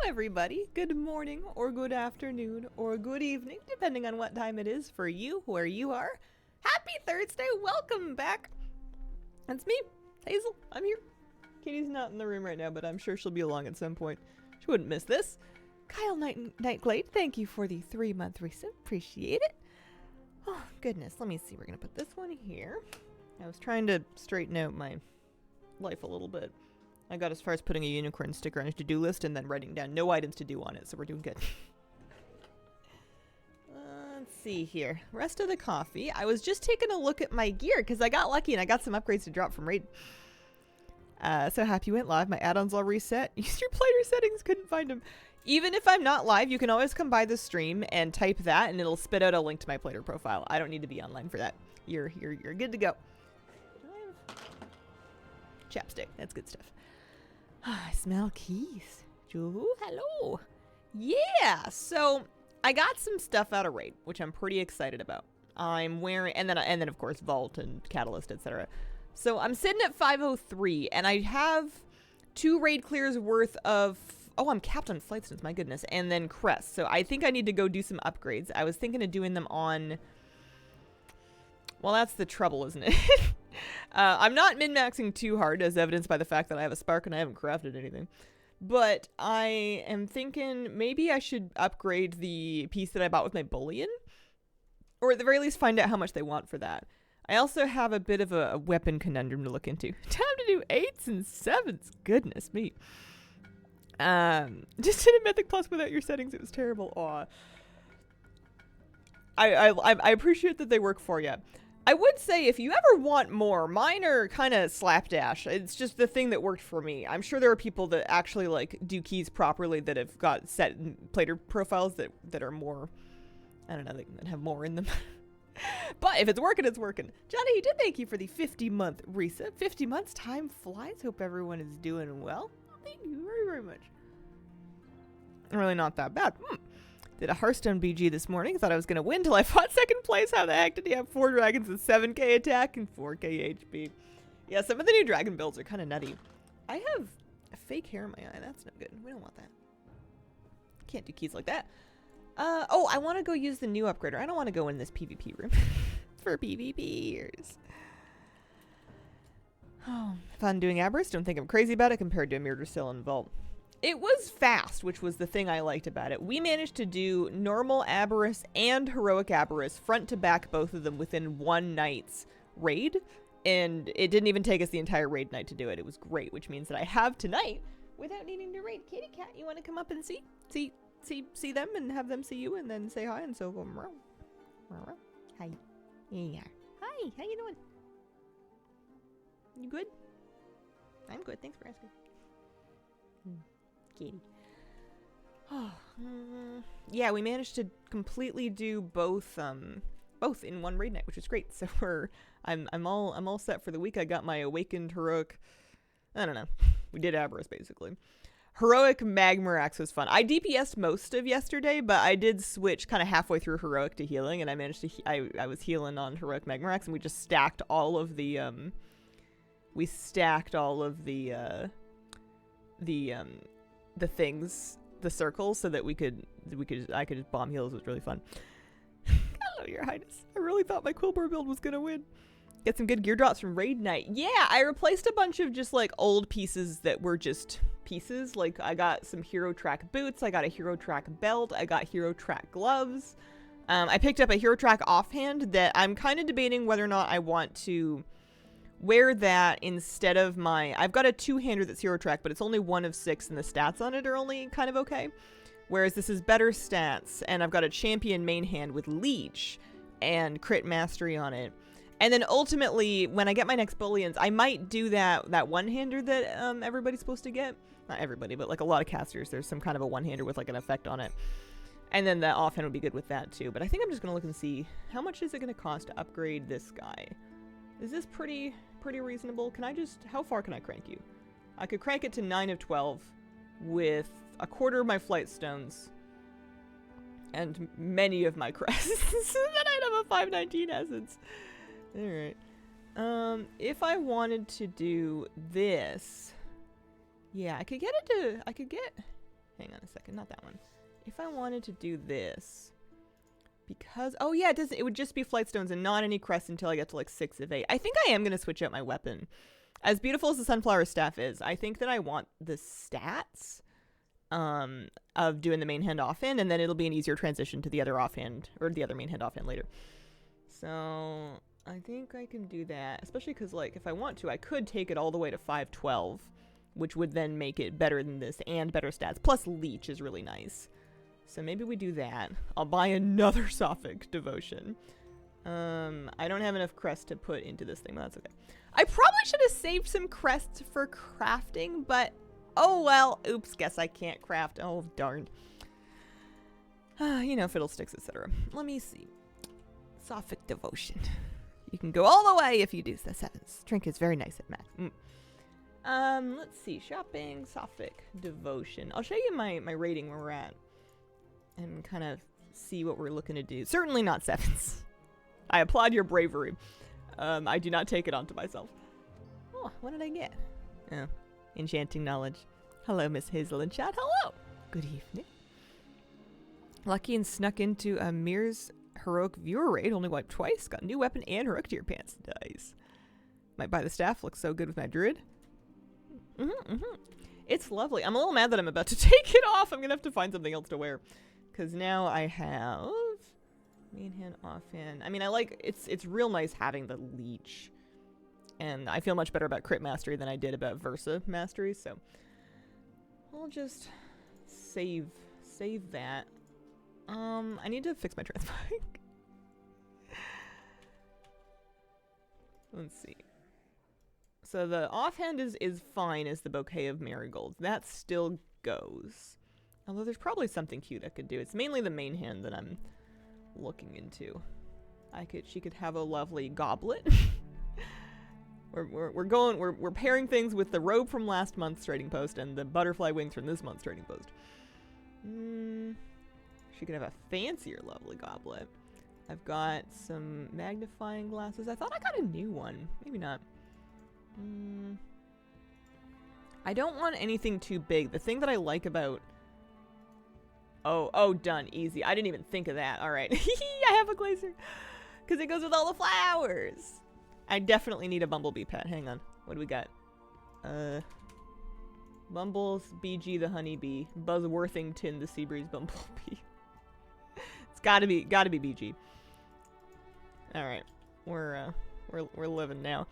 everybody. Good morning, or good afternoon, or good evening, depending on what time it is for you, where you are. Happy Thursday. Welcome back. It's me, Hazel. I'm here. Katie's not in the room right now, but I'm sure she'll be along at some point. She wouldn't miss this. Kyle Nightglade, thank you for the 3-month resub. Appreciate it. Oh, goodness. Let me see. We're going to put this one here. I was trying to straighten out my life a little bit. I got as far as putting a unicorn sticker on his to-do list and then writing down no items to do on it, so we're doing good. Let's see here. Rest of the coffee. I was just taking a look at my gear because I got lucky and I got some upgrades to drop from Raid. So happy you went live. My add-ons all reset. Use your player settings. Couldn't find them. Even if I'm not live, you can always come by the stream and type that and it'll spit out a link to my player profile. I don't need to be online for that. You're good to go. Chapstick. That's good stuff. I smell keys. Ooh, hello. Yeah, so I got some stuff out of Raid, which I'm pretty excited about. I'm wearing, and then of course Vault and Catalyst, etc. So I'm sitting at 503, and I have 2 Raid clears worth of. Oh, I'm capped on flight stones, my goodness, and then Crest. So I think I need to go do some upgrades. I was thinking of doing them on. Well, that's the trouble, isn't it? I'm not min-maxing too hard, as evidenced by the fact that I have a spark and I haven't crafted anything. But I am thinking maybe I should upgrade the piece that I bought with my bullion. Or at the very least find out how much they want for that. I also have a bit of a weapon conundrum to look into. Time to do 8s and 7s. Goodness me. Just did a Mythic Plus without your settings. It was terrible. Aw. I appreciate that they work for you. I would say if you ever want more, mine are kind of slapdash. It's just the thing that worked for me. I'm sure there are people that actually like do keys properly that have got set player profiles that are more, I don't know, that have more in them. But if it's working, it's working. Johnny, you did thank you for the 50-month reset. 50 months, time flies. Hope everyone is doing well. Thank you very, very much. Really not that bad. Did a Hearthstone BG this morning. Thought I was going to win till I fought second place. How the heck did he have 4 dragons with 7k attack and 4k HP? Yeah, some of the new dragon builds are kind of nutty. I have a fake hair in my eye. That's no good. We don't want that. Can't do keys like that. Oh, I want to go use the new upgrader. I don't want to go in this PvP room. For PvPers. Oh, fun doing Aberrus. Don't think I'm crazy about it compared to a Murder Cell and Vault. It was fast, which was the thing I liked about it. We managed to do normal Aberrus and heroic Aberrus, front to back, both of them within one night's raid. And it didn't even take us the entire raid night to do it. It was great, which means that I have tonight without needing to raid. Kitty cat, you want to come up and see them and have them see you and then say hi and so go. Hi. Yeah. Hi, how you doing? You good? I'm good, thanks for asking. Kitty. Yeah, we managed to completely do both in one raid night, which is great. So I'm all set for the week. I got my awakened heroic. I don't know. We did Aberrus basically. Heroic Magmarax was fun. I DPS'd most of yesterday, but I did switch kind of halfway through heroic to healing, and I managed to I was healing on heroic Magmarax, and we just stacked all of the things, the circles, so that I could just bomb heals. It was really fun. Hello, Your Highness. I really thought my Quillbore build was gonna win. Get some good gear drops from raid night. Yeah, I replaced a bunch of just like old pieces that were just pieces. Like I got some Hero Track boots, I got a Hero Track belt, I got Hero Track gloves. I picked up a Hero Track offhand that I'm kind of debating whether or not I want to wear that instead of my. I've got a 2-hander that's Hero Track, but it's only 1 of 6 and the stats on it are only kind of okay. Whereas this is better stats, and I've got a champion main hand with Leech and crit mastery on it. And then ultimately, when I get my next bullions, I might do that 1-hander that everybody's supposed to get. Not everybody, but like a lot of casters, there's some kind of a 1-hander with like an effect on it. And then the offhand would be good with that too. But I think I'm just going to look and see, how much is it going to cost to upgrade this guy? Is this pretty reasonable? Can I just, how far can I crank you? I could crank it to 9 of 12 with a quarter of my flight stones and many of my crests. Then I'd have a 519 essence. Alright. If I wanted to do this, yeah, I could get hang on a second, not that one. If I wanted to do this, because, oh yeah, it would just be Flightstones and not any crests until I get to like 6 of 8. I think I am going to switch out my weapon. As beautiful as the Sunflower Staff is, I think that I want the stats of doing the main hand offhand, and then it'll be an easier transition to the other offhand, or the other main hand offhand later. So I think I can do that, especially because, like, if I want to, I could take it all the way to 512, which would then make it better than this and better stats. Plus Leech is really nice. So maybe we do that. I'll buy another Sophic Devotion. I don't have enough crests to put into this thing, but that's okay. I probably should have saved some crests for crafting, but oh well. Oops, guess I can't craft. Oh, darn. You know, fiddlesticks, etc. Let me see. Sophic Devotion. You can go all the way if you do the 7s. Drink is very nice at max. Let's see. Shopping, Sophic Devotion. I'll show you my rating where we're at. And kind of see what we're looking to do. Certainly not 7s. I applaud your bravery. I do not take it onto myself. Oh, what did I get? Oh, Enchanting Knowledge. Hello, Miss Hazel in chat. Hello. Good evening. Lucky and snuck into a Mir's heroic viewer raid. Only wiped twice. Got a new weapon and heroic to your pants. Nice. Might buy the staff. Looks so good with my druid. It's lovely. I'm a little mad that I'm about to take it off. I'm going to have to find something else to wear. Because now I have main hand, offhand. I mean, I like, it's real nice having the Leech. And I feel much better about crit mastery than I did about Versa mastery, so I'll just save that. I need to fix my Transmog. Let's see. So the offhand is fine as the Bouquet of Marigolds. That still goes. Although there's probably something cute I could do. It's mainly the main hand that I'm looking into. She could have a lovely goblet. We're pairing things with the robe from last month's trading post and the butterfly wings from this month's trading post. She could have a fancier lovely goblet. I've got some magnifying glasses. I thought I got a new one. Maybe not. I don't want anything too big. The thing that I like about... Oh, done. Easy. I didn't even think of that. All right. I have a glacier. Because it goes with all the flowers. I definitely need a bumblebee pet. Hang on. What do we got? Bumbles, BG the honeybee, Buzzworthington the seabreeze bumblebee. It's gotta be BG. All right. We're living now.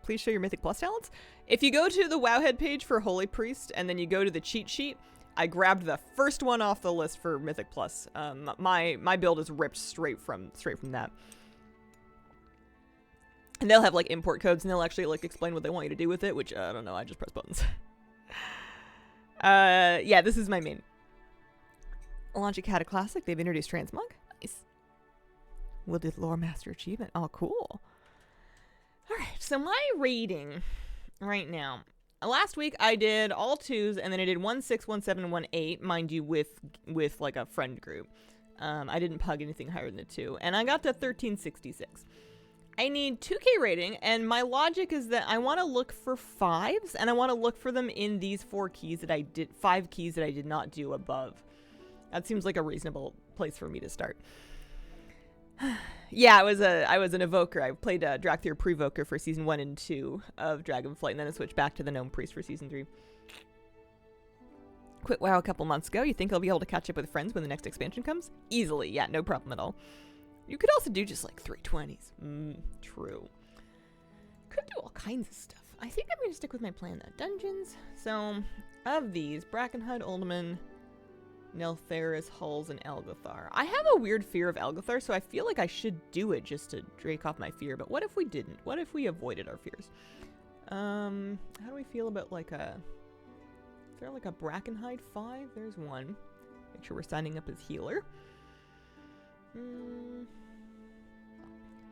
Please show your Mythic Plus talents. If you go to the Wowhead page for Holy Priest and then you go to the cheat sheet, I grabbed the first one off the list for Mythic Plus. My build is ripped straight from that. And they'll have like import codes and they'll actually like explain what they want you to do with it, which I don't know, I just press buttons. Yeah, this is my main. Launching Cat a Classic, they've introduced Transmog. Nice. Wielded Lore Master Achievement. Oh, cool. Alright, so my rating right now. Last week I did all 2s and then I did 1, 6, 1, 7, 1, 8, mind you, with like a friend group. I didn't pug anything higher than a 2. And I got to 1366. I need 2K rating, and my logic is that I want to look for 5s, and I want to look for them in these 5 keys that I did not do above. That seems like a reasonable place for me to start. Yeah, I was an evoker. I played Drakthir Prevoker for season 1 and 2 of Dragonflight, and then I switched back to the Gnome Priest for season 3. Quit WoW a couple months ago. You think I'll be able to catch up with friends when the next expansion comes? Easily, yeah, no problem at all. You could also do just like 320s. True. Could do all kinds of stuff. I think I'm going to stick with my plan though. Dungeons. So, of these, Brackenhide, Uldaman, Neltharis, Hulls, and Elgathar. I have a weird fear of Elgathar, so I feel like I should do it just to drake off my fear. But what if we didn't? What if we avoided our fears? How do we feel about like a... Is there like a Brackenhide 5? There's one. Make sure we're signing up as healer.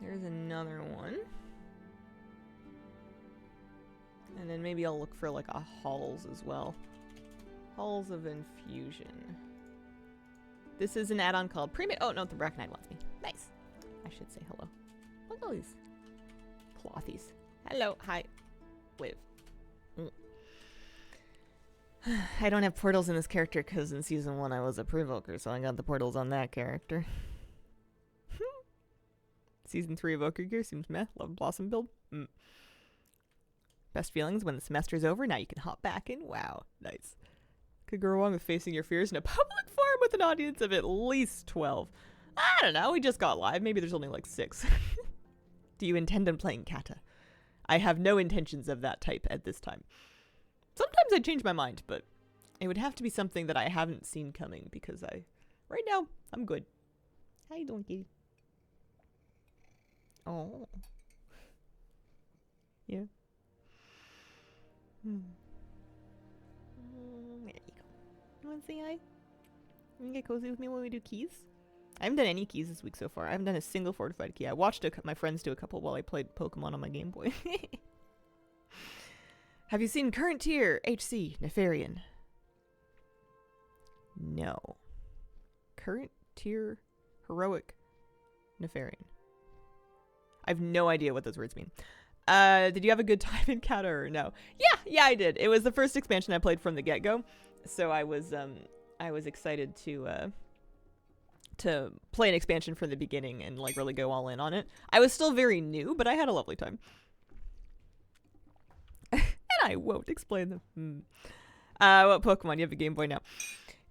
There's another one. And then maybe I'll look for like a Halls as well. Halls of Infusion. This is an add-on called Premade. Oh, no, the Brackenhide wants me. Nice. I should say hello. Look at all these clothies. Hello. Hi. Wave. I don't have portals in this character because in season 1 I was a Provoker, so I got the portals on that character. Season 3 Evoker gear seems meh. Love Blossom build. Best feelings when the semester's over. Now you can hop back in. Wow, nice. Could go wrong with facing your fears in a public forum with an audience of at least 12. I don't know. We just got live. Maybe there's only like 6. Do you intend on playing Kata? I have no intentions of that type at this time. Sometimes I change my mind, but it would have to be something that I haven't seen coming because right now, I'm good. How you doing, kitty? Oh. Yeah. There you go. You want to say hi? You want to get cozy with me when we do keys? I haven't done any keys this week so far. I haven't done a single fortified key. I watched my friends do a couple while I played Pokemon on my Game Boy. Have you seen current tier HC Nefarian? No. Current tier heroic Nefarian. I have no idea what those words mean. Did you have a good time in Kata or no? Yeah, I did. It was the first expansion I played from the get-go, so I was excited to play an expansion from the beginning and like really go all in on it. I was still very new, but I had a lovely time. And I won't explain them. What Pokemon? You have a Game Boy now.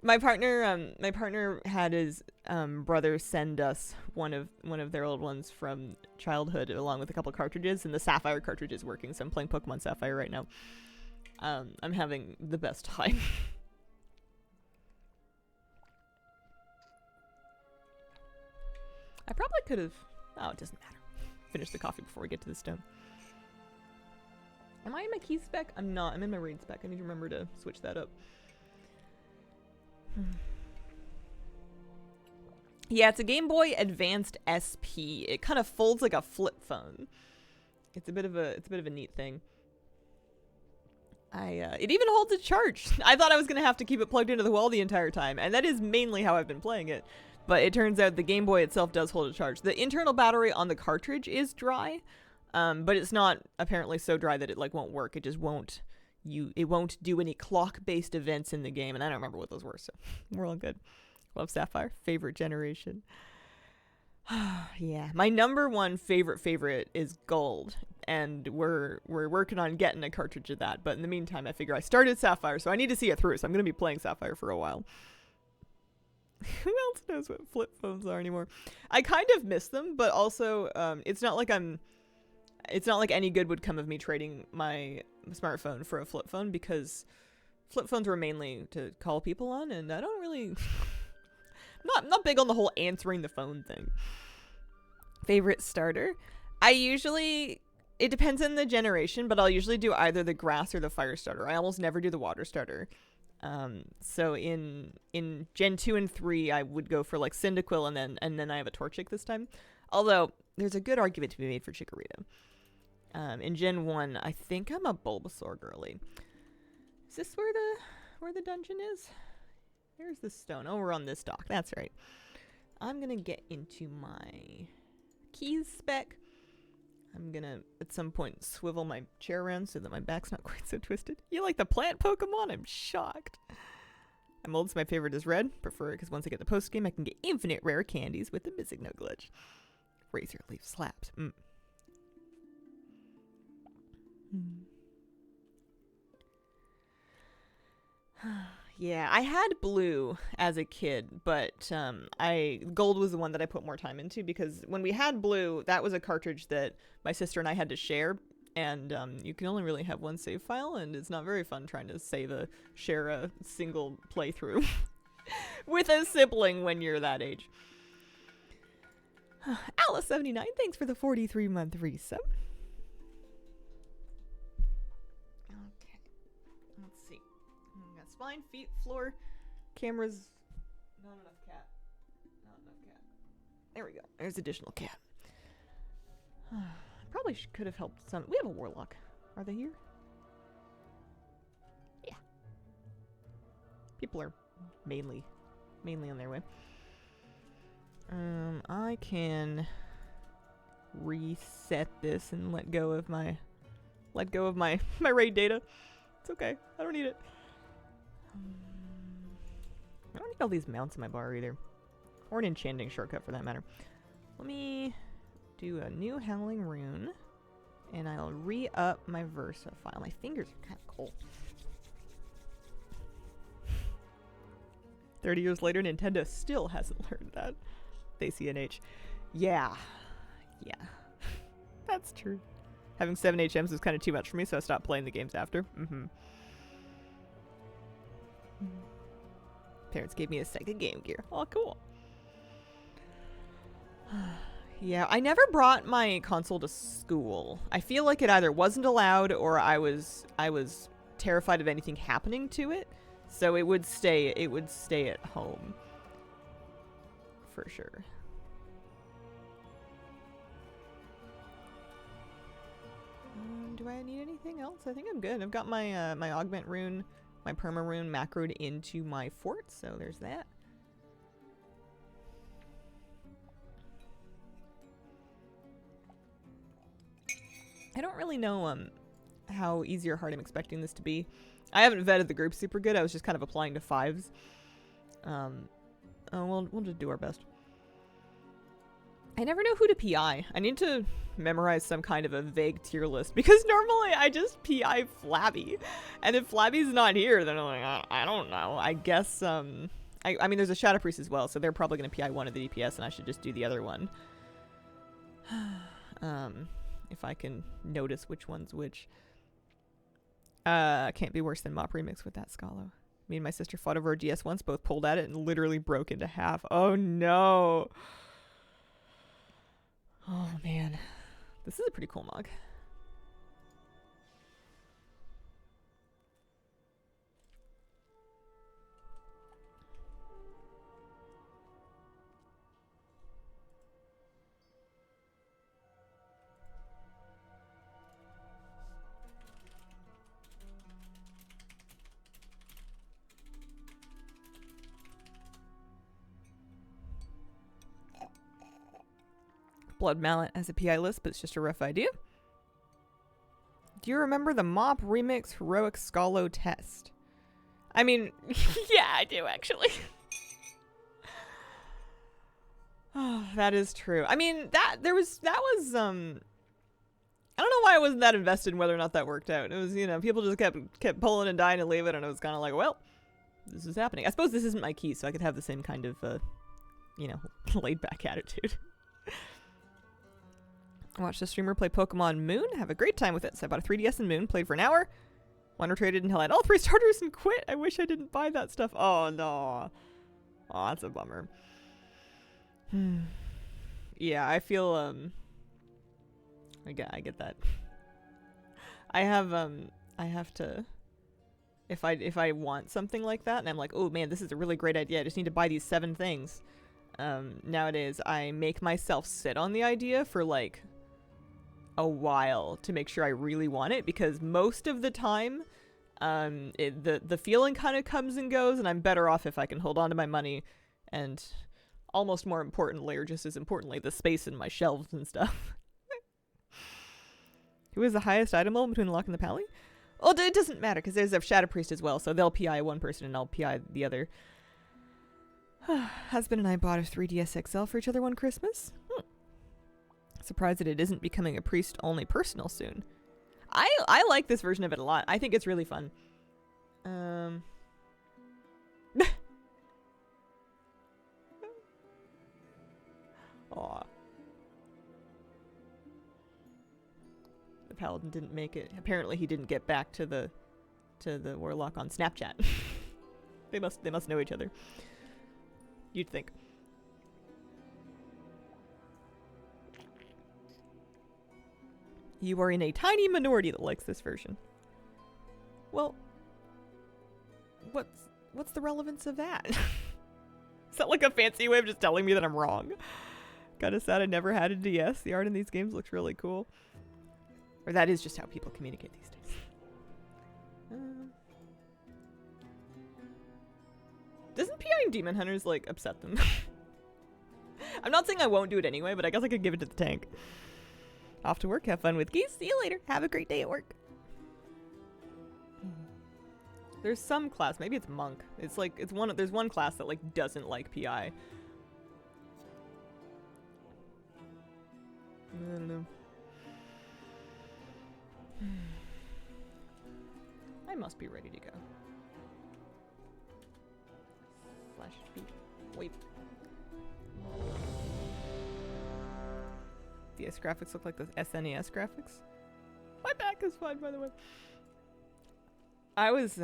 My partner had his brother send us one of their old ones from childhood, along with a couple cartridges, and the Sapphire cartridge is working, so I'm playing Pokemon Sapphire right now. I'm having the best time. I probably could have. Oh, it doesn't matter. Finish the coffee before we get to the stone. Am I in my key spec? I'm not. I'm in my raid spec. I need to remember to switch that up. Yeah, it's a Game Boy Advanced SP. It kind of folds like a flip phone. It's a bit of a neat thing. It even holds a charge. I thought I was gonna have to keep it plugged into the wall the entire time, and that is mainly how I've been playing it. But it turns out the Game Boy itself does hold a charge. The internal battery on the cartridge is dry, but it's not apparently so dry that it like won't work. It just won't. It won't do any clock-based events in the game, and I don't remember what those were, so we're all good. Love Sapphire. Favorite generation. Yeah, my number one favorite is Gold, and we're working on getting a cartridge of that. But in the meantime, I figure I started Sapphire, so I need to see it through. So I'm gonna be playing Sapphire for a while. Who else knows what flip phones are anymore? I kind of miss them, but also it's not like any good would come of me trading my smartphone for a flip phone, because flip phones were mainly to call people on, and I don't really not big on the whole answering the phone thing. Favorite starter? It depends on the generation, but I'll usually do either the grass or the fire starter. I almost never do the water starter. So in Gen 2 and 3, I would go for like Cyndaquil, and then I have a Torchic this time. Although there's a good argument to be made for Chikorita. In Gen 1, I think I'm a Bulbasaur girly. Is this where the dungeon is? There's the stone. Oh, we're on this dock. That's right. I'm gonna get into my keys spec. I'm gonna, at some point, swivel my chair around so that my back's not quite so twisted. You like the plant Pokemon? I'm shocked. I'm old, so my favorite is red. Prefer it because once I get the post game, I can get infinite rare candies with the Mythic glitch. Razor leaf slaps. Yeah, I had blue as a kid, but gold was the one that I put more time into, because when we had blue, that was a cartridge that my sister and I had to share, and you can only really have one save file, and it's not very fun trying to share a single playthrough with a sibling when you're that age. Alice79, thanks for the 43-month resub. Spine, feet, floor, cameras. Not enough cat. There we go. There's additional cat. Probably could have helped some. We have a warlock. Are they here? Yeah. People are mainly on their way. I can reset this and let go of my raid data. It's okay. I don't need it. I don't need all these mounts in my bar either. Or an enchanting shortcut for that matter. Let me do a new Howling Rune. And I'll re-up my Versa file. My fingers are kind of cold. 30 years later, Nintendo still hasn't learned that. They CNH. Yeah. Yeah. That's true. Having 7 HMs was kind of too much for me, so I stopped playing the games after. Parents gave me a second Game Gear. Oh, cool. Yeah, I never brought my console to school. I feel like it either wasn't allowed or I was terrified of anything happening to it. So it would stay at home. For sure. Do I need anything else? I think I'm good. I've got my my augment rune, my perma rune macroed into my fort, so there's that. I don't really know how easy or hard I'm expecting this to be. I haven't vetted the group super good. I was just kind of applying to 5s. We'll just do our best. I never know who to PI. I need to memorize some kind of a vague tier list because normally I just PI Flabby. And if Flabby's not here, then I'm like, I don't know. I guess, I mean, there's a Shadow Priest as well, so they're probably going to PI one of the DPS and I should just do the other one. If I can notice which one's which. Can't be worse than Mop Remix with that Scalo. Me and my sister fought over a GS once, both pulled at it and literally broke into half. Oh no. Oh man. This is a pretty cool mug. Blood Mallet as a PI list, but it's just a rough idea. Do you remember the Mop Remix Heroic Scalo test? I mean, yeah, I do actually. Oh, that is true. I mean, that was I don't know why I wasn't that invested in whether or not that worked out. It was, you know, people just kept pulling and dying to leave it, and it was kind of like, well, this is happening. I suppose this isn't my key, so I could have the same kind of, you know, laid back attitude. Watch the streamer play Pokemon Moon. Have a great time with it. So I bought a 3DS and Moon. Played for an hour. Wonder traded until I had all 3 starters and quit. I wish I didn't buy that stuff. Oh, no. Oh, that's a bummer. Yeah, I feel, I get that. I have to, if I want something like that and I'm like, oh man, this is a really great idea. I just need to buy these 7 things. Nowadays I make myself sit on the idea for like a while to make sure I really want it, because most of the time the feeling kind of comes and goes, and I'm better off if I can hold on to my money and almost more importantly, or just as importantly, the space in my shelves and stuff. Who is the highest item level between the Lock and the Pally? Well, it doesn't matter because there's a Shadow Priest as well, so they'll PI one person and I'll PI the other. Husband and I bought a 3DS XL for each other one Christmas. Surprised that it isn't becoming a priest-only personal soon. I like this version of it a lot. I think it's really fun. Aw. The Paladin didn't make it. Apparently he didn't get back to the Warlock on Snapchat. They must know each other. You'd think. You are in a tiny minority that likes this version. Well, what's the relevance of that? Is that like a fancy way of just telling me that I'm wrong? Kinda sad I never had a DS. The art in these games looks really cool. Or that is just how people communicate these days. Doesn't PIing Demon Hunters, like, upset them? I'm not saying I won't do it anyway, but I guess I could give it to the tank. Off to work. Have fun with geese. See you later. Have a great day at work. There's some class, maybe it's monk. It's like there's one class that like doesn't like PI. I don't know. I must be ready to go. Slash B. Wait. The S graphics look like the SNES graphics. My back is fine, by the way. I was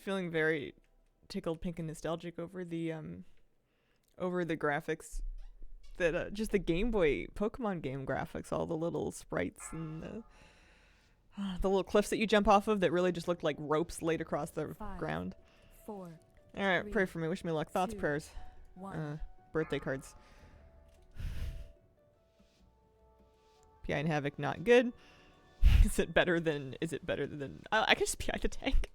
feeling very tickled pink and nostalgic over the graphics that just the Game Boy Pokemon game graphics, all the little sprites and the little cliffs that you jump off of that really just looked like ropes laid across the ground. 4. All right, 3, pray for me. Wish me luck. Thoughts, 2, prayers, 1. birthday cards. PI and Havoc not good. Is it better than? I can just PI the tank.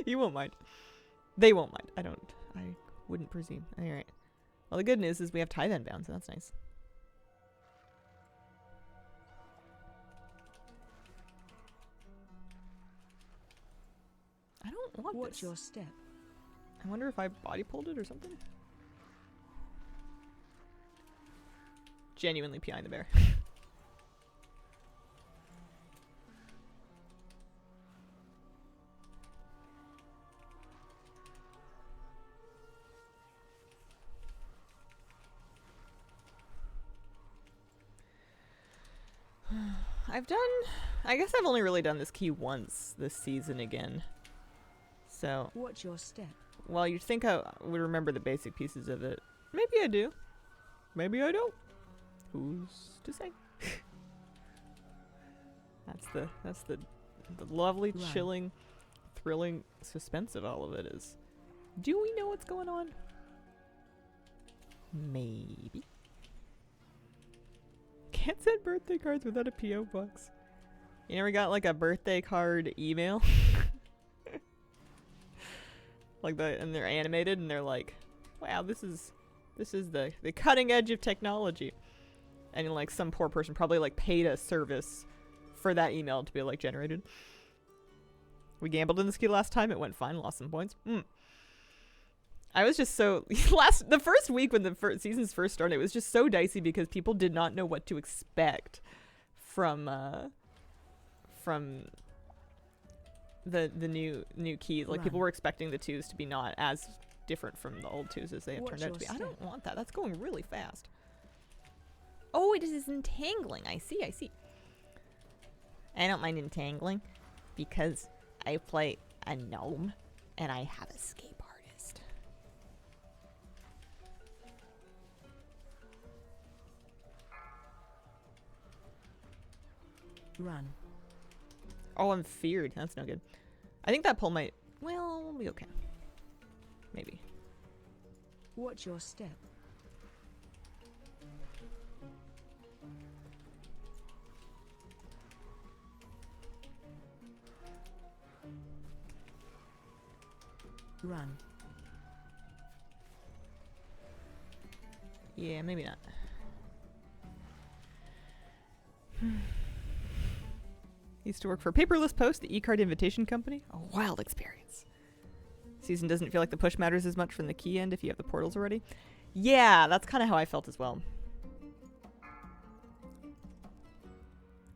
You won't mind. They won't mind. I wouldn't presume. All right. Well, the good news is we have Tithe bound, so that's nice. I don't want Watch this. your step. I wonder if I body pulled it or something. Genuinely PI the bear. I guess I've only really done this key once this season again. So, Watch your step. while you'd think I would remember the basic pieces of it, maybe I do. Maybe I don't. Who's to say? That's the lovely, Right. chilling, thrilling suspense of all of it is. Do we know what's going on? Maybe. Can't send birthday cards without a P.O. box. You never got like a birthday card email? And they're animated and they're like, wow, this is the cutting edge of technology. And like some poor person probably like paid a service for that email to be like generated. We gambled in the ski last time, it went fine, lost some points. I was just so the first week when the seasons first started, it was just so dicey because people did not know what to expect from the new keys. Like, people were expecting the 2s to be not as different from the old 2s as they have turned out to be. I don't want that. That's going really fast. Oh, it is entangling. I see. I don't mind entangling because I play a gnome and I have escape artist. Run. Oh, I'm feared. That's no good. I think that pull might, well, be okay. Maybe. Watch your step. Run. Yeah, maybe not. Used to work for Paperless Post, the e-card invitation company. A wild experience. Season doesn't feel like the push matters as much from the key end if you have the portals already. Yeah, that's kind of how I felt as well.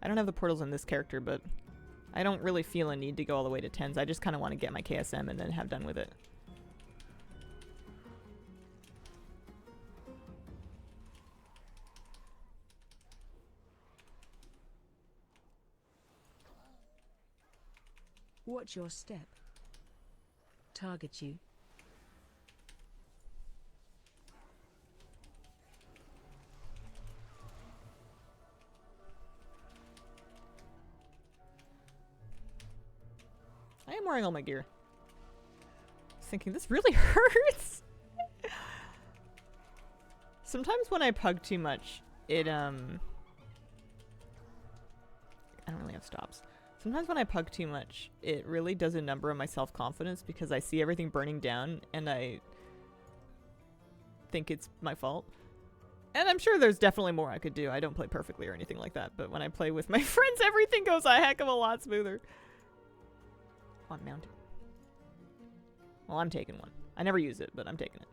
I don't have the portals on this character, but I don't really feel a need to go all the way to 10s. I just kind of want to get my KSM and then have done with it. Watch your step. Target you. I am wearing all my gear. I was thinking, this really hurts. Sometimes when I pug too much, it, I don't really have stops. Sometimes when I pug too much, it really does a number on my self-confidence because I see everything burning down and I think it's my fault. And I'm sure there's definitely more I could do. I don't play perfectly or anything like that, but when I play with my friends, everything goes a heck of a lot smoother. Oh, I'm mounted. Well, I'm taking one. I never use it, but I'm taking it.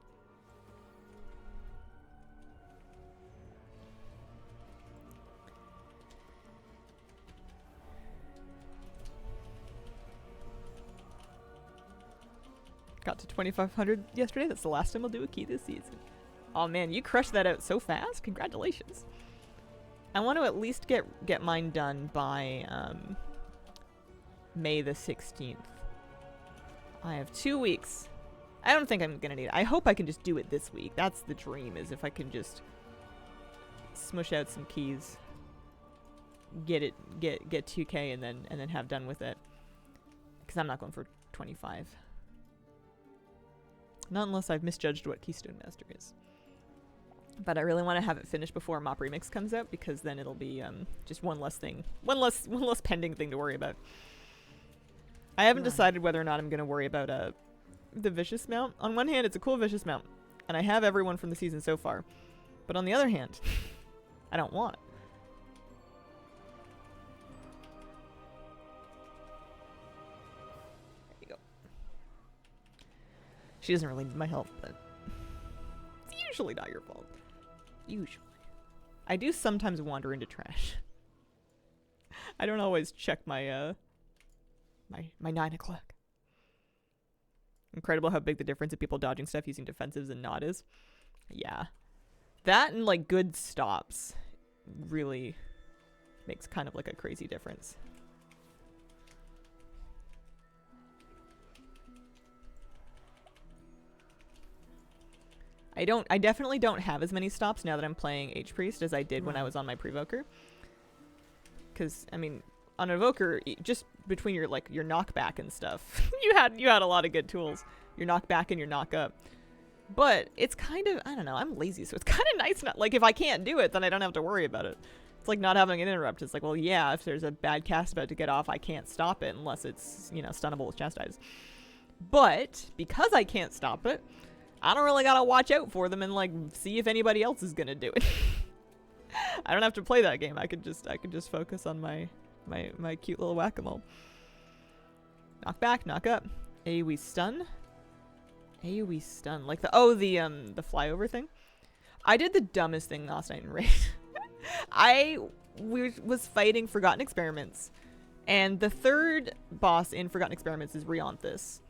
Got to 2,500 yesterday. That's the last time I'll do a key this season. Oh man, you crushed that out so fast. Congratulations. I want to at least get mine done by May the 16th. I have 2 weeks. I don't think I'm gonna need it. I hope I can just do it this week. That's the dream, is if I can just smush out some keys, get 2K, and then have done with it. Because I'm not going for 25. Not unless I've misjudged what Keystone Master is. But I really want to have it finished before Mop Remix comes out, because then it'll be just one less thing, one less pending thing to worry about. I haven't decided whether or not I'm going to worry about the Vicious mount. On one hand, it's a cool Vicious mount, and I have everyone from the season so far. But on the other hand, I don't want it. There you go. She doesn't really need my help, but it's usually not your fault. Usually. I do sometimes wander into trash. I don't always check my my 9 o'clock. Incredible how big the difference of people dodging stuff using defensives and not is. Yeah. That and like good stops really makes kind of like a crazy difference. I definitely don't have as many stops now that I'm playing H-Priest as I did when I was on my Prevoker. Because, I mean, on Evoker, just between your knockback and stuff, you had a lot of good tools. Your knockback and your knockup. But it's kind of, I don't know, I'm lazy, so it's kind of nice not, like, if I can't do it, then I don't have to worry about it. It's like not having an interrupt. It's like, well, yeah, if there's a bad cast about to get off, I can't stop it unless it's, you know, stunnable with Chastise. But, because I can't stop it, I don't really gotta watch out for them and like see if anybody else is gonna do it. I don't have to play that game. I could just focus on my cute little whack-a-mole. Knock back, knock up. AoE stun. AoE stun. Like the flyover thing. I did the dumbest thing last night in Raid. I was fighting Forgotten Experiments, and the third boss in Forgotten Experiments is Rionthus.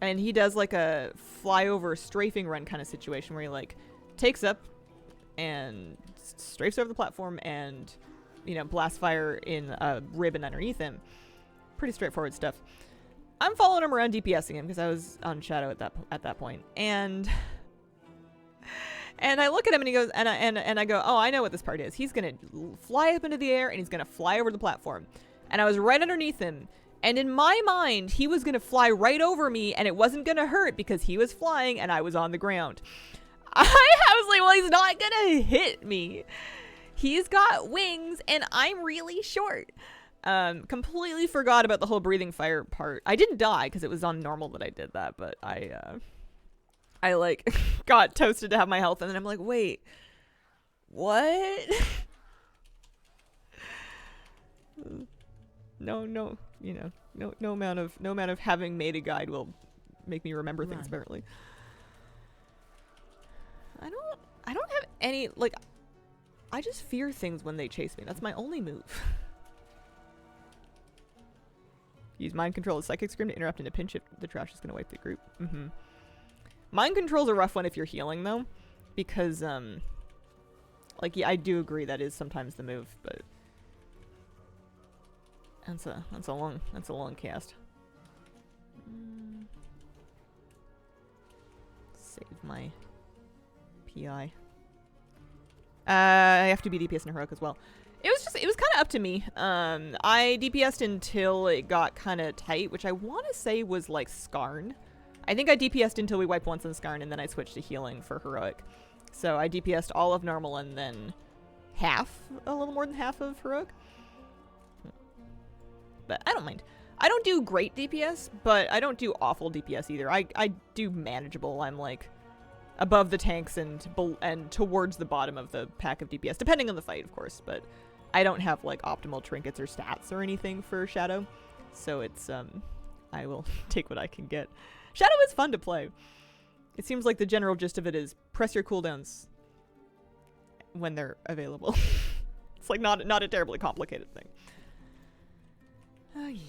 And he does like a flyover strafing run kind of situation where he like takes up and strafes over the platform and, you know, blast fire in a ribbon underneath him. Pretty straightforward stuff. I'm following him around DPSing him because I was on Shadow at that point. And I look at him and he goes, and I go, oh, I know what this part is. He's going to fly up into the air and he's going to fly over the platform. And I was right underneath him. And in my mind, he was going to fly right over me, and it wasn't going to hurt because he was flying and I was on the ground. I was like, well, he's not going to hit me. He's got wings, and I'm really short. Completely forgot about the whole breathing fire part. I didn't die because it was on normal that I did that, but I like got toasted to have my health, and then I'm like, wait, what? No, you know, no amount of having made a guide will make me remember things apparently. I don't have any, like, I just fear things when they chase me. That's my only move. Use mind control as psychic scream to interrupt in a pinch if the trash is gonna wipe the group. Mind control's a rough one if you're healing though, because like, yeah, I do agree that is sometimes the move, but that's a long cast. Save my PI. I have to be DPS in Heroic as well. It was kind of up to me. I DPS'd until it got kind of tight, which I want to say was like Skarn. I think I DPS'd until we wiped once on Skarn, and then I switched to healing for Heroic. So I DPS'd all of normal and then a little more than half of Heroic. But I don't mind. I don't do great DPS, but I don't do awful DPS either. I do manageable. I'm like above the tanks and towards the bottom of the pack of DPS, depending on the fight, of course. But I don't have like optimal trinkets or stats or anything for Shadow, so it's I will take what I can get. Shadow is fun to play. It seems like the general gist of it is press your cooldowns when they're available. It's like not a terribly complicated thing. Oh yeah.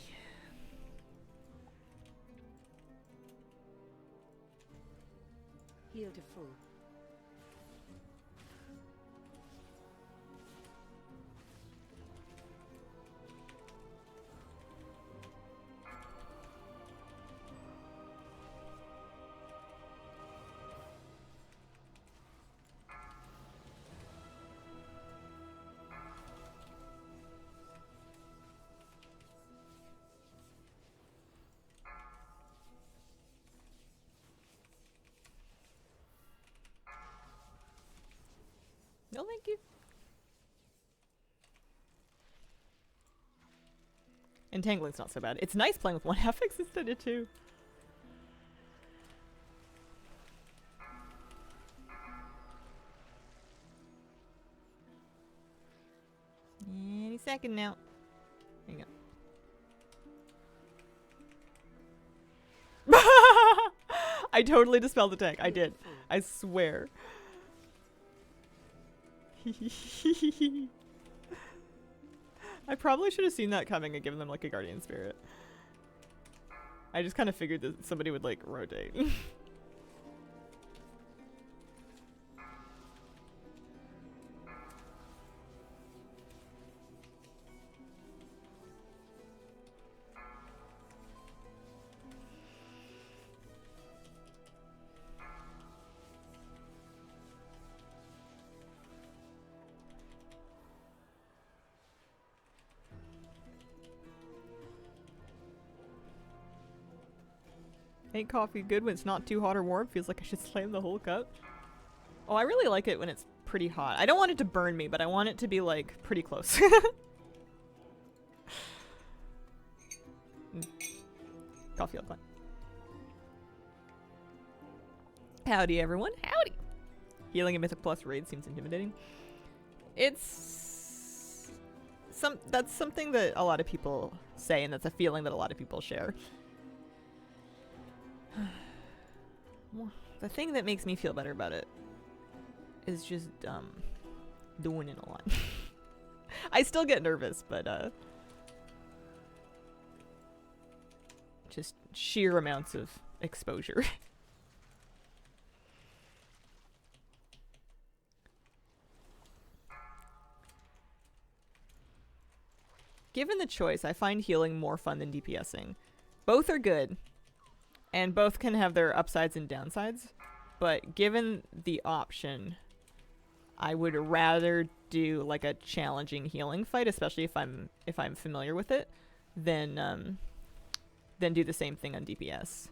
Heal to full. No, thank you. Entangling's not so bad. It's nice playing with one affix instead of two. Any second now. There you go. I totally dispelled the tank. I did. I swear. I probably should have seen that coming and given them like a guardian spirit. I just kind of figured that somebody would like rotate. Ain't coffee good when it's not too hot or warm? Feels like I should slam the whole cup. Oh, I really like it when it's pretty hot. I don't want it to burn me, but I want it to be like pretty close. Coffee all fun. Howdy everyone, howdy! Healing a Mythic Plus raid seems intimidating. It's that's something that a lot of people say, and that's a feeling that a lot of people share. The thing that makes me feel better about it is just doing it a lot. I still get nervous, but just sheer amounts of exposure. Given the choice, I find healing more fun than DPSing. Both are good. And both can have their upsides and downsides, but given the option, I would rather do like a challenging healing fight, especially if I'm familiar with it, than do the same thing on DPS.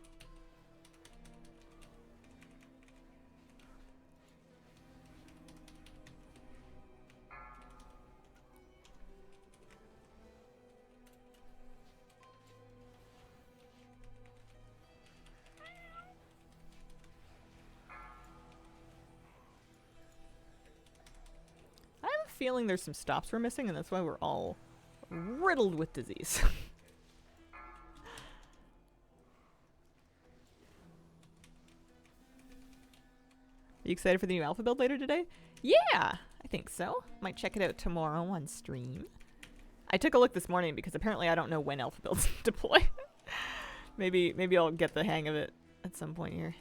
Feeling there's some stops we're missing, and that's why we're all riddled with disease. Are you excited for the new alpha build later today? Yeah, I think so. Might check it out tomorrow on stream. I took a look this morning because apparently I don't know when alpha builds deploy. maybe I'll get the hang of it at some point here.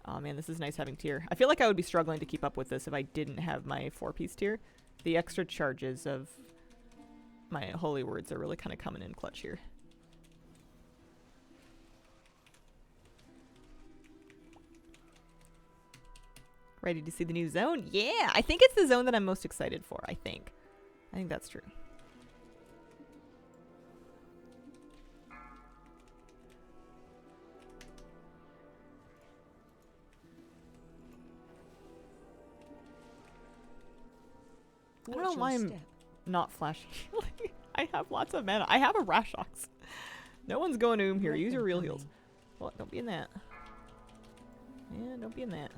Oh man, this is nice having tier. I feel like I would be struggling to keep up with this if I didn't have my 4-piece tier. The extra charges of my holy words are really kind of coming in clutch here. Ready to see the new zone? Yeah, I think it's the zone that I'm most excited for, I think that's true. I don't know why I'm not flashing. I have lots of mana. I have a Rashox. No one's going to here. Use your real heals. Well, don't be in that. Yeah, don't be in that.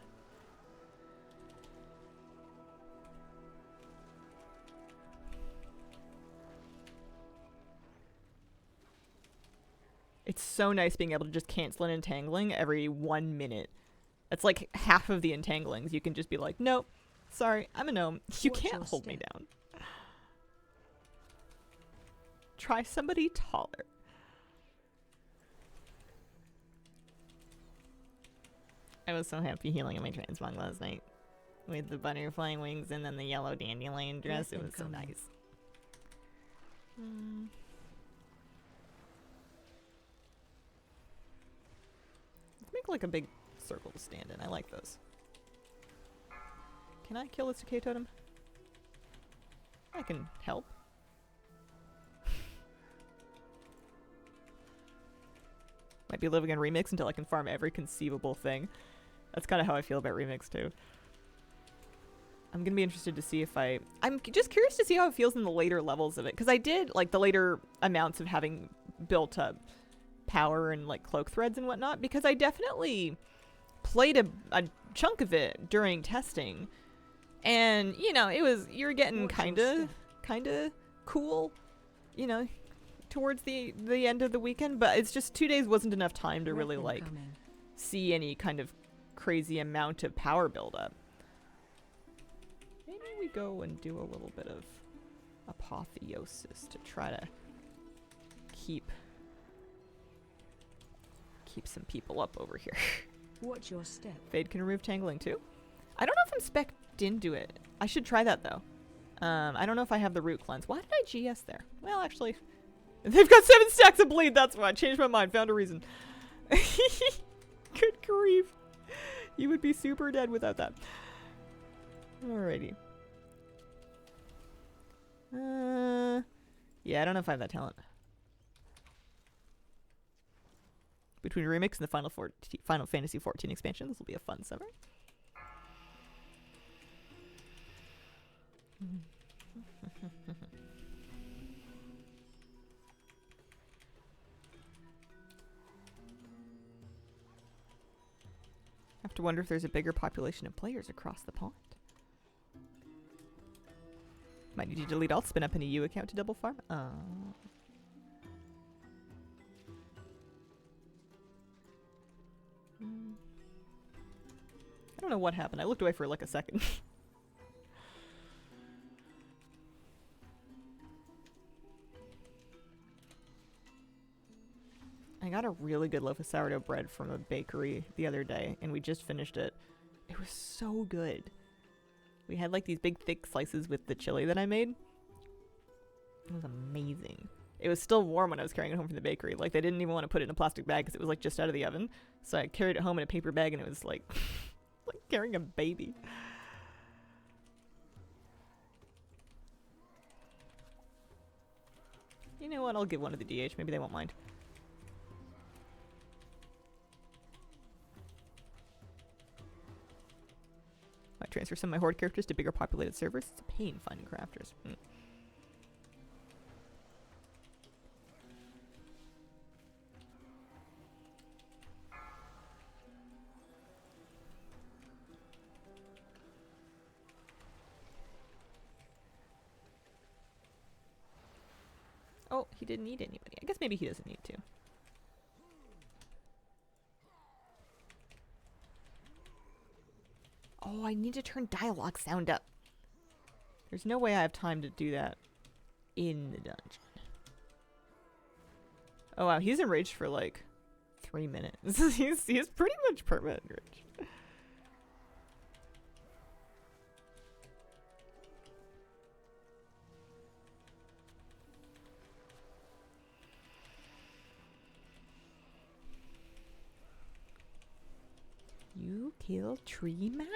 It's so nice being able to just cancel an entangling every 1 minute. That's like half of the entanglings. You can just be like, nope, sorry, I'm a gnome. You Watch can't your hold me step. down. Try somebody taller. I was so happy healing in my transmog last night. With the butterfly wings and then the yellow dandelion dress. It was so Incoming. nice. Let's make like a big circle to stand in. I like those. Can I kill this decay totem? I can help. Might be living in Remix until I can farm every conceivable thing. That's kind of how I feel about Remix too. I'm gonna be interested to see if I'm just curious to see how it feels in the later levels of it, because I did like the later amounts of having built up power and like cloak threads and whatnot, because I definitely played a chunk of it during testing, and you know you're getting Watch your kind of cool, you know, towards the end of the weekend, but it's just 2 days wasn't enough time to really like Incoming. see any kind of crazy amount of power buildup. Maybe we go and do a little bit of apotheosis to try to keep some people up over here. Watch your step. Fade can remove tangling too. I don't know if I'm spec'd into it. I should try that though. I don't know if I have the root cleanse. Why did I GS there? Well, actually, they've got 7 stacks of bleed. That's why I changed my mind. Found a reason. Good grief. You would be super dead without that. Alrighty. Yeah, I don't know if I have that talent. Between Remix and the Final Fantasy 14 expansion, this will be a fun summer. Have to wonder if there's a bigger population of players across the pond. Might need to delete alt, spin up an EU account to double farm. I don't know what happened. I looked away for like a second. I got a really good loaf of sourdough bread from a bakery the other day, and we just finished it. It was so good. We had like these big thick slices with the chili that I made. It was amazing. It was still warm when I was carrying it home from the bakery. Like, they didn't even want to put it in a plastic bag because it was like just out of the oven. So I carried it home in a paper bag, and it was like, like carrying a baby. You know what? I'll give one to the DH. Maybe they won't mind. Might transfer some of my horde characters to bigger populated servers. It's a pain finding crafters. Oh, he didn't need anybody. I guess maybe he doesn't need to. Oh, I need to turn dialogue sound up. There's no way I have time to do that in the dungeon. Oh wow, he's enraged for like 3 minutes. he's pretty much permanent enraged. You killed Tree Mouse?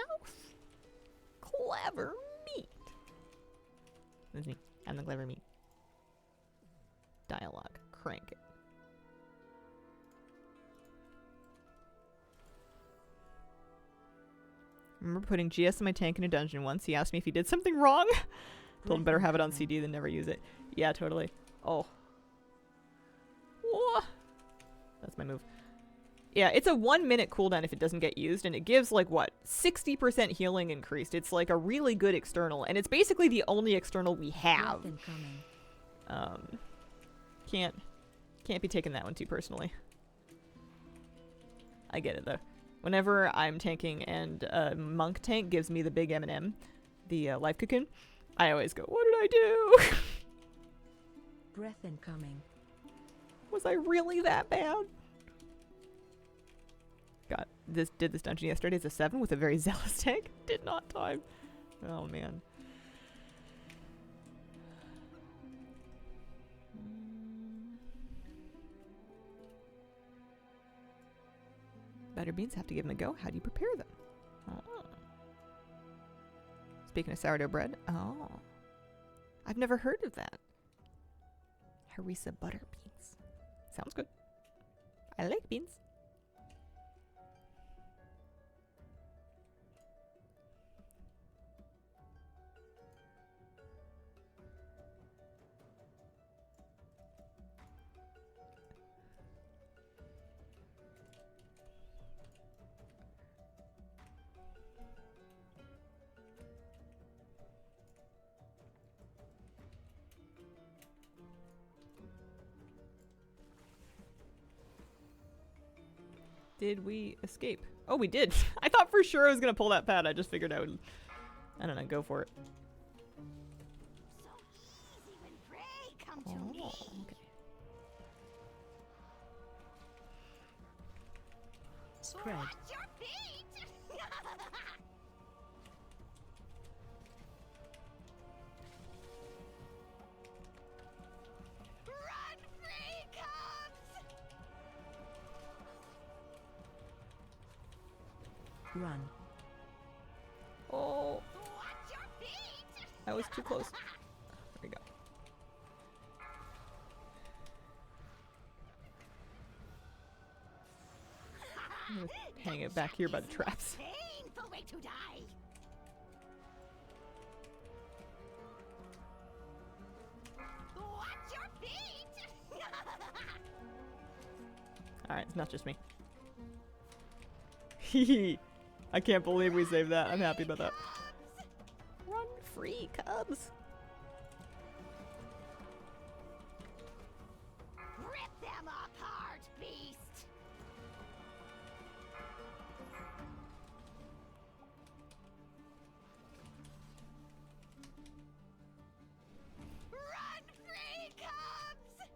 Clever meat. That's me. I'm the clever meat. Dialogue. Crank it. I remember putting GS in my tank in a dungeon once. He asked me if he did something wrong. Told him better have it on CD than never use it. Yeah, totally. Oh. Whoa. That's my move. Yeah, it's a 1 minute cooldown if it doesn't get used, and it gives like what, 60% healing increased. It's like a really good external, and it's basically the only external we have. Incoming. Can't be taking that one too personally. I get it though. Whenever I'm tanking and monk tank gives me the big M&M, the life cocoon, I always go, what did I do? Breath incoming. Was I really that bad? Did this dungeon yesterday as a 7 with a very zealous tank. Did not time. Oh man. Butter beans, have to give them a go. How do you prepare them? Oh. Speaking of sourdough bread. Oh. I've never heard of that. Harissa butter beans. Sounds good. I like beans. Did we escape? Oh, we did. I thought for sure I was gonna pull that pad. I just figured I would, I don't know, go for it. Oh, okay. Spread. Run. Oh. That was too close. There we go. I'm gonna hang it back here by the traps. Painful way to die. Watch your feet. Alright, it's not just me. Hehe. I can't believe we saved that. I'm happy about that. Run free, cubs. Rip them apart, beast. Run free, cubs.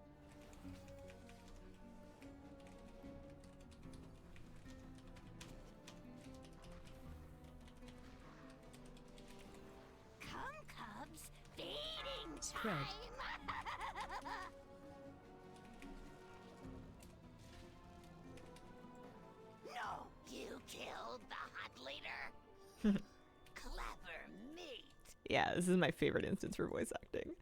Come, cubs, feeding Spread. time. No, you killed the hut leader. Clever meat. Yeah, this is my favorite instance for voice acting.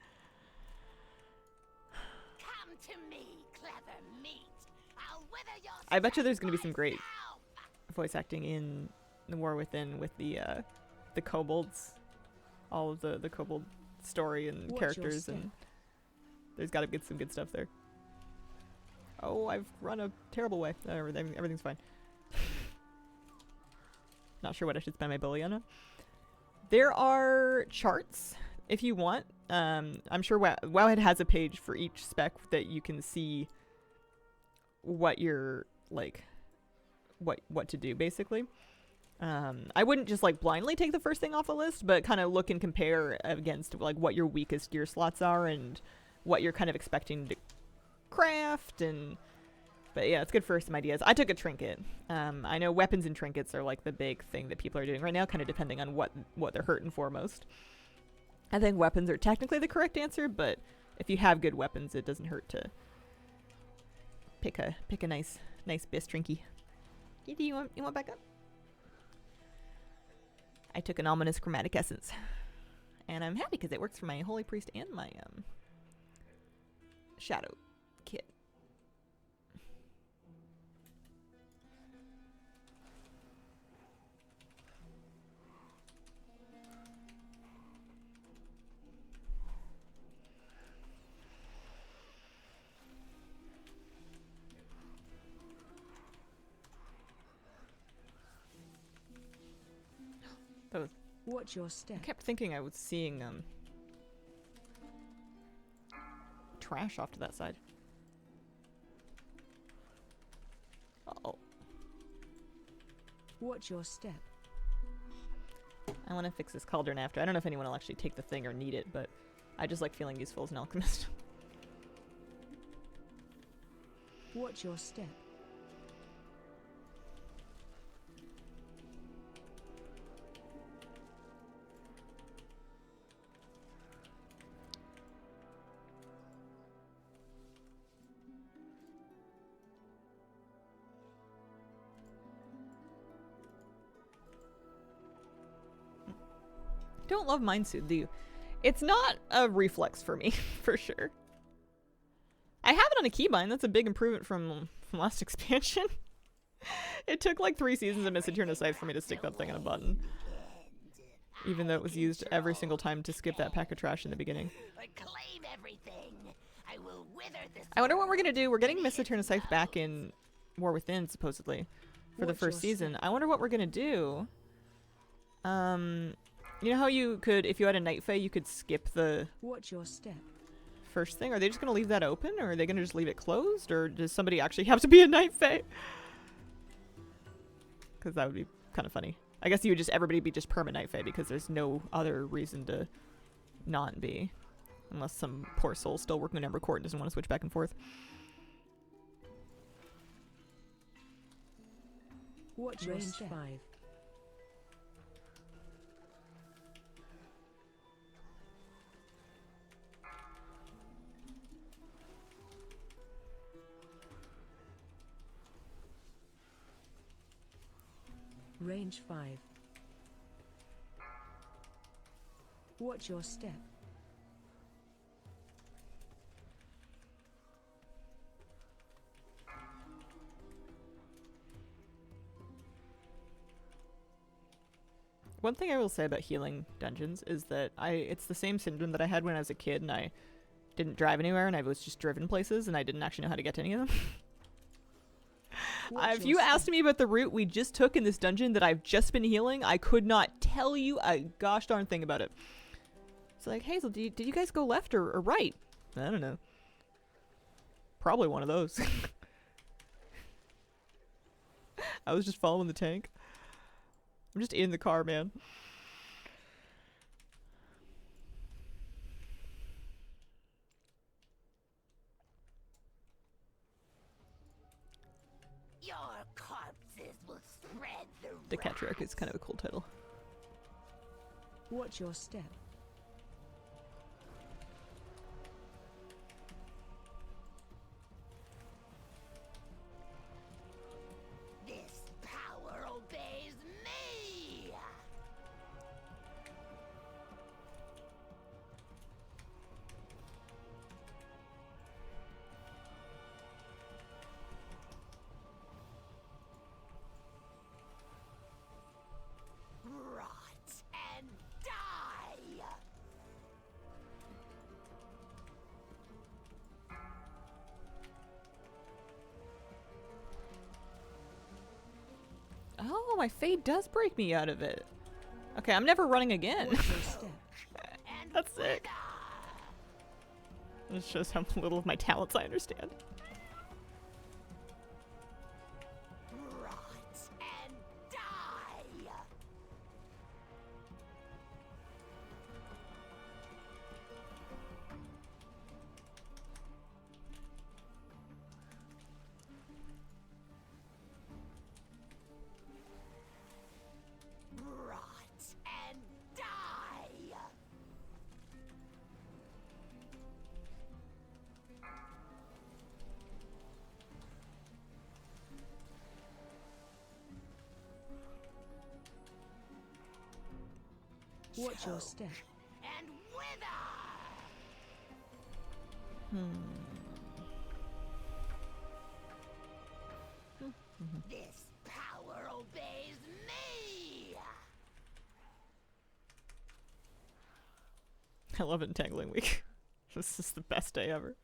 Come to me, clever meat. I'll wither your I bet you there's gonna be some great scalp. voice acting in The War Within with the kobolds. All of the kobold story and Watch your characters, step. and there's gotta be some good stuff there. Oh, I've run a terrible way. Everything's fine. Not sure what I should spend my bully on. There are charts if you want. I'm sure Wowhead has a page for each spec that you can see what you're like, what to do basically. I wouldn't just like blindly take the first thing off the list, but kind of look and compare against like what your weakest gear slots are and what you're kind of expecting to craft. And but yeah, it's good for some ideas. I took a trinket. I know weapons and trinkets are like the big thing that people are doing right now, kind of depending on what they're hurting for most. I think weapons are technically the correct answer, but if you have good weapons, it doesn't hurt to pick a nice bis trinky. You want back up? I took an ominous chromatic essence, and I'm happy because it works for my holy priest and my shadow kit. That was, Watch your I step. kept thinking I was seeing trash off to that side. Watch your step. I want to fix this cauldron after. I don't know if anyone will actually take the thing or need it, but I just like feeling useful as an alchemist. Watch your step. Don't love Mind Soothe, do you? It's not a reflex for me, for sure. I have it on a keybind. That's a big improvement from last expansion. It took like 3 seasons of Mythic Scythe for me to stick that thing on a button. Even though it was used every single time to skip that pack of trash in the beginning. Claim everything. I will wither this. I wonder what we're gonna do. We're getting Mythic Scythe back in War Within, supposedly, for the first season. I wonder what we're gonna do. You know how you could, if you had a Night Fae, you could skip the Watch your step. first thing? Are they just gonna leave that open, or are they gonna just leave it closed, or does somebody actually have to be a Night Fae? Because that would be kind of funny. I guess you would just, everybody be just perma Night Fae because there's no other reason to not be. Unless some poor soul still working on Ember Court and doesn't want to switch back and forth. Watch your step. 5. Range 5. Watch your step. One thing I will say about healing dungeons is that it's the same syndrome that I had when I was a kid and I didn't drive anywhere and I was just driven places and I didn't actually know how to get to any of them. If you asked me about the route we just took in this dungeon that I've just been healing, I could not tell you a gosh darn thing about it. It's like, Hazel, did you guys go left or right? I don't know. Probably one of those. I was just following the tank. I'm just in the car, man. Your corpses will spread The the Catriarch is kind of a cool title. Watch your step. This power obeys me. Rot and die. Oh, my fade does break me out of it. Okay, I'm never running again. Watch your step. And That's sick. This shows how little of my talents I understand. Rot and die. Rot and die. Watch your step. And wither. This power obeys me. I love Entangling Week. This is the best day ever.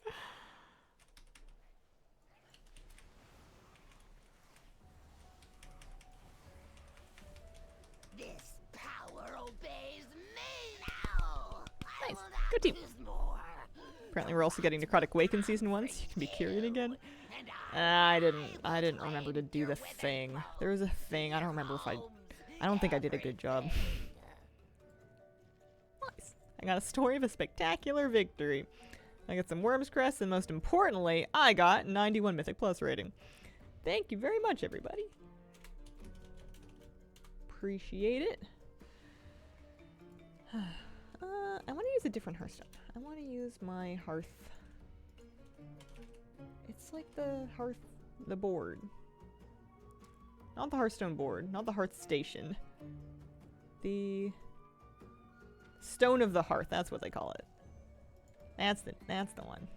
This power obeys me. Now I Nice. will not Good team. lose more. Apparently we're also getting Necrotic Wake in Season 1, so you can be Kyrian again. And I didn't remember to do the thing. There was a thing. I don't remember if I don't think I did a good job. Nice. I got a story of a spectacular victory. I got some Worm's Crest, and most importantly, I got 91 Mythic Plus rating. Thank you very much, everybody. Appreciate it. I want to use a different Hearthstone. I want to use my Hearth. It's like the board. Not the Hearthstone board, not the Hearth Station. The Stone of the Hearth, that's what they call it. That's the one.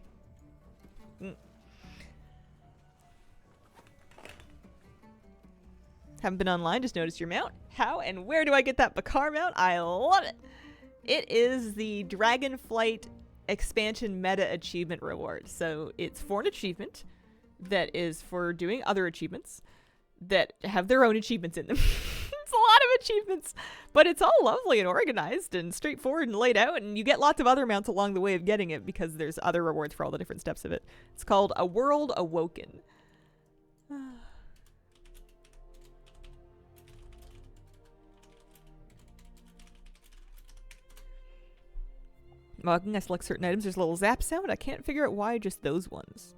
Haven't been online, just noticed your mount. How and where do I get that Bakar mount? I love it. It is the Dragonflight expansion meta achievement reward. So it's for an achievement that is for doing other achievements that have their own achievements in them. It's a lot of achievements, but it's all lovely and organized and straightforward and laid out, and you get lots of other mounts along the way of getting it because there's other rewards for all the different steps of it. It's called A World Awoken. Mugging, I select certain items, there's a little zap sound. I can't figure out why just those ones.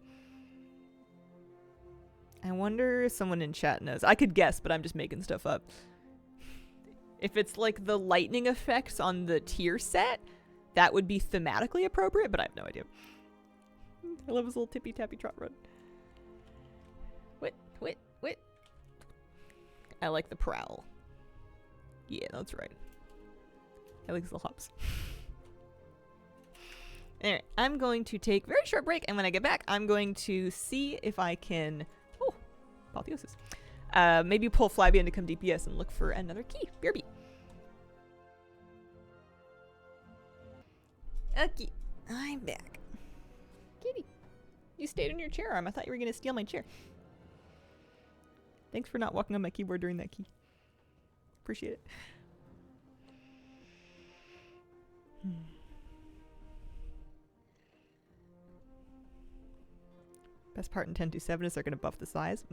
I wonder if someone in chat knows. I could guess, but I'm just making stuff up. If it's like the lightning effects on the tier set, that would be thematically appropriate, but I have no idea. I love his little tippy tappy trot run. Wit. I like the prowl. Yeah, that's right. I like his little hops. Anyway, I'm going to take a very short break, and when I get back, I'm going to see if I can... Oh, apotheosis. Maybe pull Flabby into come DPS and look for another key. BRB. Okay, I'm back. Kitty, you stayed in your chair arm. I thought you were going to steal my chair. Thanks for not walking on my keyboard during that key. Appreciate it. Best part in 10.2.7 is they're gonna buff the size.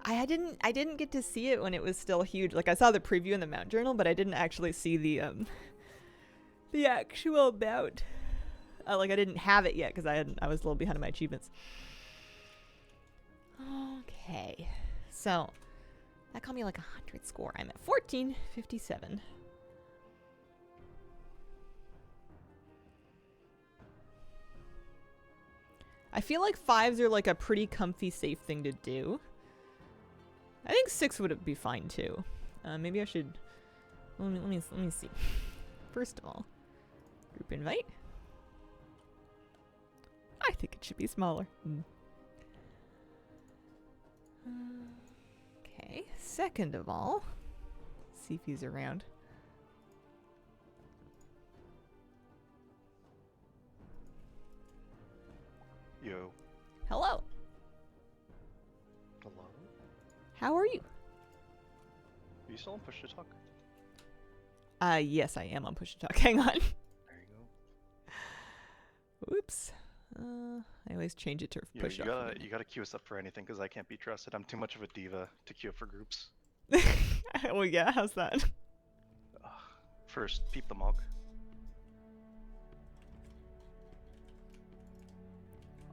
I didn't get to see it when it was still huge. Like I saw the preview in the mount journal, but I didn't actually see the actual mount. Like I didn't have it yet because I was a little behind on my achievements. Okay, so that got me like 100 score. I'm at 1457. I feel like 5s are like a pretty comfy, safe thing to do. I think 6 would be fine too. Maybe I should. Let me see. First of all, group invite. I think it should be smaller. Okay. Second of all, see if he's around. Yo. Hello. Hello? How are you? Are you still on push to talk? Yes, I am on push to talk. Hang on. There you go. Oops. I always change it to Yo, push you up. gotta queue us up for anything because I can't be trusted. I'm too much of a diva to queue up for groups. Well, yeah, how's that? First, peep the mog.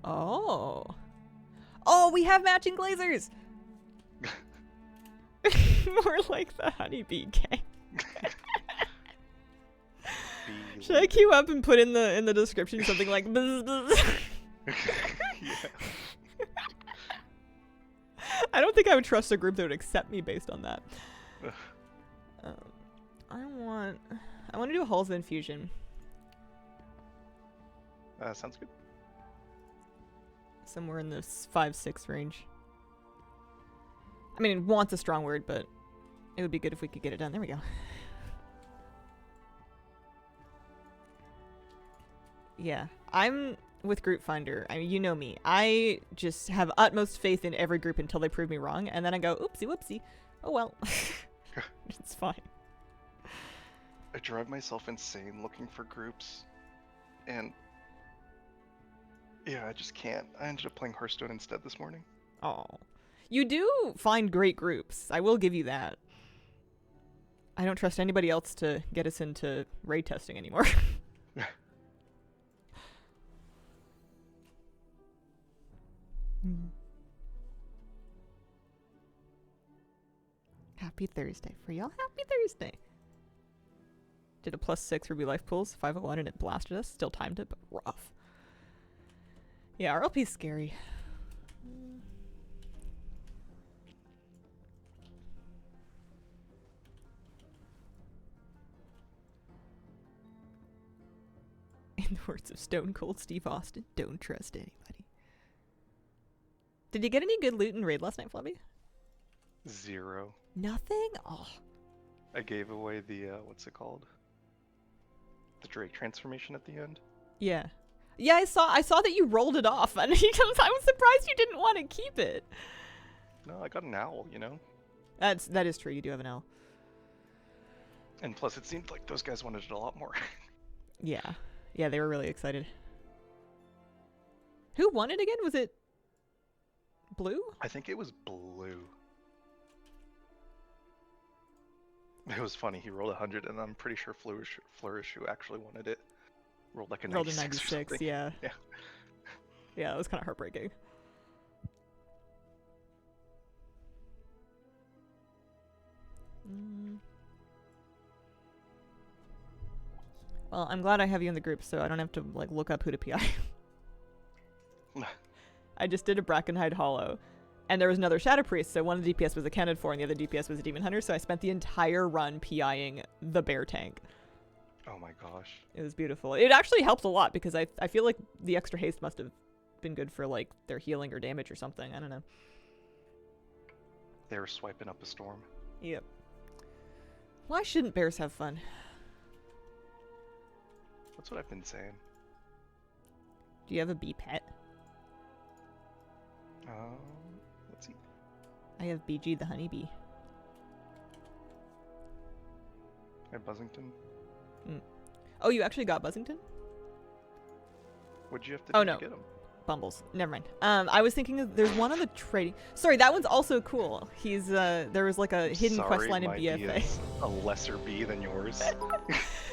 Oh. Oh, we have matching glazers! More like the honeybee gang. Should I queue up and put in the description something like bzz, bzz? Yeah. I don't think I would trust a group that would accept me based on that. I want to do a Halls of Infusion. Sounds good. Somewhere in this 5-6 range. I mean, want's a strong word, but it would be good if we could get it done. There we go. Yeah, I'm with Group Finder. I mean, you know me. I just have utmost faith in every group until they prove me wrong, and then I go, oopsie whoopsie. Oh well. It's fine. I drive myself insane looking for groups, and Yeah, I just can't. I ended up playing Hearthstone instead this morning. Oh. You do find great groups. I will give you that. I don't trust anybody else to get us into raid testing anymore. Happy Thursday for y'all. Happy Thursday. Did a +6 Ruby Life pulls, 501, and it blasted us. Still timed it, but rough. Yeah, RLP's scary. In the words of Stone Cold Steve Austin, don't trust anybody. Did you get any good loot in raid last night, Flubby? 0. Nothing? Oh. I gave away the, what's it called? The Drake transformation at the end. Yeah. Yeah, I saw that you rolled it off, and I was surprised you didn't want to keep it. No, I got an owl, you know? That is true, you do have an L. And plus, it seemed like those guys wanted it a lot more. Yeah. Yeah, they were really excited. Who won it again? Was it Blue? I think it was Blue. It was funny, he rolled 100, and I'm pretty sure Flourish, who actually wanted it, rolled like a 96. Rolled a 96, yeah. Yeah. Yeah, it was kind of heartbreaking. Well, I'm glad I have you in the group, so I don't have to like look up who to PI. I just did a Brackenhide Hollow, and there was another Shadow Priest, so one of the DPS was accounted for, and the other DPS was a Demon Hunter, so I spent the entire run PIing the bear tank. Oh my gosh. It was beautiful. It actually helped a lot, because I feel like the extra haste must have been good for like their healing or damage or something. I don't know. They were swiping up a storm. Yep. Why shouldn't bears have fun? That's what I've been saying. Do you have a bee pet? Let's see. I have BG the honeybee. At Buzzington. Oh, you actually got Buzzington? What'd you have to Oh, do no. to get him? Bumbles. Never mind. I was thinking there's one on the trading. Sorry, that one's also cool. He's there was like a hidden quest line in my bee BFA. is a lesser bee than yours.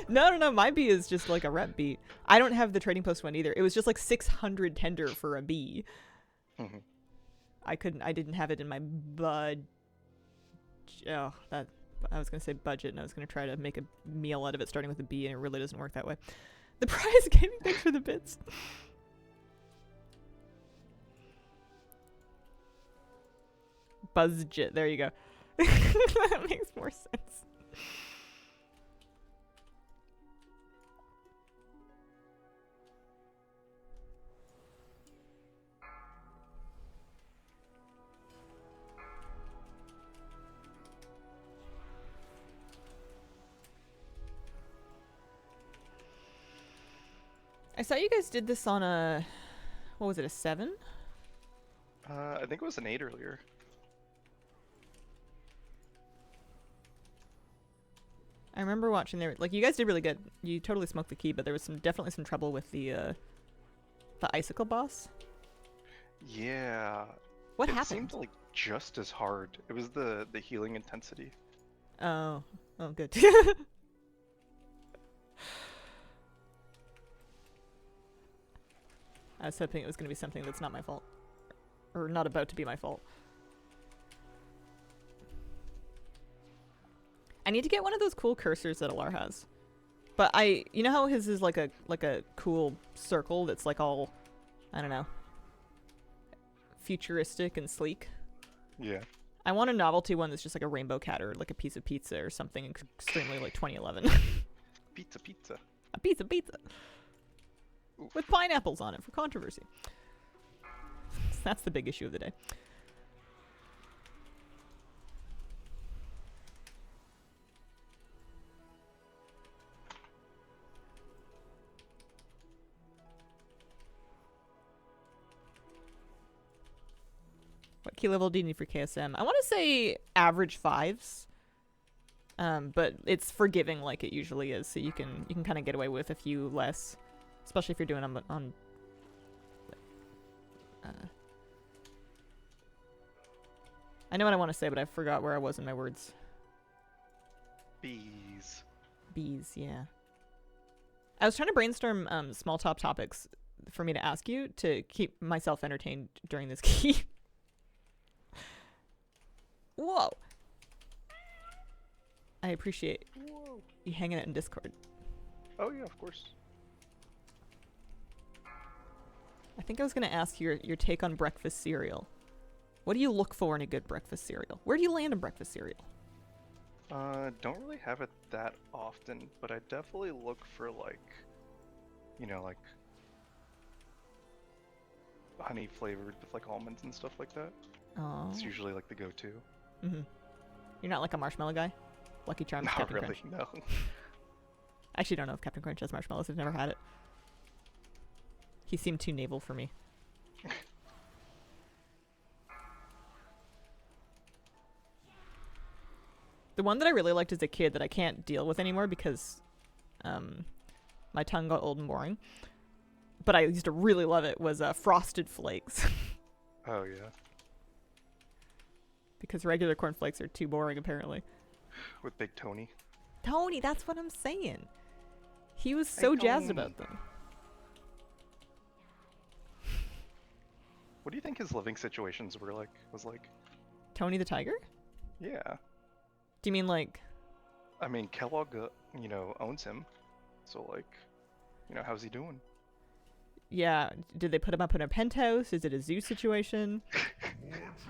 No. My bee is just like a rep bee. I don't have the trading post one either. It was just like 600 tender for a bee. Mm-hmm. I didn't have it in my bud. Oh, that I was gonna say budget, and I was gonna try to make a meal out of it, starting with a B, and it really doesn't work that way. The prize gaming, thanks for the bits. Buzzjet, there you go. That makes more sense. I saw you guys did this on a, what was it, a 7? I think it was an 8 earlier. I remember watching there, like, you guys did really good. You totally smoked the key, but there was definitely some trouble with the icicle boss. Yeah. What it happened? seemed like just as hard. It was the healing intensity. Oh, good. I was hoping it was going to be something that's not my fault. Or not about to be my fault. I need to get one of those cool cursors that Alar has. But you know how his is like a cool circle that's like all, I don't know, futuristic and sleek? Yeah. I want a novelty one that's just like a rainbow cat or like a piece of pizza or something extremely like 2011. Pizza. A piece of pizza. Oof. With pineapples on it for controversy. That's the big issue of the day. What key level do you need for KSM? I want to say average 5s. But it's forgiving like it usually is, so you can kind of get away with a few less, especially if you're doing them on I know what I want to say, but I forgot where I was in my words. Bees. Bees, yeah. I was trying to brainstorm small top topics for me to ask you to keep myself entertained during this key. Whoa. I appreciate you hanging out in Discord. Oh yeah, of course. I think I was going to ask your take on breakfast cereal. What do you look for in a good breakfast cereal? Where do you land in breakfast cereal? Don't really have it that often, but I definitely look for like, you know, like honey flavored with like almonds and stuff like that. Oh. It's usually like the go-to. Mm-hmm. You're not like a marshmallow guy? Lucky Charms, Not Captain really, Crunch. no. I actually don't know if Captain Crunch has marshmallows. I've never had it. He seemed too naval for me. The one that I really liked as a kid that I can't deal with anymore because my tongue got old and boring, but I used to really love it, was Frosted Flakes. Oh yeah. Because regular cornflakes are too boring, apparently. With Big Tony. Tony, that's what I'm saying. He was so jazzed about them. What do you think his living situations were like? Was like? Tony the Tiger? Yeah. Do you mean like... I mean, Kellogg, you know, owns him. So like, you know, how's he doing? Yeah, did they put him up in a penthouse? Is it a zoo situation?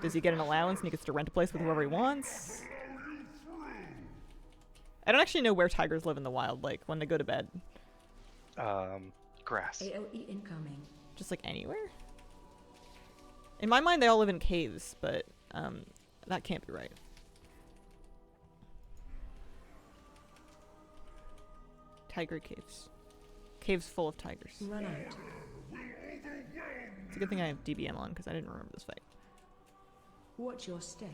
Does he get an allowance and he gets to rent a place with whoever he wants? I don't actually know where tigers live in the wild, like when they go to bed. Grass. AOE incoming. Just like anywhere? In my mind, they all live in caves, but that can't be right. Tiger caves. Caves full of tigers. Run out. It's a good thing I have DBM on because I didn't remember this fight. Watch your step.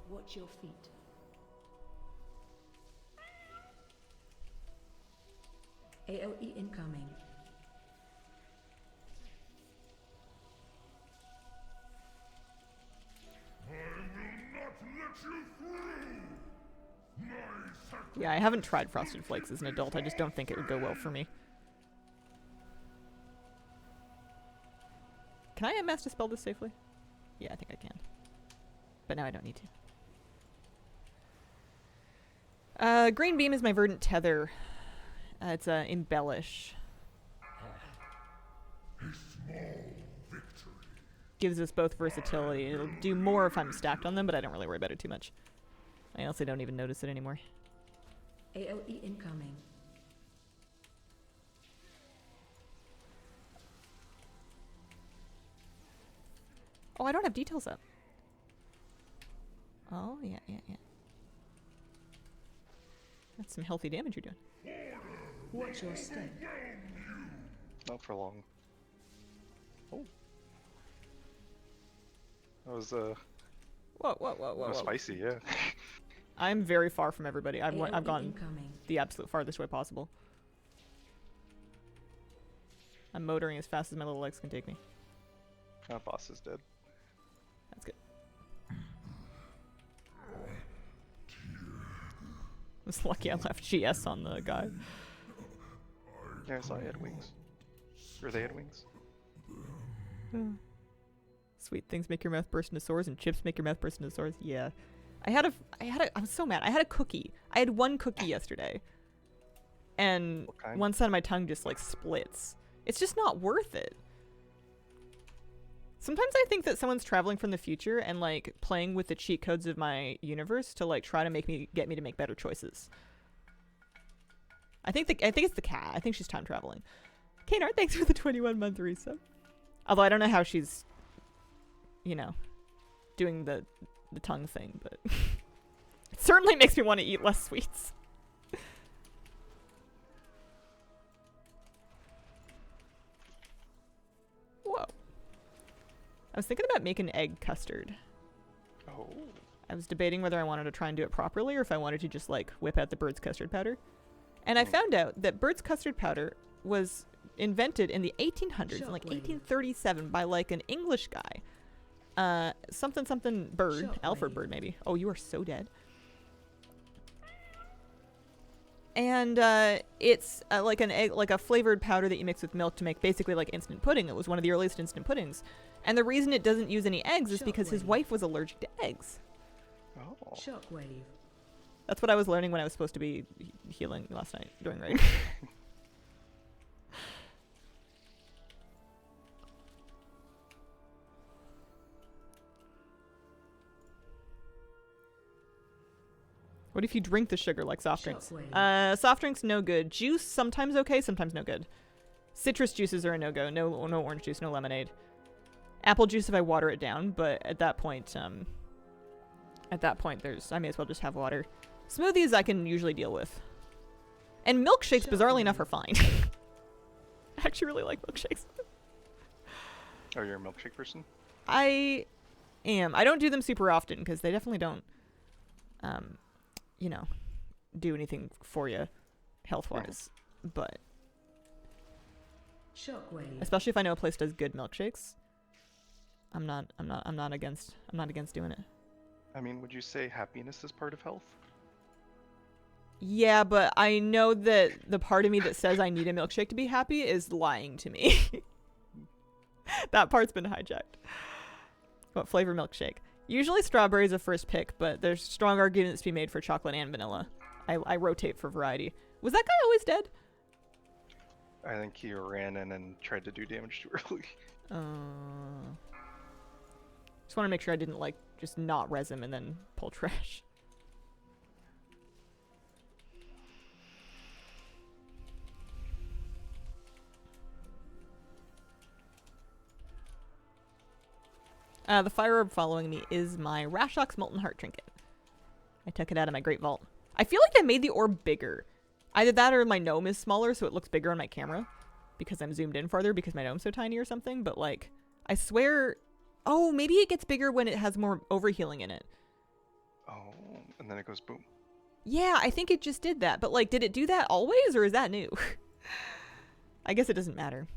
Watch your feet. AOE incoming. Yeah, I haven't tried Frosted Flakes as an adult. I just don't think it would go well for me. Can I MS dispel this safely? Yeah, I think I can. But now I don't need to. Green Beam is my Verdant Tether. It's Embellish. Gives us both versatility. It'll do more if I'm stacked on them, but I don't really worry about it too much. I honestly don't even notice it anymore. AOE incoming. Oh, I don't have details up. Oh, yeah. That's some healthy damage you're doing. Watch your step. Not for long. Oh. That was Whoa. spicy, yeah. I'm very far from everybody. I've AOE gone incoming. the absolute farthest way possible. I'm motoring as fast as my little legs can take me. Boss is dead. That's good. I was lucky I left GS on the guy. Yeah, I saw he had wings. Or they had wings. Sweet things make your mouth burst into sores and chips make your mouth burst into sores. Yeah. I was so mad. I had a cookie. I had one cookie yesterday. And What kind? one side of my tongue just like splits. It's just not worth it. Sometimes I think that someone's traveling from the future and like playing with the cheat codes of my universe to like try to get me to make better choices. I think it's the cat. I think she's time traveling. Kanar, thanks for the 21-month resub. Although I don't know how she's, you know, doing the tongue thing, but it certainly makes me want to eat less sweets. Whoa. I was thinking about making egg custard. Oh. I was debating whether I wanted to try and do it properly or if I wanted to just like whip out the bird's custard powder. And I found out that bird's custard powder was invented in the 1800s, in like Shockwave. 1837, by like an English guy. something something bird, Shockwave. Alfred bird maybe. Oh, you are so dead. And it's like an egg, like a flavored powder that you mix with milk to make basically like instant pudding. It was one of the earliest instant puddings. And the reason it doesn't use any eggs is because his Shockwave. wife was allergic to eggs. Oh. Shockwave. That's what I was learning when I was supposed to be healing last night during raid. What if you drink the sugar like soft drinks? Shockwave. Soft drinks no good. Juice sometimes okay, sometimes no good. Citrus juices are a no go. No orange juice, no lemonade. Apple juice if I water it down, but at that point I may as well just have water. Smoothies I can usually deal with. And milkshakes, bizarrely enough, are fine. I actually really like milkshakes. Are you a milkshake person? I am. I don't do them super often because they definitely don't, you know, do anything for you health-wise. But Shockwave. especially if I know a place does good milkshakes, I'm not against doing it. I mean, would you say happiness is part of health? Yeah, but I know that the part of me that says I need a milkshake to be happy is lying to me. That part's been hijacked. What flavor milkshake? Usually strawberry is a first pick, but there's strong arguments to be made for chocolate and vanilla. I rotate for variety. Was that guy always dead? I think he ran in and tried to do damage too early. Just want to make sure I didn't like just not res him and then pull trash. The fire orb following me is my Rashok's Molten Heart trinket. I took it out of my Great Vault. I feel like I made the orb bigger. Either that or my gnome is smaller, so it looks bigger on my camera. Because I'm zoomed in farther because my gnome's so tiny or something. But, like, I swear... Oh, maybe it gets bigger when it has more overhealing in it. Oh, and then it goes boom. Yeah, I think it just did that. But, like, did it do that always, or is that new? I guess it doesn't matter.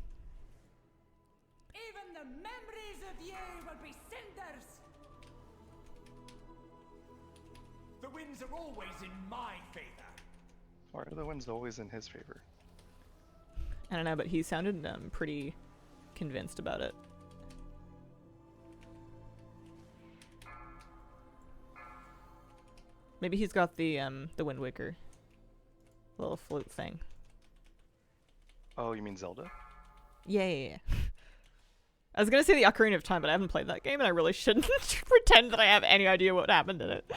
Even the memories of you will be cinders. The winds are always in my favor. Why are the winds always in his favor? I don't know, but he sounded pretty convinced about it. Maybe he's got the Wind Waker little flute thing. Oh, you mean Zelda? Yeah. I was gonna say the Ocarina of Time, but I haven't played that game, and I really shouldn't pretend that I have any idea what happened in it.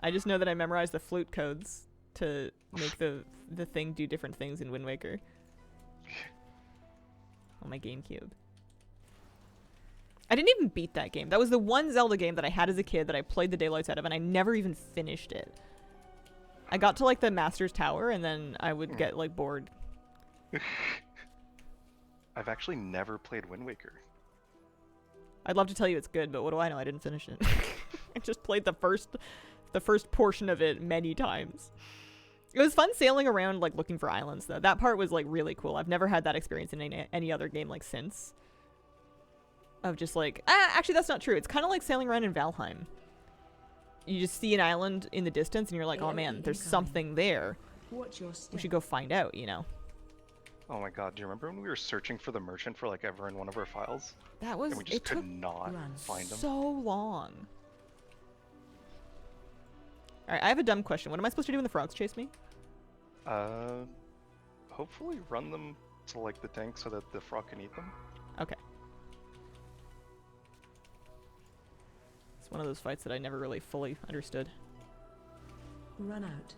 I just know that I memorized the flute codes to make the thing do different things in Wind Waker. On my GameCube. I didn't even beat that game. That was the one Zelda game that I had as a kid that I played the daylights out of, and I never even finished it. I got to, like, the Master's Tower, and then I would get, like, bored. I've actually never played Wind Waker. I'd love to tell you it's good, but what do I know? I didn't finish it. I just played the first portion of it many times. It was fun sailing around, like, looking for islands, though. That part was, like, really cool. I've never had that experience in any other game, like, since. Of just, like... actually, that's not true. It's kind of like sailing around in Valheim. You just see an island in the distance, and you're like, oh, man, there's something there. Watch your step. We should go find out, you know? Oh my god, do you remember when we were searching for the merchant for, like, ever in one of our files? That was... And we just it took could not Run. find him? so long. Alright, I have a dumb question. What am I supposed to do when the frogs chase me? Hopefully run them to, like, the tank so that the frog can eat them. Okay. It's one of those fights that I never really fully understood. Run out.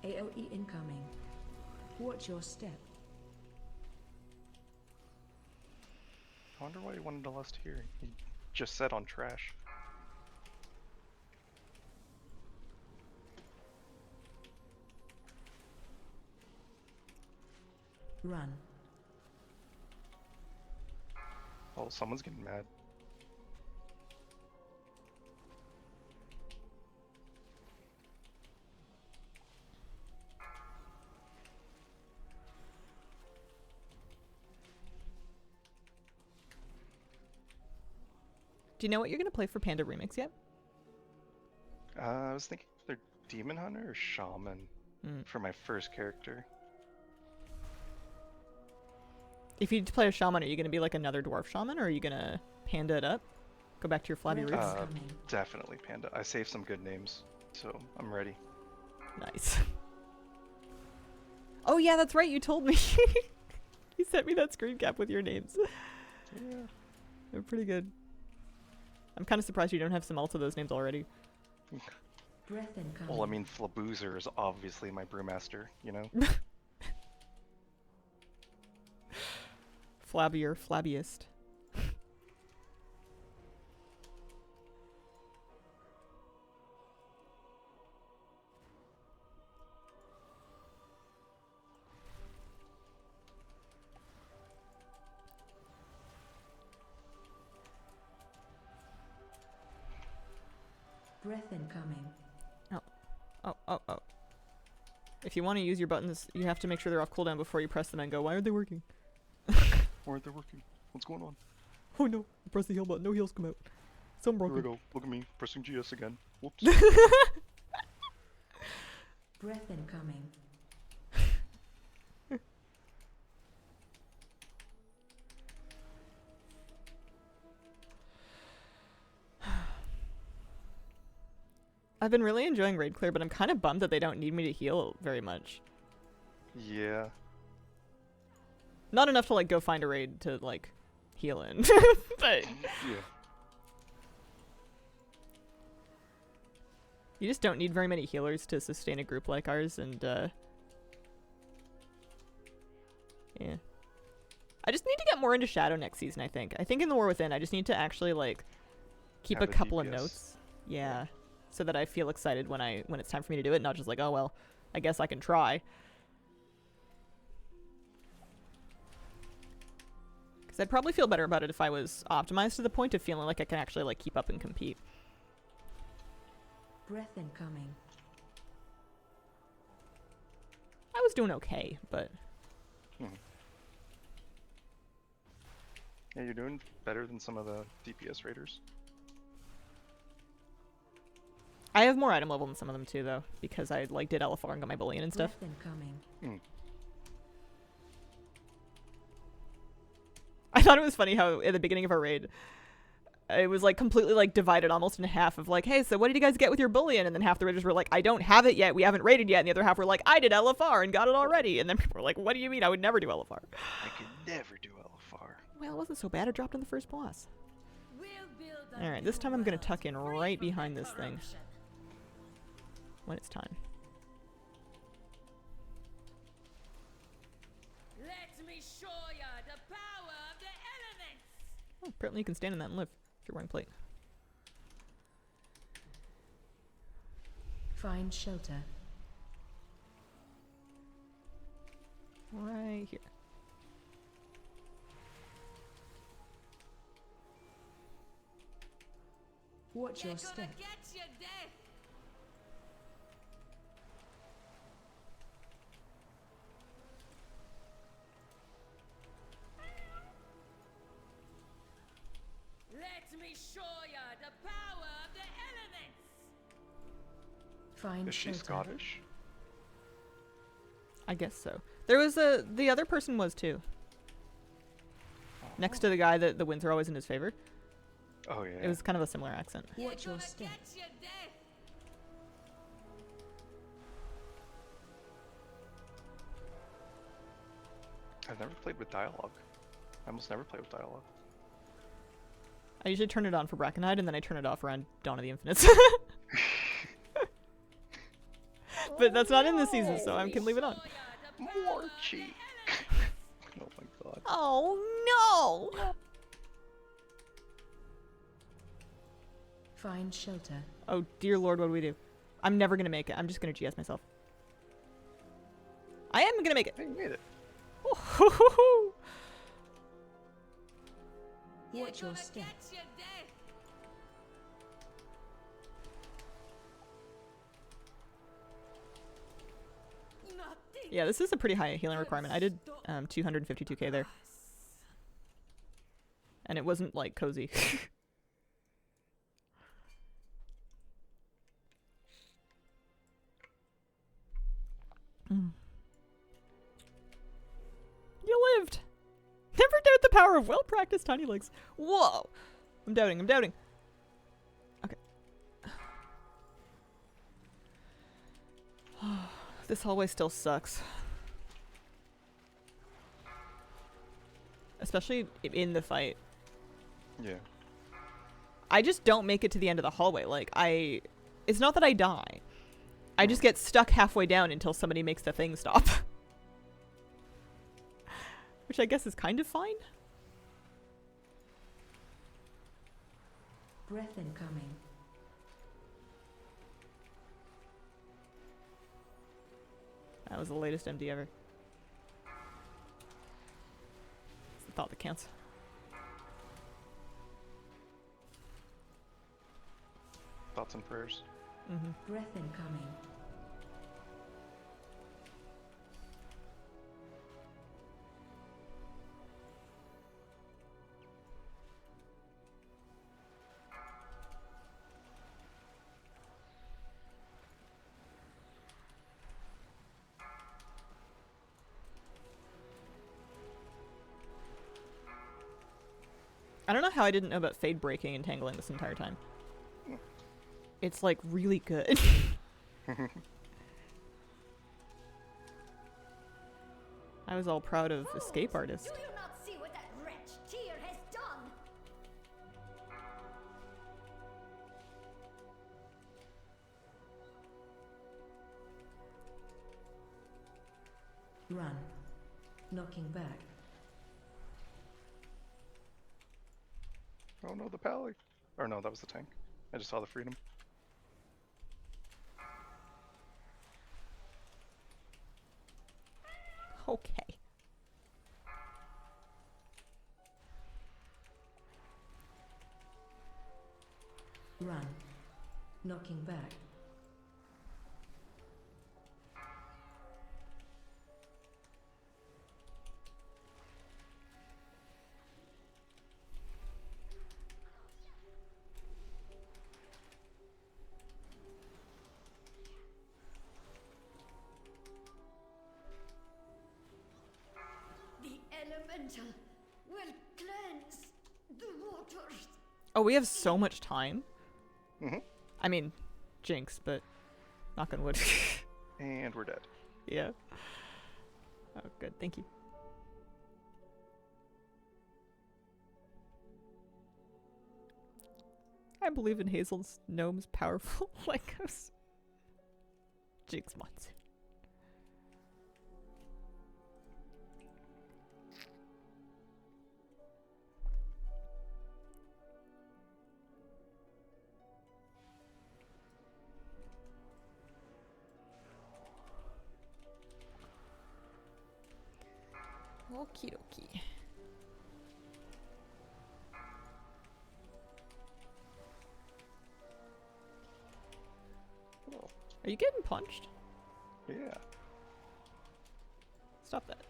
AOE incoming. Watch your step. I wonder why he wanted to lust here. He just said on trash. Run. Oh, someone's getting mad. Do you know what you're gonna play for Panda Remix yet? I was thinking either Demon Hunter or Shaman for my first character. If you play a shaman, are you gonna be like another dwarf shaman, or are you gonna panda it up? Go back to your flabby roots? Definitely Panda. I saved some good names, so I'm ready. Nice. Oh yeah, that's right, you told me. You sent me that screen cap with your names. Yeah. They're pretty good. I'm kind of surprised you don't have some else of those names already. Breath incoming. Well, I mean, Flaboozer is obviously my brewmaster, you know? Flabbier, flabbiest. Breath incoming. Oh. If you want to use your buttons, you have to make sure they're off cooldown before you press them and go, why aren't they working? Why aren't they working? What's going on? Oh no, press the heal button, no heals come out. Some broken. Here we go. Look at me, pressing GS again. Whoops. Breath incoming. I've been really enjoying raid clear, but I'm kind of bummed that they don't need me to heal very much. Yeah. Not enough to like go find a raid to like heal in, but Yeah. you just don't need very many healers to sustain a group like ours, and yeah. I just need to get more into Shadow next season, I think. I think in the War Within, I just need to actually like keep Have a a couple of DPS. notes. Yeah. So that I feel excited when it's time for me to do it, not just like, oh well, I guess I can try. Because I'd probably feel better about it if I was optimized to the point of feeling like I can actually like keep up and compete. Breath incoming. I was doing okay, but Yeah, you're doing better than some of the DPS raiders. I have more item level than some of them too, though, because I like did LFR and got my bullion and stuff. Breath incoming. I thought it was funny how at the beginning of our raid, it was like completely like divided almost in half of like, hey, so what did you guys get with your bullion? And then half the raiders were like, I don't have it yet, we haven't raided yet. And the other half were like, I did LFR and got it already. And then people were like, what do you mean? I would never do LFR. I could never do LFR. Well, it wasn't so bad. It dropped on the first boss. We'll build a Alright, this new time I'm gonna world tuck in free right from behind this thing corruption. when it's time. Let me show ya the power of the elements. Oh, apparently you can stand in that and live if you're wearing plate. Find shelter. Right here. Watch You're your gonna step. get your death. Let me show ya the power of the elements. Find Is she shelter. Scottish? I guess so. There was the other person was too. Next to the guy that the winds are always in his favor. Oh yeah. It was kind of a similar accent. Watch You're your gonna step. get your death. I've never played with dialogue. I almost never play with dialogue. I usually turn it on for Brackenhide and then I turn it off around Dawn of the Infinites. But that's not in the season, so I can leave it on. More cheek. Oh my god. Oh no! Find shelter. Oh dear lord, what do we do? I'm never gonna make it. I'm just gonna GS myself. I am gonna make it. Hey, you made it. Oh, Watch your gonna step. get your death. Nothing yeah, this is a pretty high healing requirement. I did 252k there, and it wasn't like cozy. You lived! Never doubt the power of well-practiced tiny legs. Whoa! I'm doubting, I'm doubting. Okay. This hallway still sucks. Especially in the fight. Yeah. I just don't make it to the end of the hallway. Like, it's not that I die. I just get stuck halfway down until somebody makes the thing stop. Which I guess is kind of fine. Breath incoming. That was the latest MD ever. It's the thought that counts. Thoughts and prayers. Breath incoming. I don't know how I didn't know about fade breaking and tangling this entire time. It's like really good. I was all proud of Escape Artist. Do you not see what that wretch Tyr has done? Run. Knocking back. Oh no, the pally. Or no, that was the tank. I just saw the freedom. Okay. Run. Knocking back. The elemental will cleanse the waters. Oh, we have so much time. Mm-hmm. I mean, jinx, but knock on wood. And we're dead. Yeah. Oh, good. Thank you. I believe in Hazel's gnome's powerful like us. Jinx monster. Okie dokie. Oh, Are you getting punched? yeah. Stop that.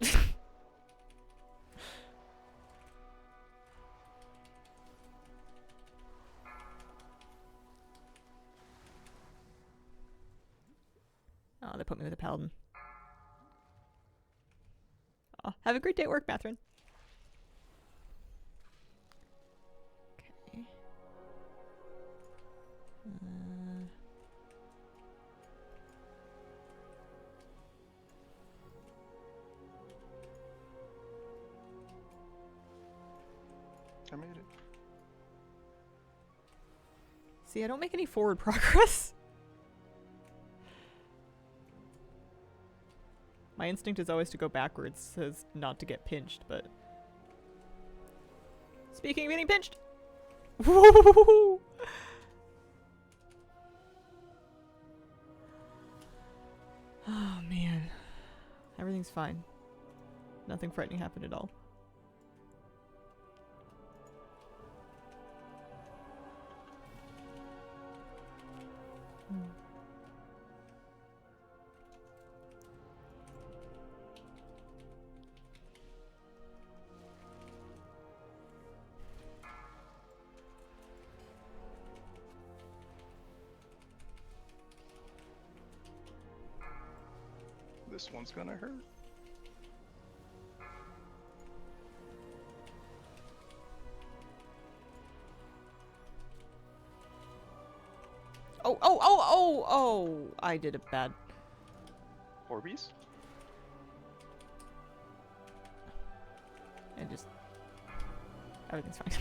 Oh, they put me with a paladin. Oh, have a great day at work, Catherine. Okay. I made it. See, I don't make any forward progress. My instinct is always to go backwards so as not to get pinched, but... Speaking of getting pinched! Woo! Oh, man. Everything's fine. Nothing frightening happened at all. This one's gonna hurt. Oh, I did it bad. Orbeez? And just... everything's fine.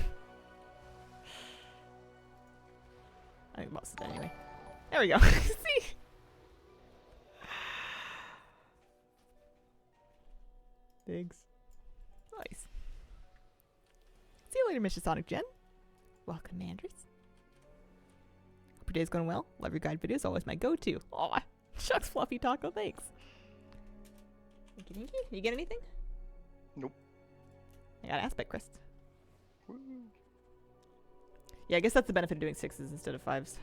I think boss is dead anyway. There we go. See? Thanks. Nice. See you later, Mr. Sonic Gen. Welcome, Manders. Hope your day's going well. Love your guide videos. Always my go-to. Aw. Shucks, Fluffy Taco. Thanks. Thank you. You get anything? Nope. I got aspect crest. Woo. Yeah, I guess that's the benefit of doing 6s instead of 5s.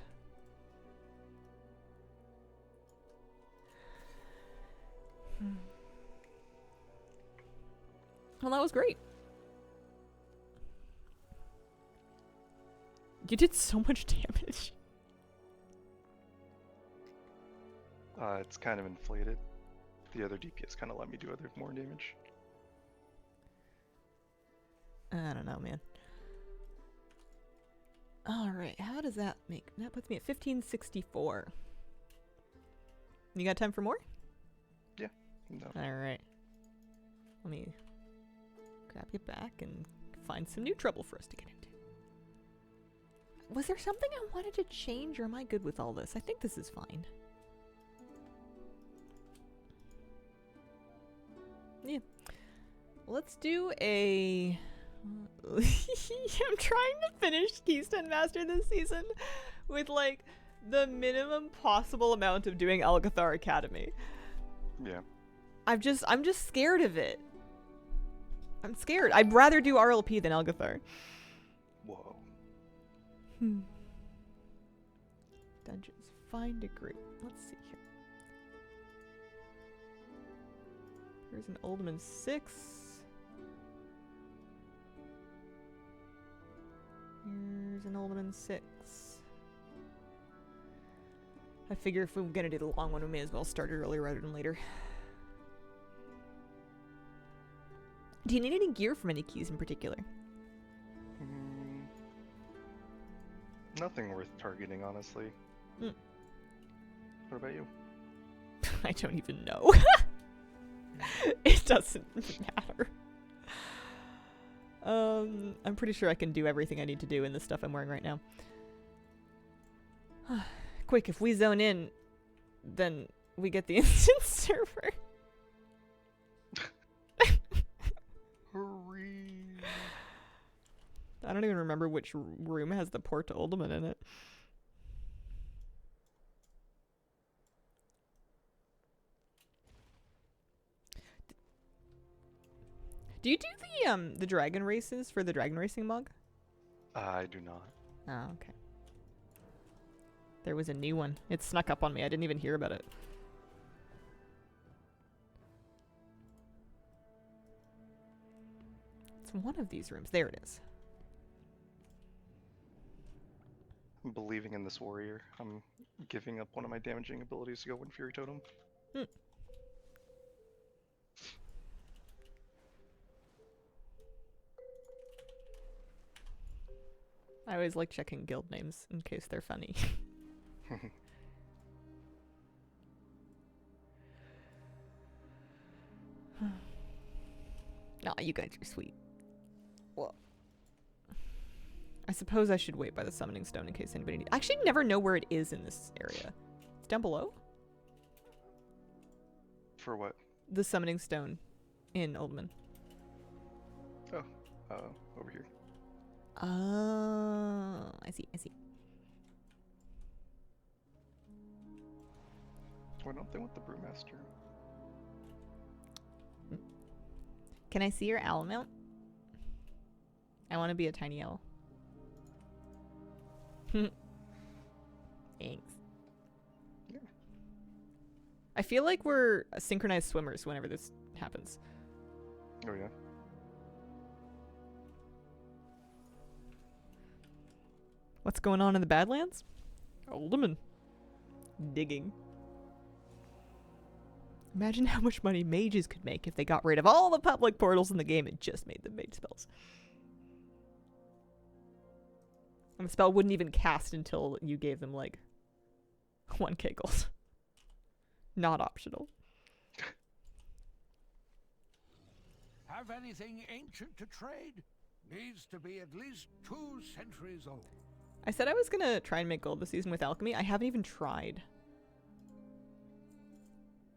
Well, that was great. You did so much damage. It's kind of inflated. The other DPS kind of let me do more damage. I don't know, man. Alright, how does that make... That puts me at 1564. You got time for more? Yeah. No. Alright. Let me grab you back and find some new trouble for us to get into. Was there something I wanted to change, or am I good with all this? I think this is fine. Yeah. Let's do a... I'm trying to finish Keystone Master this season with, like, the minimum possible amount of doing Algathar Academy. Yeah. I'm just scared of it. I'm scared. I'd rather do RLP than Algathar. Whoa. Dungeons. Find a group. Let's see here. Here's an Oldman 6. Here's an Oldman 6. I figure if we're gonna do the long one, we may as well start it earlier rather than later. Do you need any gear from any keys in particular? Nothing worth targeting, honestly. What about you? I don't even know. It doesn't matter. I'm pretty sure I can do everything I need to do in the stuff I'm wearing right now. Quick, if we zone in, then we get the instant server. Hurry! I don't even remember which room has the port to Ultimate in it. Do you do the dragon races for the dragon racing mug? I do not. Oh, okay. There was a new one. It snuck up on me. I didn't even hear about it. It's one of these rooms. There it is. I'm believing in this warrior. I'm giving up one of my damaging abilities to go win Fury Totem. I always like checking guild names in case they're funny. Nah, you guys are sweet. Well, I suppose I should wait by the summoning stone in case anybody needs. I actually never know where it is in this area. It's down below? For what? The summoning stone in Oldman. Oh, over here. Oh, I see, I see. Why don't they want the Brewmaster? Can I see your owl mount? I want to be a tiny owl. Thanks. Yeah. I feel like we're synchronized swimmers whenever this happens. Oh yeah. What's going on in the Badlands? Oldman. Digging. Imagine how much money mages could make if they got rid of all the public portals in the game and just made them mage spells. And the spell wouldn't even cast until you gave them, like, 1k gold. Not optional. Have anything ancient to trade? Needs to be at least 2 centuries old. I said I was gonna try and make gold this season with alchemy. I haven't even tried.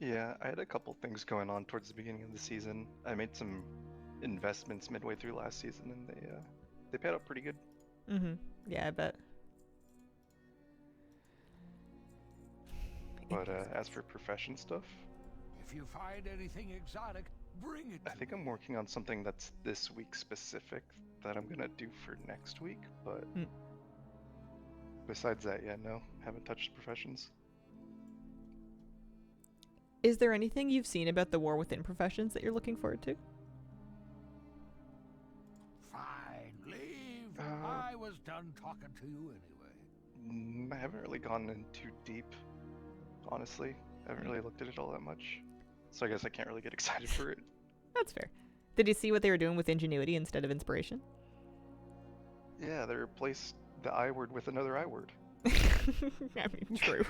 Yeah, I had a couple things going on towards the beginning of the season. I made some investments midway through last season, and they paid out pretty good. Mm-hmm. Yeah, I bet. But as for profession stuff, If you find anything exotic, bring it I to think me. I'm working on something that's this week specific that I'm gonna do for next week. But besides that, yeah, no, haven't touched professions. Is there anything you've seen about the war within professions that you're looking forward to? Fine, leave. I was done talking to you anyway. I haven't really gone in too deep, honestly. I haven't really looked at it all that much. So I guess I can't really get excited for it. That's fair. Did you see what they were doing with ingenuity instead of inspiration? Yeah, they replaced the I word with another I word. I mean, true.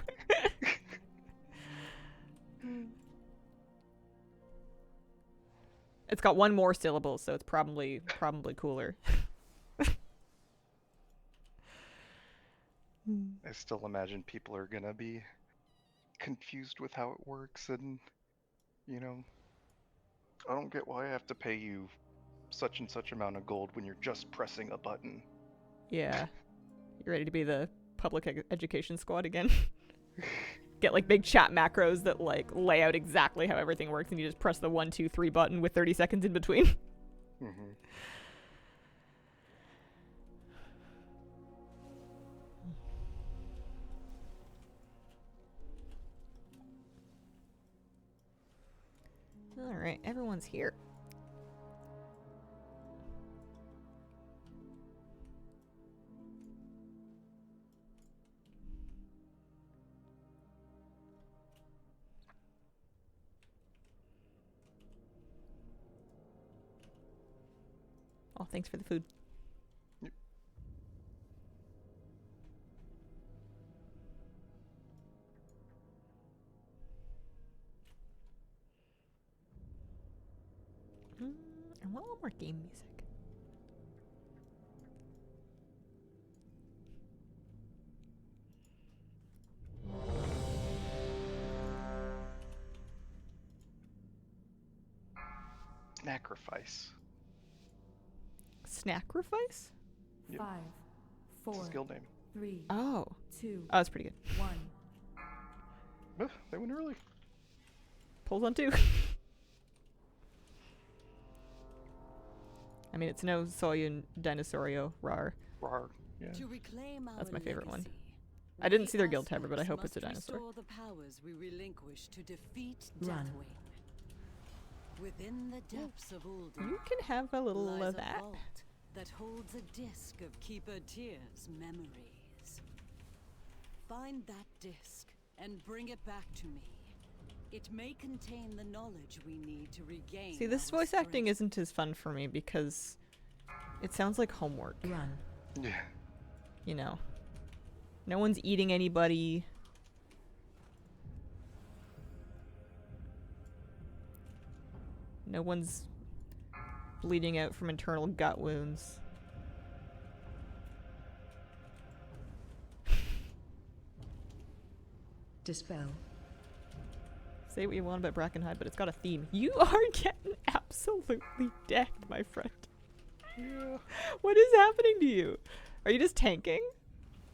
It's got one more syllable, so it's probably cooler. I still imagine people are gonna be confused with how it works, and you know, I don't get why I have to pay you such and such amount of gold when you're just pressing a button. Yeah. You ready to be the public education squad again? Get like big chat macros that like lay out exactly how everything works, and you just press the 1, 2, 3 button with 30 seconds in between. Mm-hmm. All right, everyone's here. Oh, thanks for the food. Yep. I want a little more game music. Sacrifice. Snacrifice? Yep. 5, It's 4, a skill name. 3, Oh. 2, Oh, that's pretty good. 1. They went early. Pulls on 2. I mean, it's no Soyun Dinosaurio Rar. Rawr. Yeah. To reclaim our That's my favorite one. legacy, I didn't we see their guild tabber, but I Aztecs hope it's a must dinosaur. restore the powers we relinquish to defeat Run. Deathwing. Within the depths of Ul'dah You can have a little lies of a that. vault that holds a disc of Keeper Tyr's memories. Find that disc and bring it back to me. It may contain the knowledge we need to regain. See, this our voice acting strength. isn't as fun for me because it sounds like homework. Run. Yeah. You know, no one's eating anybody. No one's bleeding out from internal gut wounds. Dispel. Say what you want about Brackenhide, but it's got a theme. You are getting absolutely decked, my friend. Yeah. What is happening to you? Are you just tanking?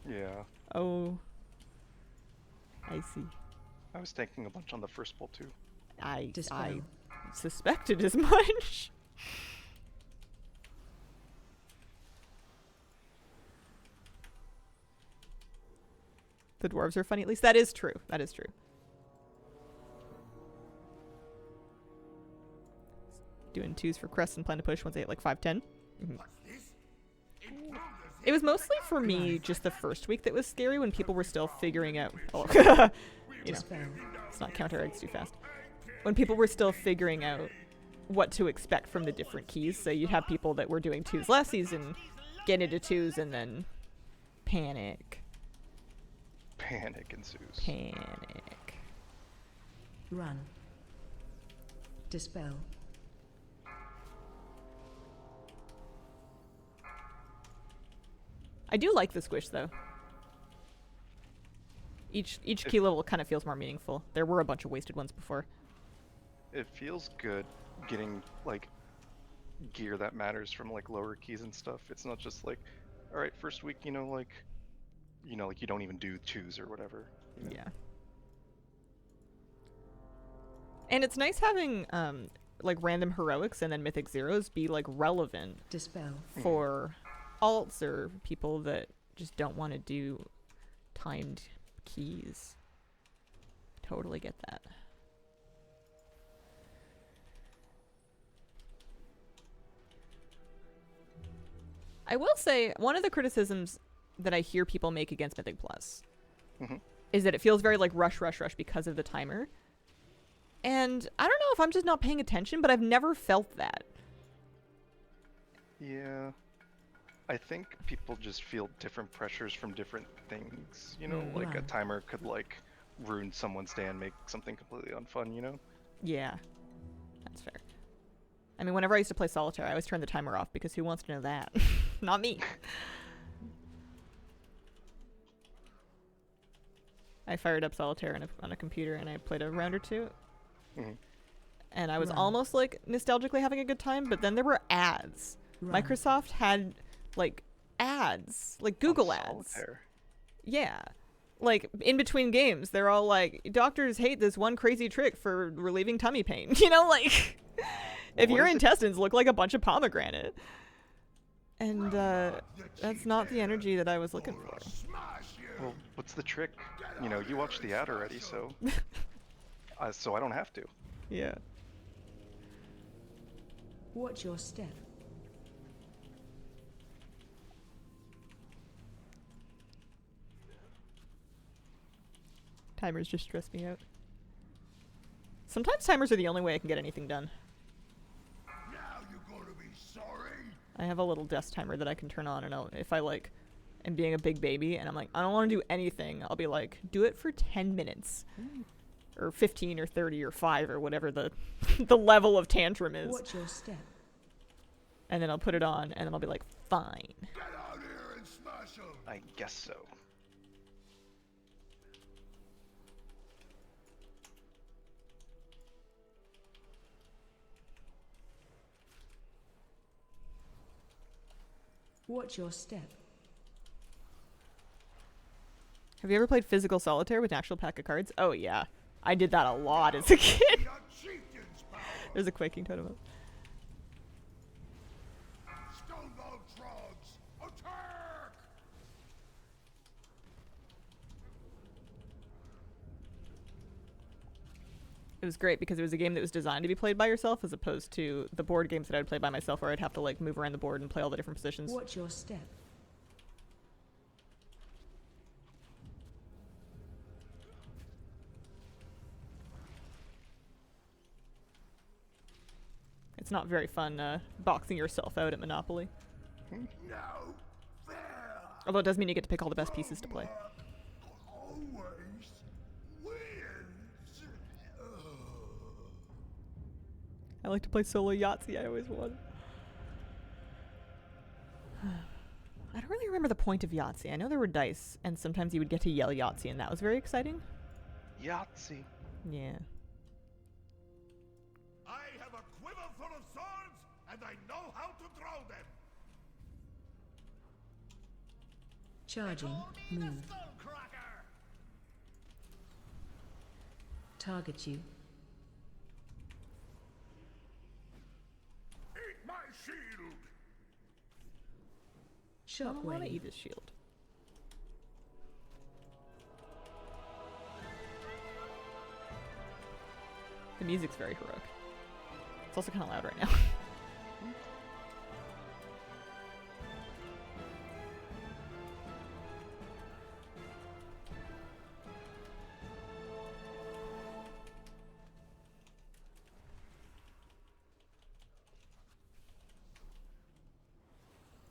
Yeah. Oh. I see. I was tanking a bunch on the first pull too. I Dispel. suspected as much. The dwarves are funny, at least that is true. That is true. Doing 2s for crests and plan to push once they hit like 5-10. It was mostly for me just the first week that was scary when people were still figuring out. Oh, you know, Dispel. let's not counter eggs too fast. when people were still figuring out what to expect from the different keys. So you'd have people that were doing 2s last season get into 2s and then panic. Panic ensues. Panic. Run. Dispel. I do like the squish though. Each key level kind of feels more meaningful. There were a bunch of wasted ones before. It feels good getting like gear that matters from like lower keys and stuff. It's not just like, all right, first week, like you don't even do 2s or whatever. Yeah. And it's nice having like random heroics and then mythic zeros be like relevant Dispel. for alts or people that just don't want to do timed keys. Totally get that. I will say one of the criticisms that I hear people make against Mythic Plus is that it feels very like rush because of the timer. And I don't know if I'm just not paying attention, but I've never felt that. Yeah. I think people just feel different pressures from different things, like a Right. timer could like ruin someone's day and make something completely unfun, Yeah, that's fair. I mean, whenever I used to play solitaire, I always turned the timer off because who wants to know that? Not me. I fired up solitaire on a computer and I played a round or two. And I was Right. almost like nostalgically having a good time, but then there were ads. Run. Microsoft had like ads, like Google On ads. Solitaire. Yeah. Like in between games, they're all like, doctors hate this one crazy trick for relieving tummy pain. Like if What your is it? intestines look like a bunch of pomegranate. And that's not the energy that I was looking for. Well, what's the trick? You watched the ad already, so so I don't have to. Yeah. Watch your step. Timers just stress me out. Sometimes timers are the only way I can get anything done. Now you're gonna be sorry. I have a little desk timer that I can turn on, and if I like am being a big baby and I'm like, I don't want to do anything, I'll be like, do it for 10 minutes. Or 15 or 30 or 5 or whatever the the level of tantrum is. Watch your step. And then I'll put it on and then I'll be like, fine. Get out here and smash him. I guess so. Watch your step. Have you ever played physical solitaire with an actual pack of cards? Oh yeah. I did that a lot as a kid. We got chieftain's power. There's a quaking totem up. Stonewall trogs. Attack! It was great because it was a game that was designed to be played by yourself as opposed to the board games that I'd play by myself where I'd have to like move around the board and play all the different positions. Watch your step. It's not very fun boxing yourself out at Monopoly. No fair. Although it does mean you get to pick all the best pieces to play. Always wins. I like to play solo Yahtzee. I always won. I don't really remember the point of Yahtzee. I know there were dice, and sometimes you would get to yell Yahtzee, and that was very exciting. Yahtzee. Yeah. I have a quiver full of swords, and I know how to throw them. Charging. Move. Target you. Eat my shield. I don't want to Shockwave. eat his shield. The music's very heroic. It's also kind of loud right now.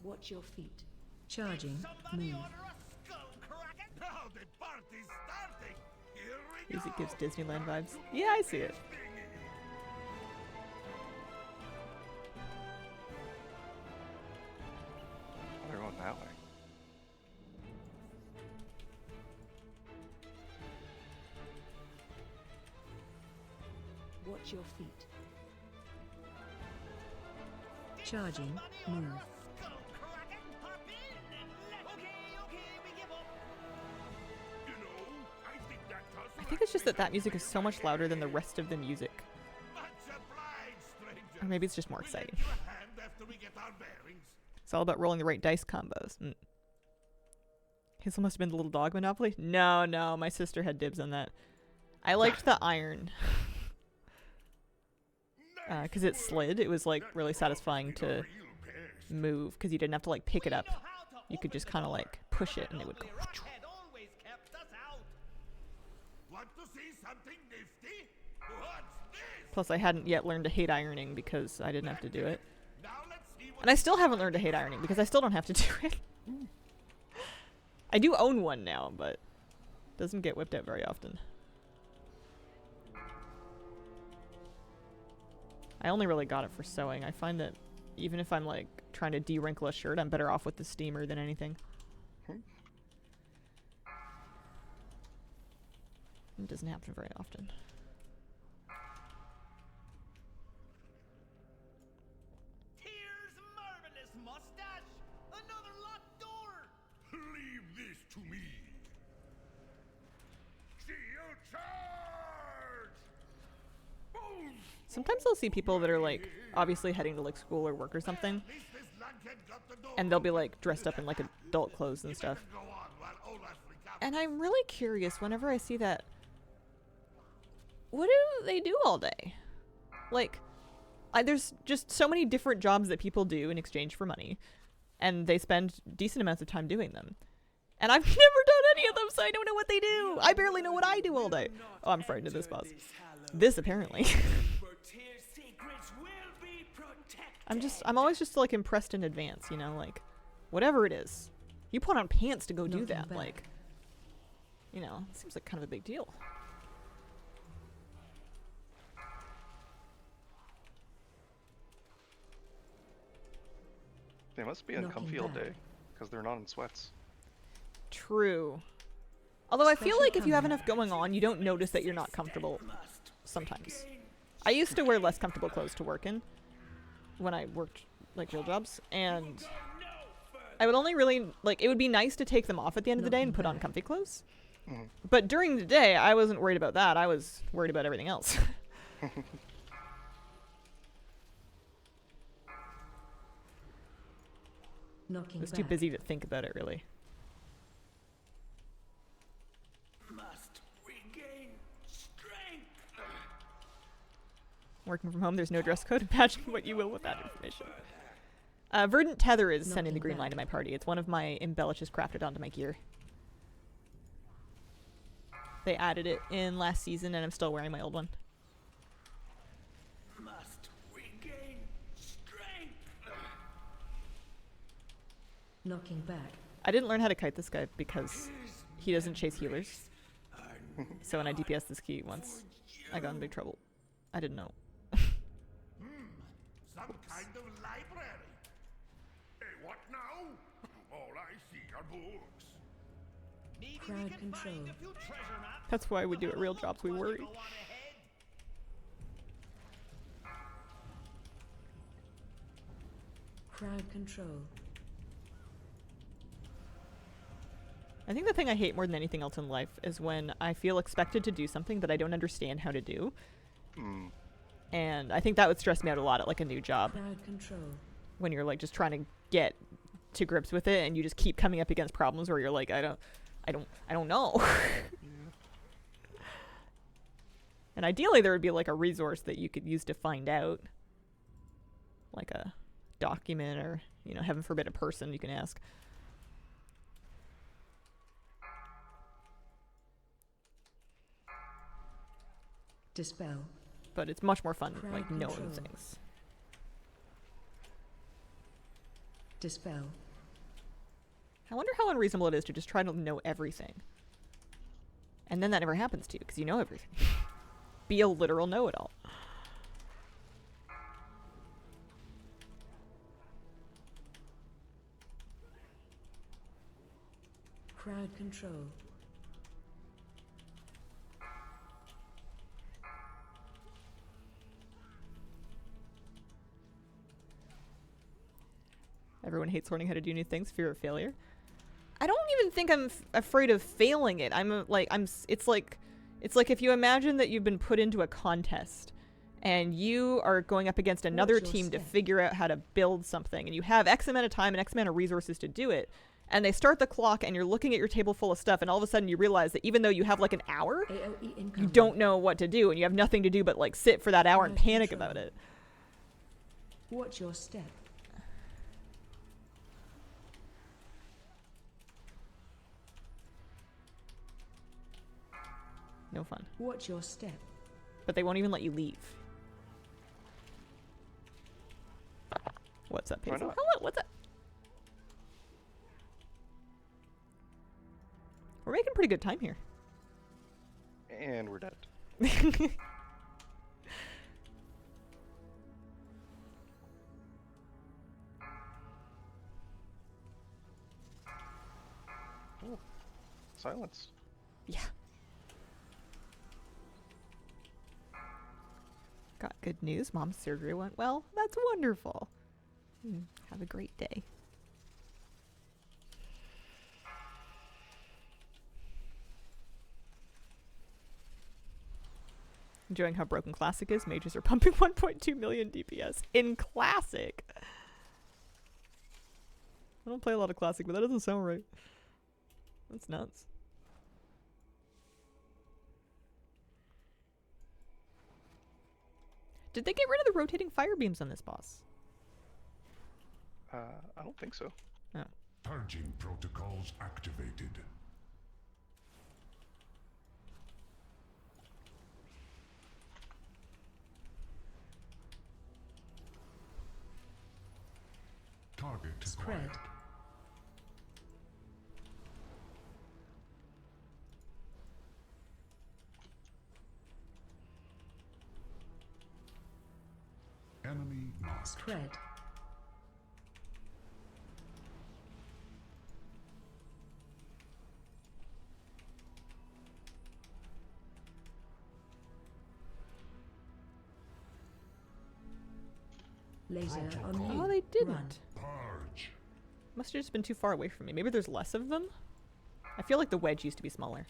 Watch your feet. Charging. Move. Now the party's starting. Here we Music go. gives Disneyland vibes. Yeah, I see it. They're going that way. Watch your feet. Charging. Move. I think it's just that music is so much louder than the rest of the music. Or maybe it's just more exciting. It's all about rolling the right dice combos. Hazel must have been the little dog Monopoly. No, my sister had dibs on that. I liked the iron. Because it slid. It was like really satisfying to move because you didn't have to like pick it up. You could just kind of like push it and it would go. Want to see something nifty? What's this? Plus, I hadn't yet learned to hate ironing because I didn't have to do it. Now let's see what And I still haven't learned to hate ironing because I still don't have to do it. I do own one now, but it doesn't get whipped out very often. I only really got it for sewing. I find that even if I'm like trying to de-wrinkle a shirt, I'm better off with the steamer than anything. It doesn't happen very often. Here's marvelous mustache. Another locked door. Leave this to me. Shield charge. Boom. Sometimes I'll see people that are like obviously heading to like school or work or something, At least this lunkhead got the door. and they'll be like dressed up in like adult clothes and stuff. Go on while Olaf recovers. And I'm really curious whenever I see that, what do they do all day? Like, there's just so many different jobs that people do in exchange for money, and they spend decent amounts of time doing them. And I've never done any of them, so I don't know what they do. I barely know what I do all day. Oh, I'm frightened of this boss. This, apparently. I'm always just like impressed in advance, you know, like, whatever it is. You put on pants to go do Knocking that, back. like, you know, it seems like kind of a big deal. They must be Knocking uncomfy all back. day because they're not in sweats. True. Although I feel Special like if you have comment. enough going on, you don't notice that you're not comfortable sometimes. I used to wear less comfortable clothes to work in when I worked like real jobs, and I would only really, like, it would be nice to take them off at the end of the day and put on comfy clothes. Mhm. But during the day, I wasn't worried about that. I was worried about everything else. I Knocking was back. too busy to think about it, really. Must regain strength. Working from home, there's no dress code. Imagine what you will with that information. Verdant Tether is sending the Knocking green line back. to my party. It's one of my embellishes crafted onto my gear. They added it in last season, and I'm still wearing my old one. Must regain strength. Knocking back. I didn't learn how to kite this guy because he doesn't chase healers. So when I DPS this key once, I got in big trouble. I didn't know. Some kind of library. Hey, what now? All I see are books. Crowd control. That's why we do at real jobs. We worry. Crowd control. I think the thing I hate more than anything else in life is when I feel expected to do something that I don't understand how to do. Mm. And I think that would stress me out a lot at like a new job, Crowd control. when you're like just trying to get to grips with it and you just keep coming up against problems where you're like, I don't know. And ideally there would be like a resource that you could use to find out, like a document or, you know, heaven forbid, a person you can ask. Dispel. But it's much more fun Crowd like knowing control. things. Dispel. I wonder how unreasonable it is to just try to know everything. And then that never happens to you, because you know everything. Be a literal know-it-all. Crowd control. Everyone hates learning how to do new things, fear of failure. I don't even think I'm afraid of failing it. It's like if you imagine that you've been put into a contest and you are going up against another What's your team to step? figure out how to build something, and you have X amount of time and X amount of resources to do it, and they start the clock and you're looking at your table full of stuff, and all of a sudden you realize that even though you have like an hour, AOE you incoming. don't know what to do, and you have nothing to do but like sit for that hour and Crowd panic control. about it. Watch your step. No fun. Watch your step. But they won't even let you leave. What's up, Why Hazel? not? Hello, what's up? We're making pretty good time here. And we're dead. Oh, silence. Yeah. Got good news. Mom's surgery went well. That's wonderful. Have a great day. Enjoying how broken Classic is. Mages are pumping 1.2 million DPS in Classic. I don't play a lot of Classic, but that doesn't sound right. That's nuts. Did they get rid of the rotating fire beams on this boss? I don't think so. Oh. Purging protocols activated. Target Spread. acquired. Enemy masked. Spread. Laser on Protocol. you. Oh, they didn't. Purge. Must have just been too far away from me. Maybe there's less of them? I feel like the wedge used to be smaller.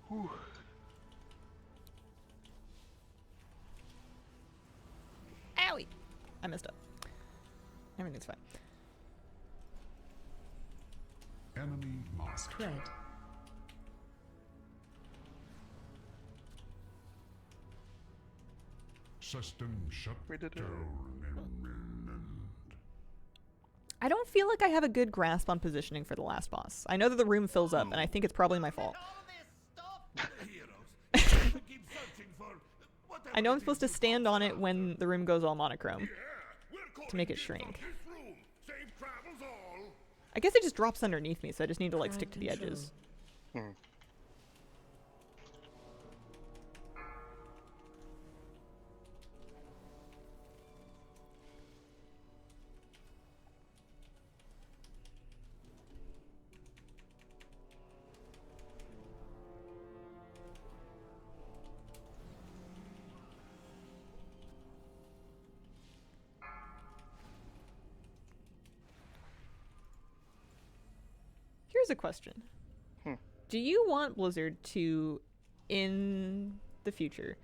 Whew. Owie! I messed up. Everything's fine. Enemy masked. Spread. System shut We did it. down. I don't feel like I have a good grasp on positioning for the last boss. I know that the room fills up, and I think it's probably my fault. I know I'm supposed to stand on it when the room goes all monochrome to make it shrink. I guess it just drops underneath me, so I just need to like stick to the edges. Hmm. Here's a question. Hmm. Do you want Blizzard to, in the future,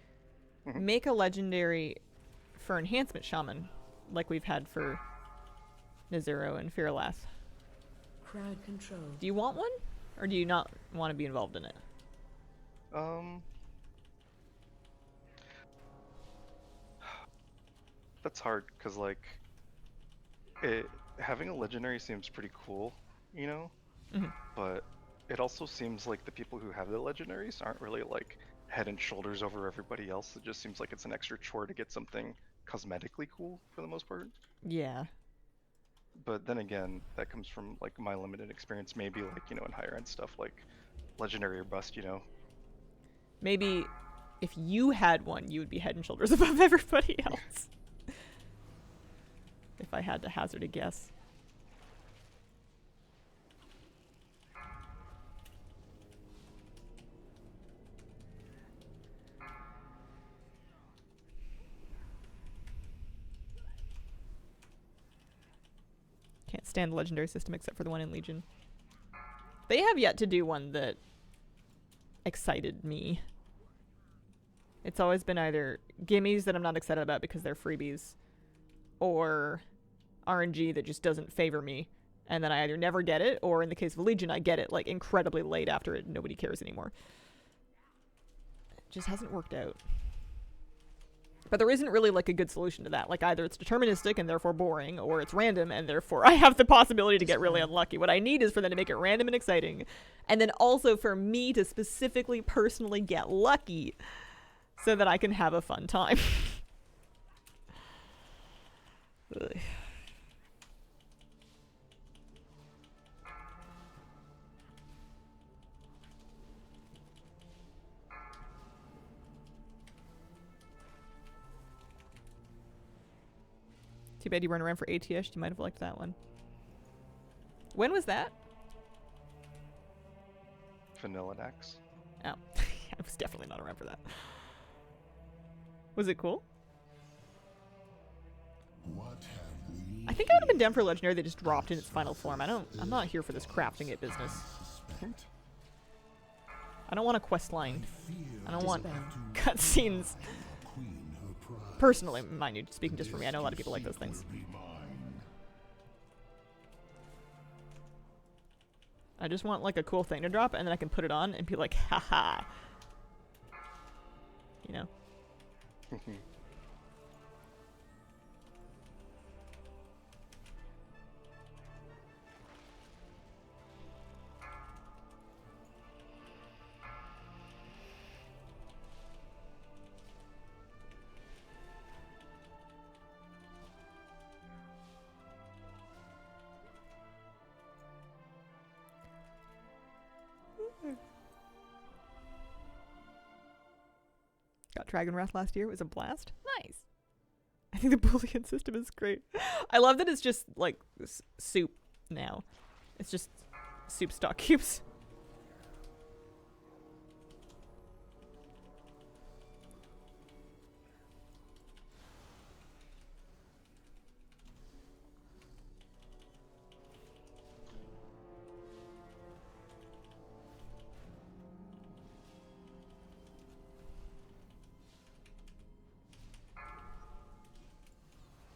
make a legendary for Enhancement Shaman, like we've had for Nezero and Fearlath? Crowd control. Do you want one? Or do you not want to be involved in it? That's hard, because, like, having a legendary seems pretty cool, you know? Mhm. But it also seems like the people who have the legendaries aren't really, like, head and shoulders over everybody else. It just seems like it's an extra chore to get something cosmetically cool, for the most part. Yeah. But then again, that comes from, like, my limited experience, maybe, like, you know, in higher end stuff, like, legendary or bust, you know? Maybe if you had one, you would be head and shoulders above everybody else. If I had to hazard a guess. Can't stand the legendary system except for the one in Legion. They have yet to do one that excited me. It's always been either gimmies that I'm not excited about because they're freebies, or RNG that just doesn't favor me, and then I either never get it, or in the case of Legion, I get it like incredibly late after it. Nobody cares anymore. It just hasn't worked out. But there isn't really like a good solution to that. Like either it's deterministic and therefore boring, or it's random and therefore I have the possibility to get really unlucky. What I need is for them to make it random and exciting, and then also for me to specifically personally get lucky so that I can have a fun time. Ugh. Too bad you weren't around for ATS. You might have liked that one. When was that? Vanilla X. Oh, I was definitely not around for that. Was it cool? I think I would have been down for a legendary that just dropped in its final form. I'm not here for this crafting it business. I don't want a quest line. I don't want cutscenes. Personally, mind you, speaking just for me, I know a lot of people like those things. I just want like a cool thing to drop, and then I can put it on and be like, haha. You know? Got Dragon Wrath last year. It was a blast. Nice. I think the Boolean system is great. I love that it's just like soup now. It's just soup stock cubes.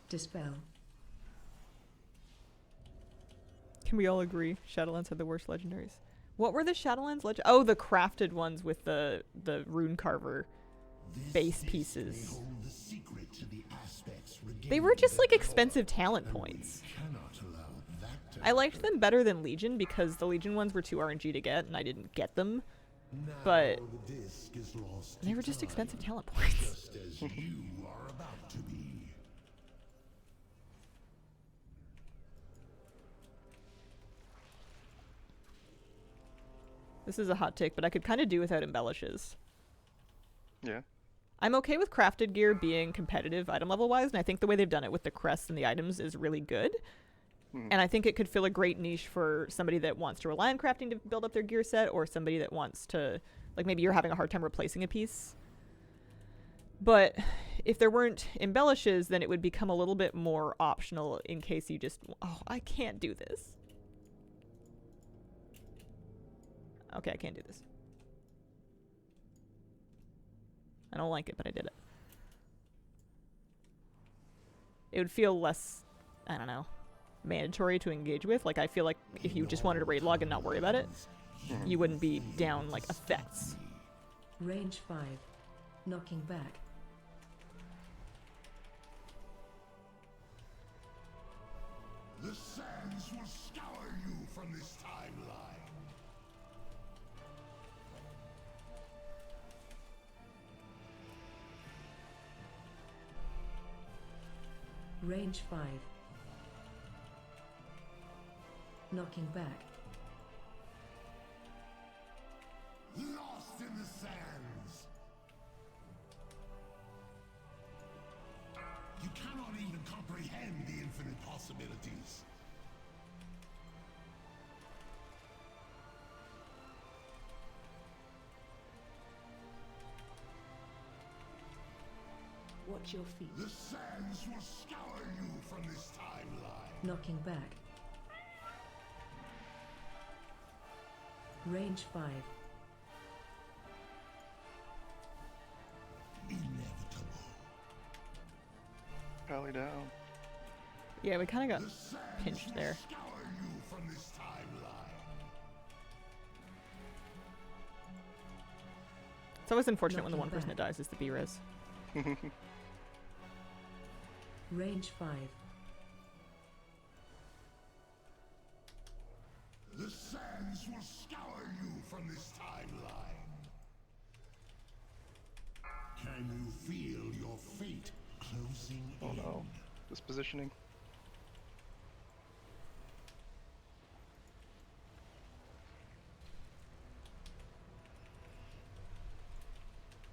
Dispel. Can we all agree Shadowlands had the worst legendaries? What were the Shadowlands legend? Oh, the crafted ones with the rune carver base pieces. They were just like expensive talent points. I liked them better than Legion because the Legion ones were too RNG to get and I didn't get them. But they were just expensive talent points. This is a hot take, but I could kind of do without embellishes. Yeah. I'm okay with crafted gear being competitive item level wise, and I think the way they've done it with the crests and the items is really good. And I think it could fill a great niche for somebody that wants to rely on crafting to build up their gear set, or somebody that wants to, like maybe you're having a hard time replacing a piece. But if there weren't embellishes, then it would become a little bit more optional in case you just, oh, I can't do this. Okay, I can't do this. I don't like it, but I did it. It would feel less, I don't know, mandatory to engage with. Like, I feel like if you just wanted to raid log and not worry about it, you wouldn't be down, like, effects. Range 5. Knocking back. The sands will scour you from this timeline. Range 5. Knocking back. Lost in the sands. You cannot even comprehend the infinite possibilities. Watch your feet. The sands will scour you from this timeline. Knocking back. Range 5. Inevitable. Rally down. Yeah, we kind of The got sands pinched will there. scour you from this timeline. It's always unfortunate when the one Knocking person that back. dies is the B-res. Range 5. The sands will scour you from this timeline. Can you feel your fate closing Oh in? no. This positioning.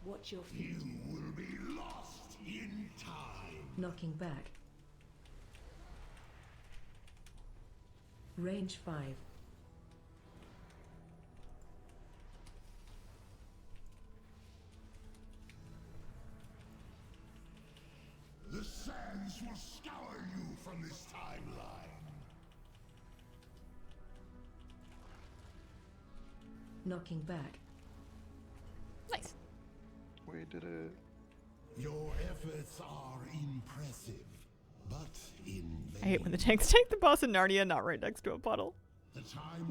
Watch your feet. You will be lost in time. Knocking back. Range 5. The sands will scour you from this timeline. Knocking back. Nice. We did it. Your efforts are impressive, but in vain. I hate when the tanks take the boss in Narnia not right next to a puddle. The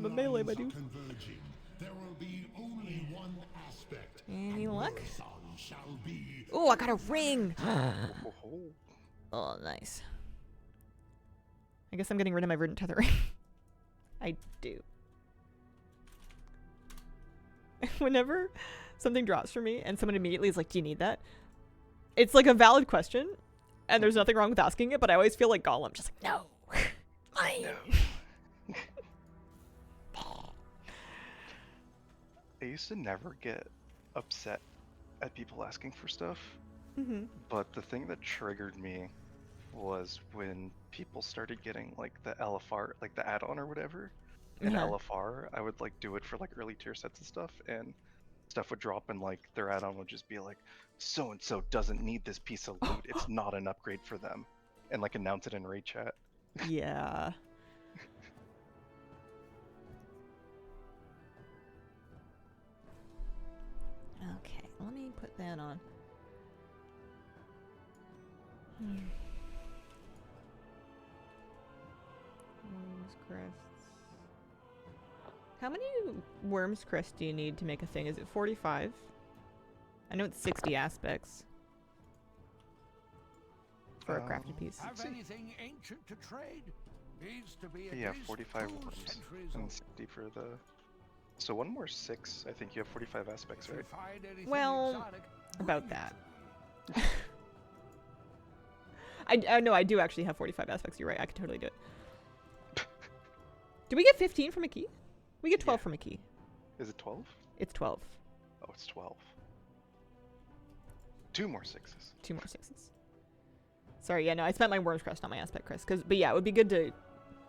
The melee, timelines my are dude. converging. There will be only one aspect. Any and luck? Marathon shall be Oh, I got a ring! Oh, oh. Oh, nice. I guess I'm getting rid of my verdant tethering. I do. Whenever something drops for me and someone immediately is like, do you need that? It's like a valid question, and there's nothing wrong with asking it, but I always feel like Gollum, just like, no. Mine. I used to never get upset at people asking for stuff, Mm-hmm. but the thing that triggered me was when people started getting like the LFR, like the add-on or whatever. In Uh-huh. LFR, I would like do it for like early tier sets and stuff, and stuff would drop and like their add-on would just be like, so and so doesn't need this piece of loot, it's not an upgrade for them, and like announce it in raid chat. Yeah. Okay, let me put that on. Worms crests. How many worms crests do you need to make a thing? Is it 45? I know it's 60 aspects for a crafted piece. Have See. anything ancient to trade? Needs to be at Yeah, least 45 2 worms centuries and old. 60 for the. So one more 6. I think you have 45 aspects, If you right? find anything Well, exotic, about bring it that. to me. I no, I do actually have 45 aspects. You're right. I could totally do it. Do we get 15 from a key? We get 12 Yeah. from a key. Is it 12? It's 12. Oh, it's 12. 2 more 6s. 2 more 6s. Sorry, yeah, no, I spent my worms crest on my aspect crest. But yeah, it would be good to,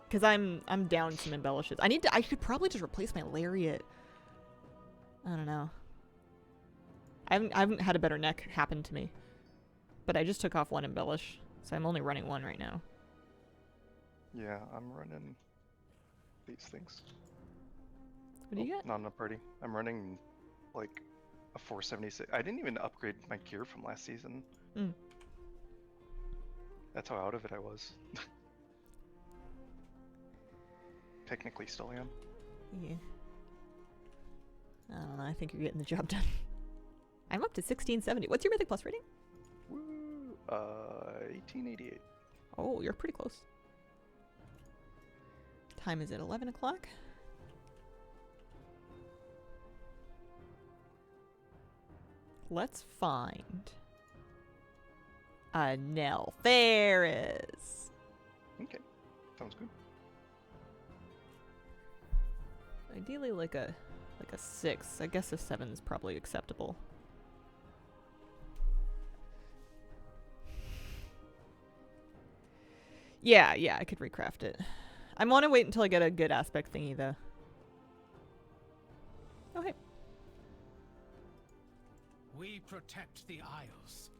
because I'm down some embellishes. I should probably just replace my lariat. I don't know. I haven't had a better neck happen to me, but I just took off 1 embellish, so I'm only running 1 right now. Yeah, I'm running these things. What do you get? Not in a party. I'm running like a 476. I didn't even upgrade my gear from last season. Mm. That's how out of it I was. technically still am. Yeah. I don't know. I think you're getting the job done. I'm up to 1670. What's your Mythic Plus rating? Woo! 1888. Oh, you're pretty close. Time is at 11 o'clock. Let's find a Neltharis. Okay, sounds good. Ideally, like a 6. I guess a 7 is probably acceptable. Yeah, I could recraft it. I want to wait until I get a good aspect thingy, though. Oh, hey. We protect the Isles.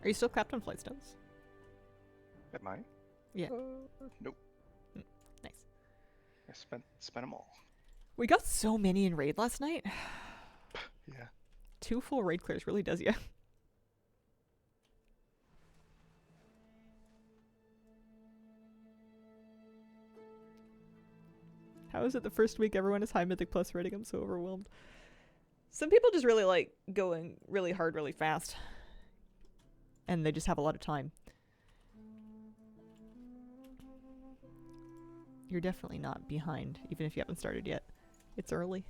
Are you still capped on Flightstones? Am I? Yeah. Nope. Nice. I spent them all. We got so many in raid last night. Yeah. 2 full raid clears really does ya. How is it the first week everyone is high Mythic Plus rating? I'm so overwhelmed. Some people just really like going really hard really fast. And they just have a lot of time. You're definitely not behind, even if you haven't started yet. It's early.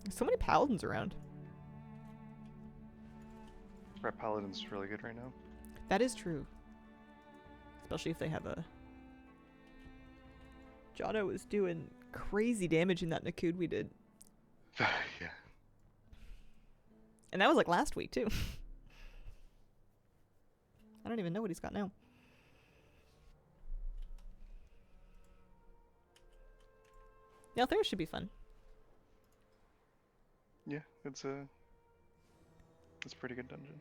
There's so many paladins around. Red Paladin's really good right now. That is true. Especially if they have a... Jono was doing crazy damage in that Nakud we did. Yeah. And that was like last week too. I don't even know what he's got now. Yeah, Althair should be fun. Yeah, it's a pretty good dungeon.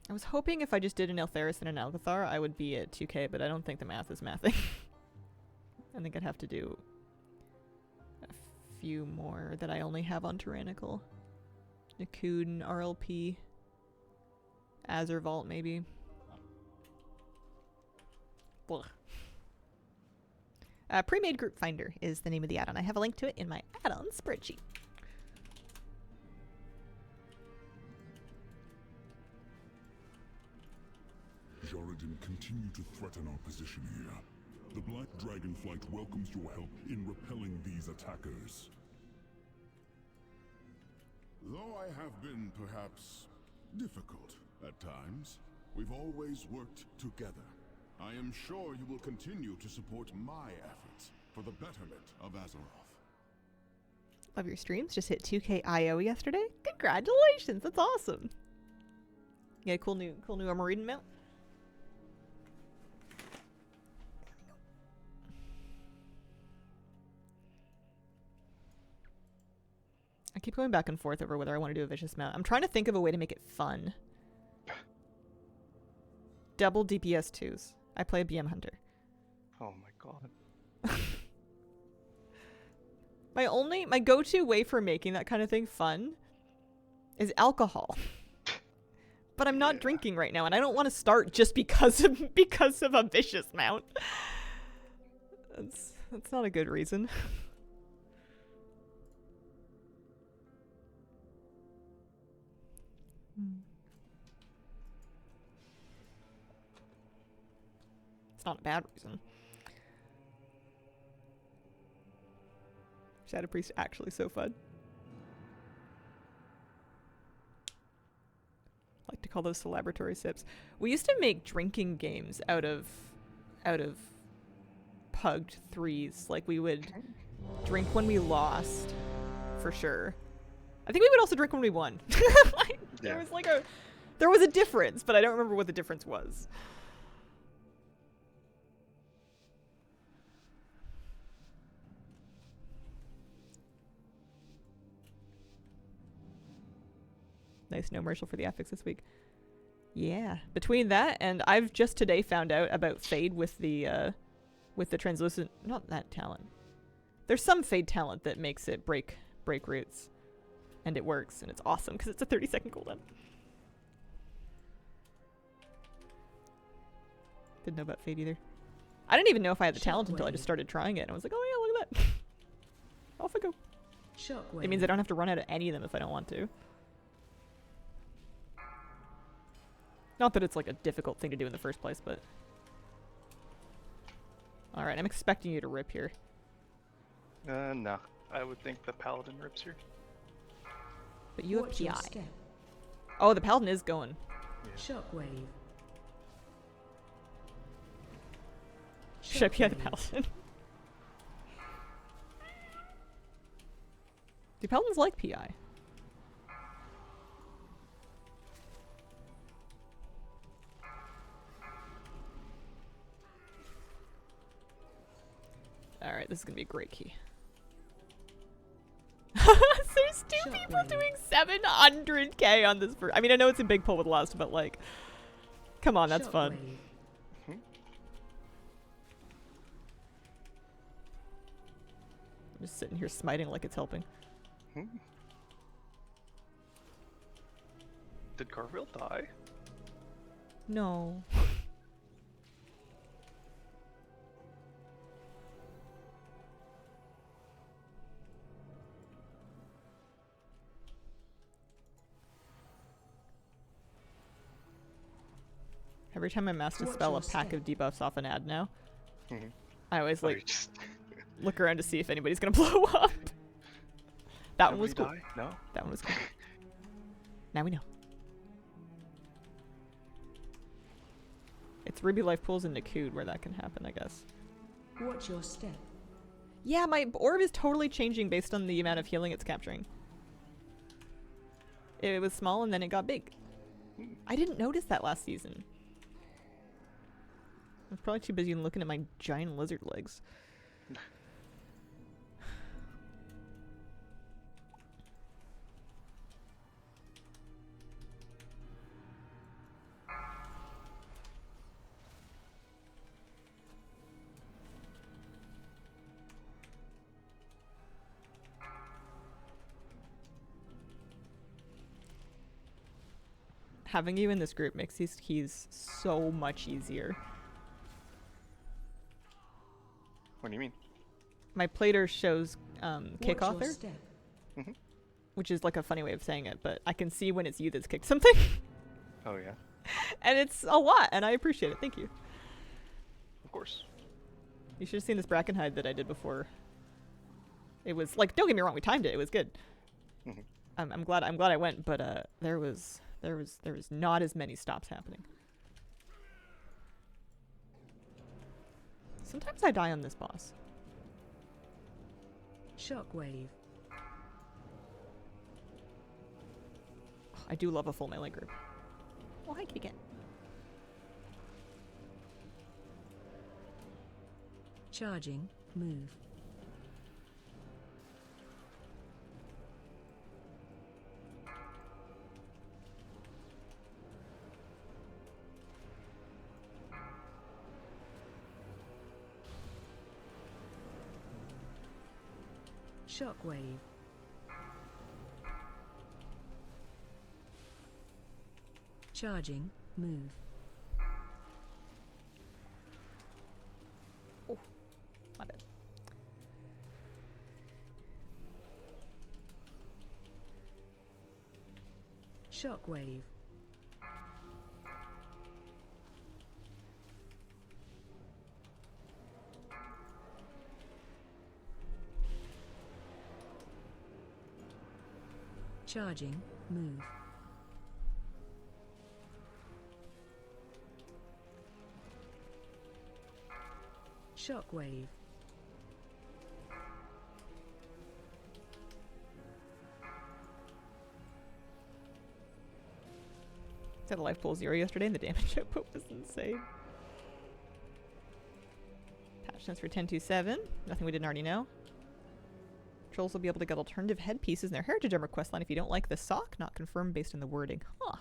I was hoping if I just did an Altharis and an Alcathar, I would be at 2k, but I don't think the math is mathing. I think I'd have to do a few more that I only have on Tyrannical. Nakud, RLP, Azur Vault, maybe. Pre-made Group Finder is the name of the add-on. I have a link to it in my add-on spreadsheet. Jaredin continue to threaten our position here. The Black Dragonflight welcomes your help in repelling these attackers. Though I have been perhaps difficult at times, we've always worked together. I am sure you will continue to support my efforts for the betterment of Azeroth. Love your streams. Just hit 2k IO yesterday. Congratulations, that's awesome. You got a cool new Armoreiden mount. I keep going back and forth over whether I want to do a vicious mount. I'm trying to think of a way to make it fun. Double DPS 2s. I play a BM Hunter. Oh my god. My go-to way for making that kind of thing fun is alcohol. But I'm not drinking right now, and I don't want to start just because of a vicious mount. That's not a good reason. It's not a bad reason. Shadow Priest actually so fun. I like to call those celebratory sips. We used to make drinking games out of pugged 3s. Like we would drink when we lost, for sure. I think we would also drink when we won. There was there was a difference, but I don't remember what the difference was. Nice, no commercial for the affix this week. Yeah, between that and I've just today found out about Fade with the translucent, not that talent, There's some Fade talent that makes it break roots. And it works, and it's awesome, because it's a 30-second cooldown. Didn't know about Fade either. I didn't even know if I had the talent until I just started trying it, and I was like, oh yeah, look at that. Off I go. Shockwave. It means I don't have to run out of any of them if I don't want to. Not that it's like a difficult thing to do in the first place, but... Alright, I'm expecting you to rip here. No. I would think the paladin rips here. But you have Watch your PI. step. Oh, the paladin is going. Shockwave. Should I PI the Shockwave. paladin? Do paladins like PI? Alright, this is gonna be a great key. There's two people Shockwave. doing 700k on this I mean, I know it's a big pull with Lust, but like... Come on, that's fun. Shockwave. I'm just sitting here smiting like it's helping. Did Garfield die? No. Every time I master Watch spell a your pack step. of debuffs off an ad now, Mhm. I always Oh, you like just look around to see if anybody's gonna blow up. That one was cool. Nobody die? No? That one was cool. Now we know. It's Ruby Life Pools and Nakud where that can happen, I guess. Watch your step. Yeah, my orb is totally changing based on the amount of healing it's capturing. It was small and then it got big. I didn't notice that last season. I was probably too busy looking at my giant lizard legs. Having you in this group makes these keys so much easier. What do you mean? My plater shows kick Watch your author, step. which is like a funny way of saying it, but I can see when it's you that's kicked something. Oh yeah, And it's a lot, and I appreciate it. Thank you. of course. You should have seen this Brackenhide that I did before. It was like, don't get me wrong, we timed it. It was good. Mhm. I'm glad I went, but there was not as many stops happening. Sometimes I die on this boss. Shockwave. I do love a full melee group. Oh, hi, kitty cat. Charging. Move. Shockwave. Charging. Move. My bad. Shockwave. Charging. Move. Shockwave. Did a life pool 0 yesterday and the damage output was insane. Patch notes for 10.2.7. Nothing we didn't already know. Trolls will be able to get alternative headpieces in their Heritage Armor questline if you don't like the sock. Not confirmed based on the wording. Huh.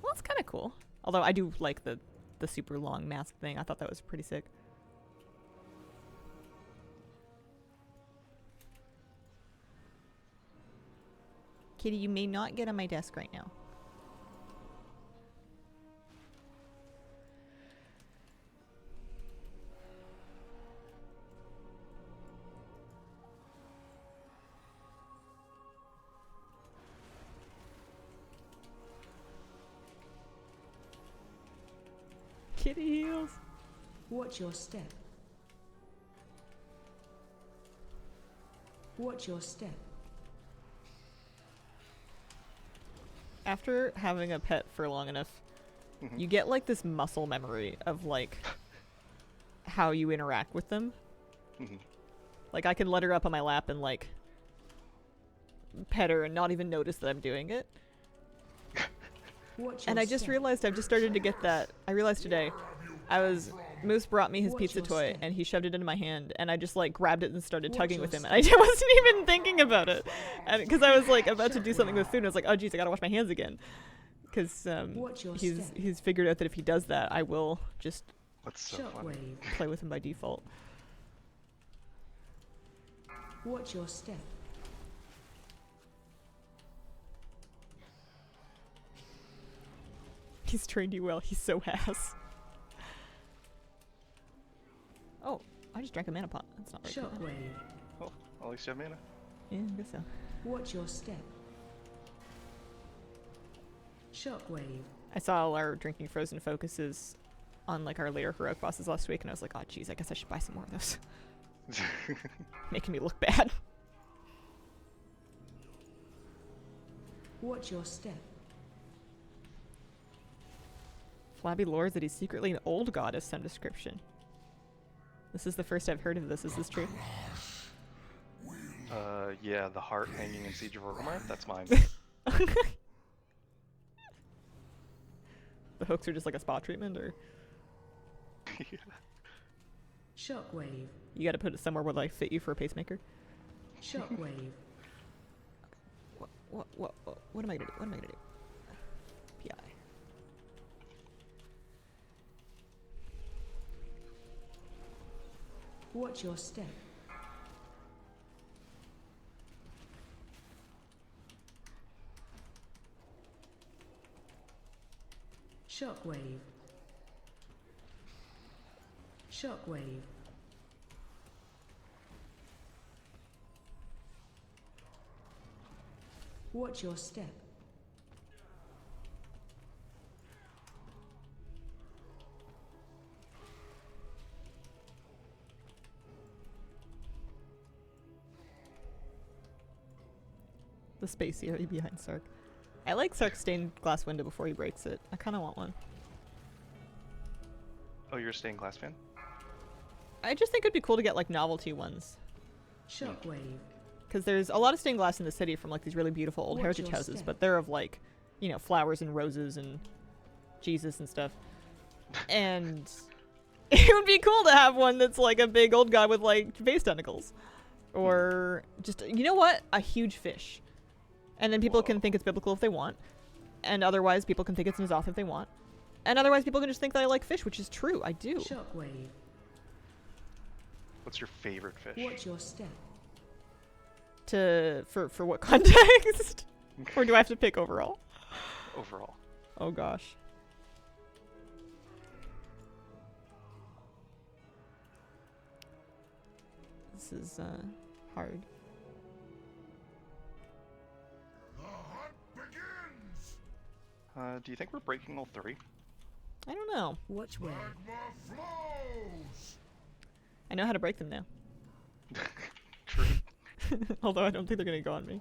Well, that's kind of cool. Although I do like the super long mask thing. I thought that was pretty sick. Kitty, you may not get on my desk right now. Kitty heals. Watch your step. Watch your step. After having a pet for long enough, Mhm. you get like this muscle memory of like how you interact with them. Mhm. Like I can let her up on my lap and like pet her and not even notice that I'm doing it. Watch And your I just step. realized I've just started to get that. I realized today, Moose brought me his Watch pizza your toy step. and he shoved it into my hand and I just like grabbed it and started Watch tugging your with him and step. I wasn't even thinking about it. And because I was like about to do something with food and I was like, oh geez, I gotta wash my hands again. Because Watch your he's step. he's figured out that if he does that, I will just That's so funny. Shockwave. play with him by default. Watch your step. He's trained you well. He's so ass. Oh, I just drank a mana pot. That's not very good. Shockwave. Oh, at least you have mana. Yeah, I guess so. Watch your step. Shockwave. I saw all our drinking frozen focuses on like our later heroic bosses last week and I was like, oh geez, I guess I should buy some more of those. Making me look bad. Watch your step. Flabby lore that he's secretly an old god of some description. This is the first I've heard of this. Is this true? Yeah, the heart hanging in Siege of Orgrimmar, that's mine. The hooks are just like a spa treatment, or Yeah. Shockwave. you gotta put it somewhere where like fit you for a pacemaker? Shockwave. What am I gonna do? What am I gonna do? PI. Watch your step. Shockwave. Shockwave. Watch your step. The space area behind Sark. I like Sark's stained glass window before he breaks it. I kind of want one. Oh, you're a stained glass fan? I just think it'd be cool to get like novelty ones. Shockwave. Because there's a lot of stained glass in the city from like these really beautiful old Watch heritage your houses, step. but they're of like, you know, flowers and roses and Jesus and stuff. And it would be cool to have one that's like a big old guy with like face tentacles. Or just, you know what? A huge fish. And then people can think it's biblical if they want. And otherwise people can think it's N'Zoth if they want. And otherwise people can just think that I like fish, which is true. I do. Shockwave. What's your favorite fish? Watch your step. For what context? Or do I have to pick overall? Overall. Oh gosh. This is hard. The hunt begins! Do you think we're breaking all three? I don't know. Watch where. Magma flows! I know how to break them now. True. Although I don't think they're gonna go on me.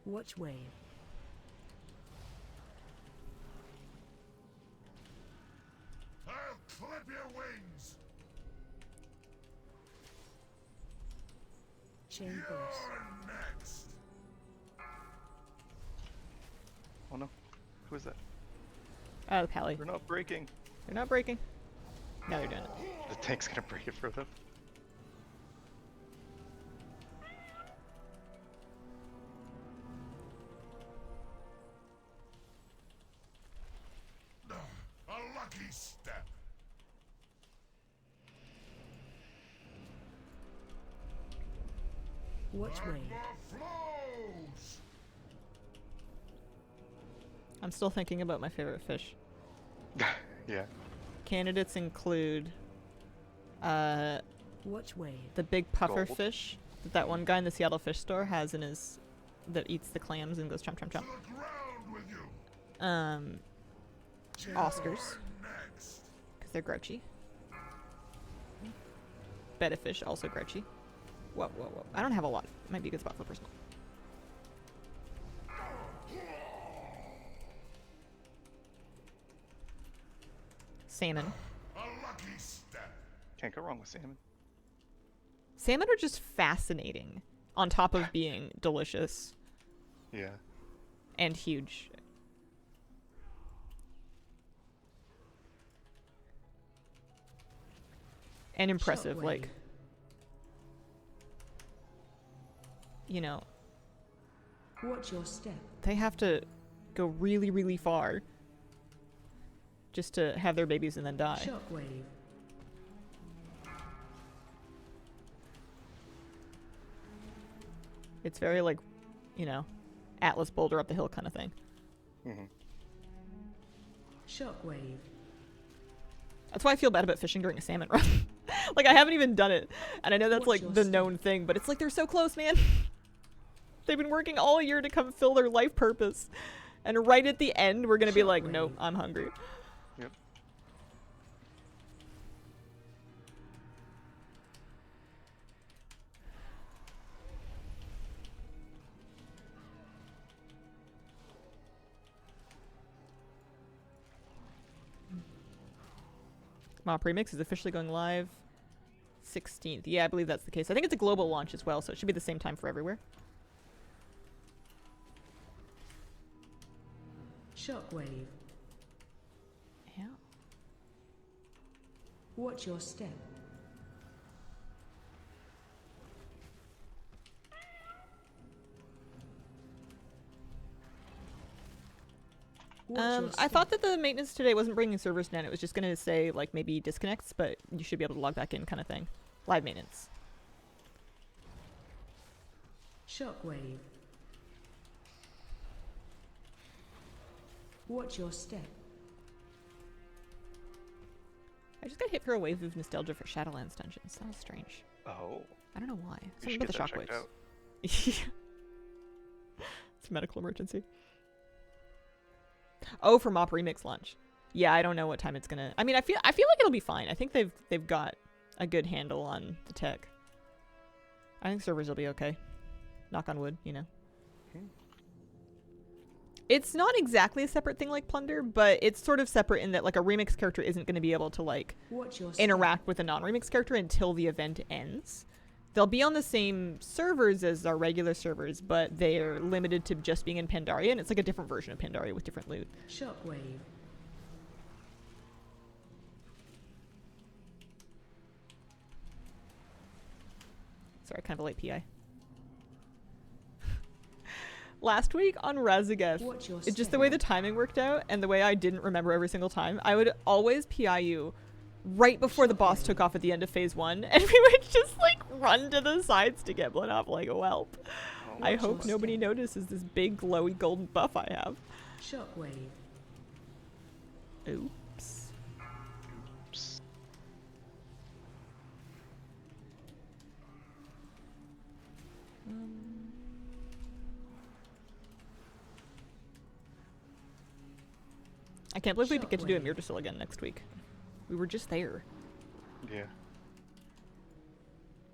Watch wave. I'll clip your wings! Chain burst. You're next! Oh no. Who is that? Oh, Pally. They're not breaking. They're not breaking. Now they're doing it. The tank's gonna break it for them. A lucky step! Watch wave. I'm still thinking about my favorite fish. Yeah. Candidates include Watch wave. the big puffer Gold. fish that that one guy in the Seattle fish store has in his that eats the clams and goes chomp chomp chomp. Oscars, because they're grouchy. Betta fish, also grouchy. Whoa, whoa, whoa. I don't have a lot. Might be a good spot for personal. Salmon. Can't go wrong with salmon. Salmon are just fascinating on top of being delicious Yeah. and huge. And impressive, Shockwave. like, you know, Watch your step. they have to go really, really far just to have their babies and then die. Shockwave. It's very like, you know, Atlas boulder up the hill kind of thing. Hmm. Shockwave. That's why I feel bad about fishing during a salmon run. Like, I haven't even done it. And I know that's Watch like your the step. known thing, but it's like they're so close, man. They've been working all year to come fill their life purpose. And right at the end, we're going to be like, nope, I'm hungry. Yep. Mop Remix is officially going live 16th. Yeah, I believe that's the case. I think it's a global launch as well, so it should be the same time for everywhere. Shockwave. Yeah. Watch your step. Watch your I step. thought that the maintenance today wasn't bringing servers down. It was just going to say, like, maybe disconnects, but you should be able to log back in kind of thing. Live maintenance. Shockwave. Watch your step. I just got hit for a wave of nostalgia for Shadowlands dungeons. That was strange. Oh. I don't know why. You Something should about the get that checked shockwaves. out. Yeah. It's a medical emergency. Oh, for Mop Remix launch. Yeah, I don't know what time it's gonna. I mean, I feel like it'll be fine. I think they've got a good handle on the tech. I think servers will be okay. Knock on wood, you know. Hmm. It's not exactly a separate thing like Plunder, but it's sort of separate in that like a remix character isn't going to be able to like Watch your step. interact with a non-remix character until the event ends. They'll be on the same servers as our regular servers, but they're limited to just being in Pandaria, and it's like a different version of Pandaria with different loot. Shockwave. Sorry, kind of a late PI. Last week on Razageth, Watch your it's just the step. way the timing worked out and the way I didn't remember every single time. I would always PI you right before the boss took off at the end of phase 1, and we would just like run to the sides to get blown up like a whelp. I Watch hope your nobody step. notices this big glowy golden buff I have. Shockwave. Oops. Oops. I can't believe we get to do a Shockwave. Myrtlesil again next week. We were just there. Yeah.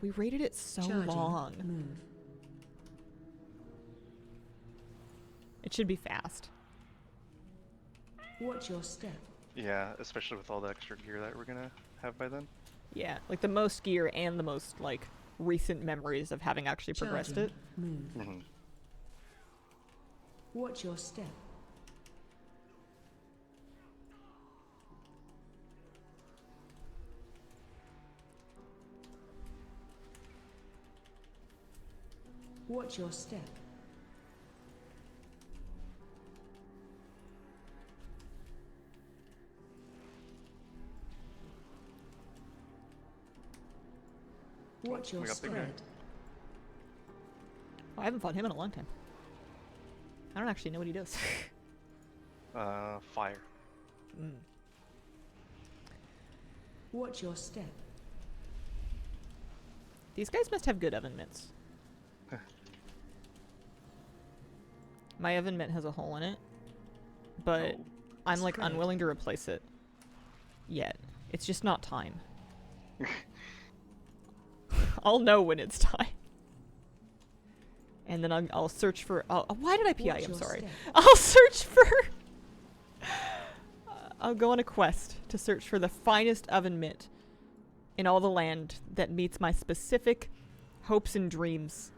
We rated it so Charging. long. Move. It should be fast. Watch your step. Yeah, especially with all the extra gear that we're gonna have by then. Yeah, like the most gear and the most like recent memories of having actually progressed Charging. it. Move. Hmm. Watch your step. Watch your step. Watch your we got the guy. spread. Oh, I haven't fought him in a long time. I don't actually know what he does. Fire. Mm. Watch your step. These guys must have good oven mitts. My oven mitt has a hole in it, but Oh. I'm like Spread. unwilling to replace it yet. It's just not time. I'll know when it's time. And then I'll search for. Why did I PI? Watch I'm your sorry. step. I'll search for. I'll go on a quest to search for the finest oven mitt in all the land that meets my specific hopes and dreams.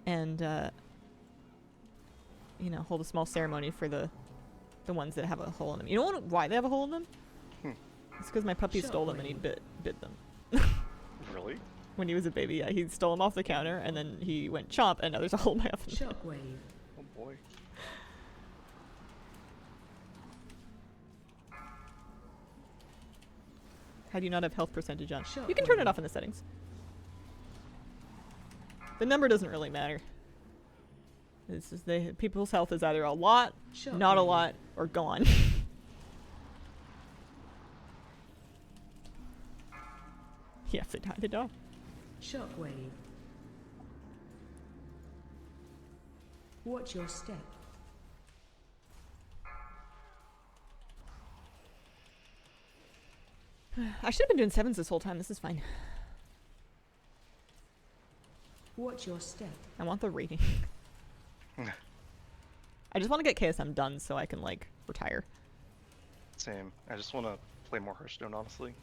And, you know, hold a small ceremony for the ones that have a hole in them. You know why they have a hole in them? It's because my puppy stole them and he bit them. Really? When he was a baby, yeah, he stole them off the counter and then he went chomp and now there's a hole in my oven mitt. Shockwave. Oh boy. How do you not have health percentage on? Sure. You can turn it off in the settings. The number doesn't really matter. It's just people's health is either a lot, not a Shockwave. lot, or gone. Yeah, if they die, they die. Shockwave. Watch your step. I should have been doing sevens this whole time. This is fine. Watch your step. I want the rating. I just want to get KSM done so I can, like, retire. Same. I just want to play more Hearthstone, honestly.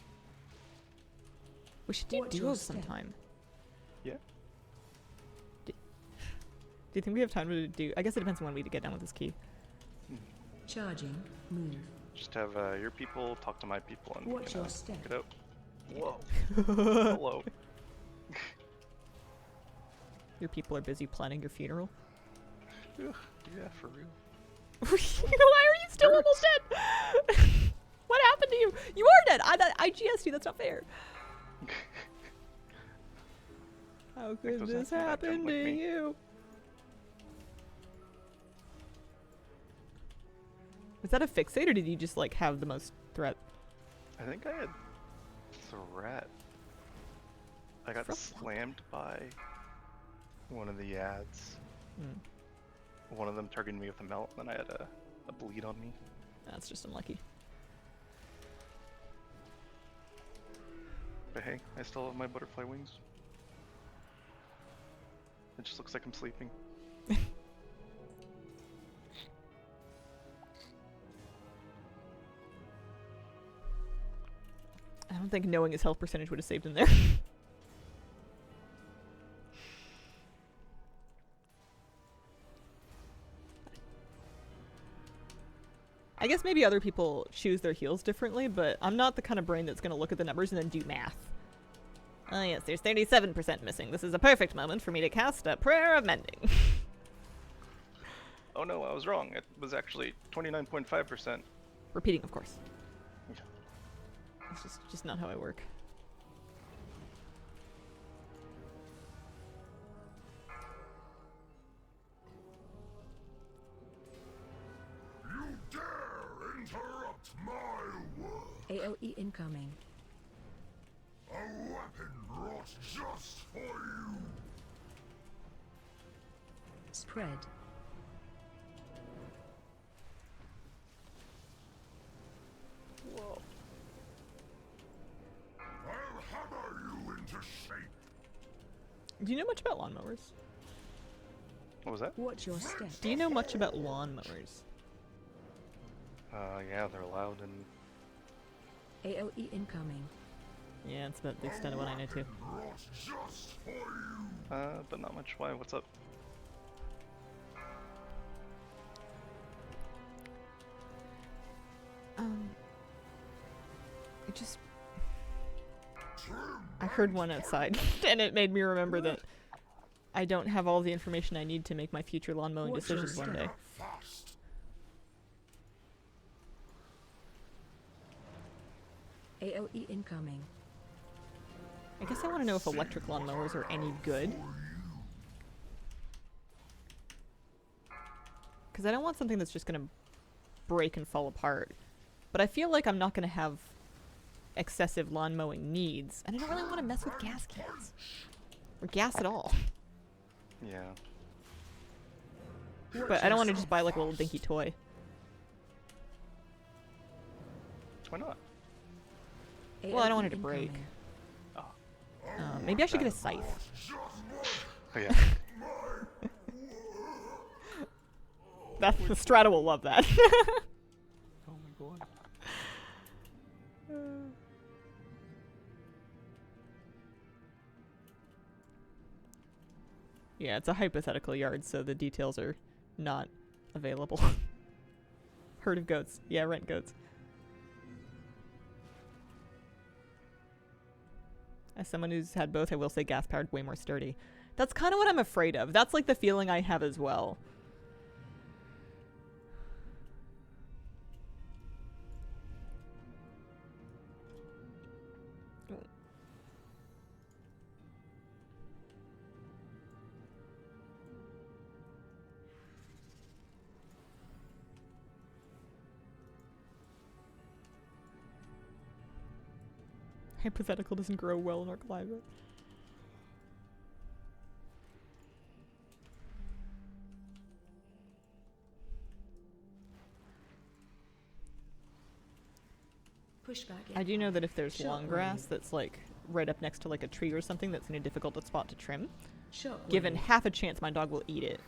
We should do Watch your duos step. sometime. Yeah. Do you think we have time to do... I guess it depends on when we get done with this key. Charging. Move. Just have your people talk to my people and Watch you know, your step. get out. Whoa. Hello. Your people are busy planning your funeral. Ugh, yeah, for real. Why are you still almost dead? What happened to you? You are dead. I GS'd you. That's not fair. How could those this happen happen like to me. you? Was that a fixate or did you just like have the most threat? I think I had threat. I got From- slammed by one of the ads. Mm, One of them targeted me with a melt, and then I had a bleed on me. that's just unlucky. But hey, I still have my butterfly wings. It just looks like I'm sleeping. I don't think knowing his health percentage would have saved him there. I guess maybe other people choose their heals differently, but I'm not the kind of brain that's going to look at the numbers and then do math. Oh yes, there's 37% missing. This is a perfect moment for me to cast a prayer of mending. Oh no, I was wrong. It was actually 29.5%. Repeating, of course. Yeah. It's just not how I work. You dare interrupt my work! AOE incoming. A weapon brought just for you! Spread. Whoa. I'll hammer you into shape! Do you know much about lawnmowers? What was that? Watch your step. Do you know much about lawnmowers? Yeah, they're loud and AOE incoming. Yeah, it's about the extent of what I know too. Brought just for you! but not much. Why? What's up? It just... I heard one outside, and it made me remember that I don't have all the information I need to make my future lawn mowing Watch your decisions one day. Fast! AOE incoming. I guess I want to know if electric lawnmowers are any good. Because I don't want something that's just going to break and fall apart. But I feel like I'm not going to have excessive lawn mowing needs. And I don't really want to mess with gas cans. Or gas at all. Yeah. But I don't want to just buy like a little dinky toy. Why not? Well, I don't want it to break. Oh. Maybe I should get a scythe. Oh yeah. The Strata will love that. Oh my god. Yeah, it's a hypothetical yard, so the details are not available. Herd of goats. Yeah, rent goats. As someone who's had both, I will say gas-powered way more sturdy. That's kind of what I'm afraid of. That's like the feeling I have as well. Hypothetical doesn't grow well in our climate. Pushback. I do know that if there's Short long grass that's like right up next to like a tree or something that's in a difficult spot to trim, given half a chance my dog will eat it.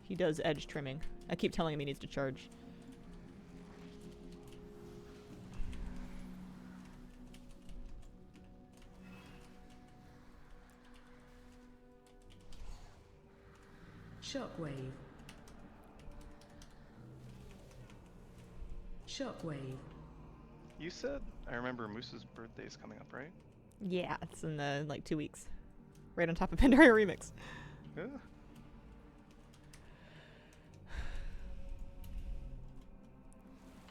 He does edge trimming. I keep telling him he needs to charge. Shockwave. Shockwave. You said, I remember Moose's birthday's coming up, right? Yeah, it's in the like 2 weeks. Right on top of Pandaria Remix. Yeah.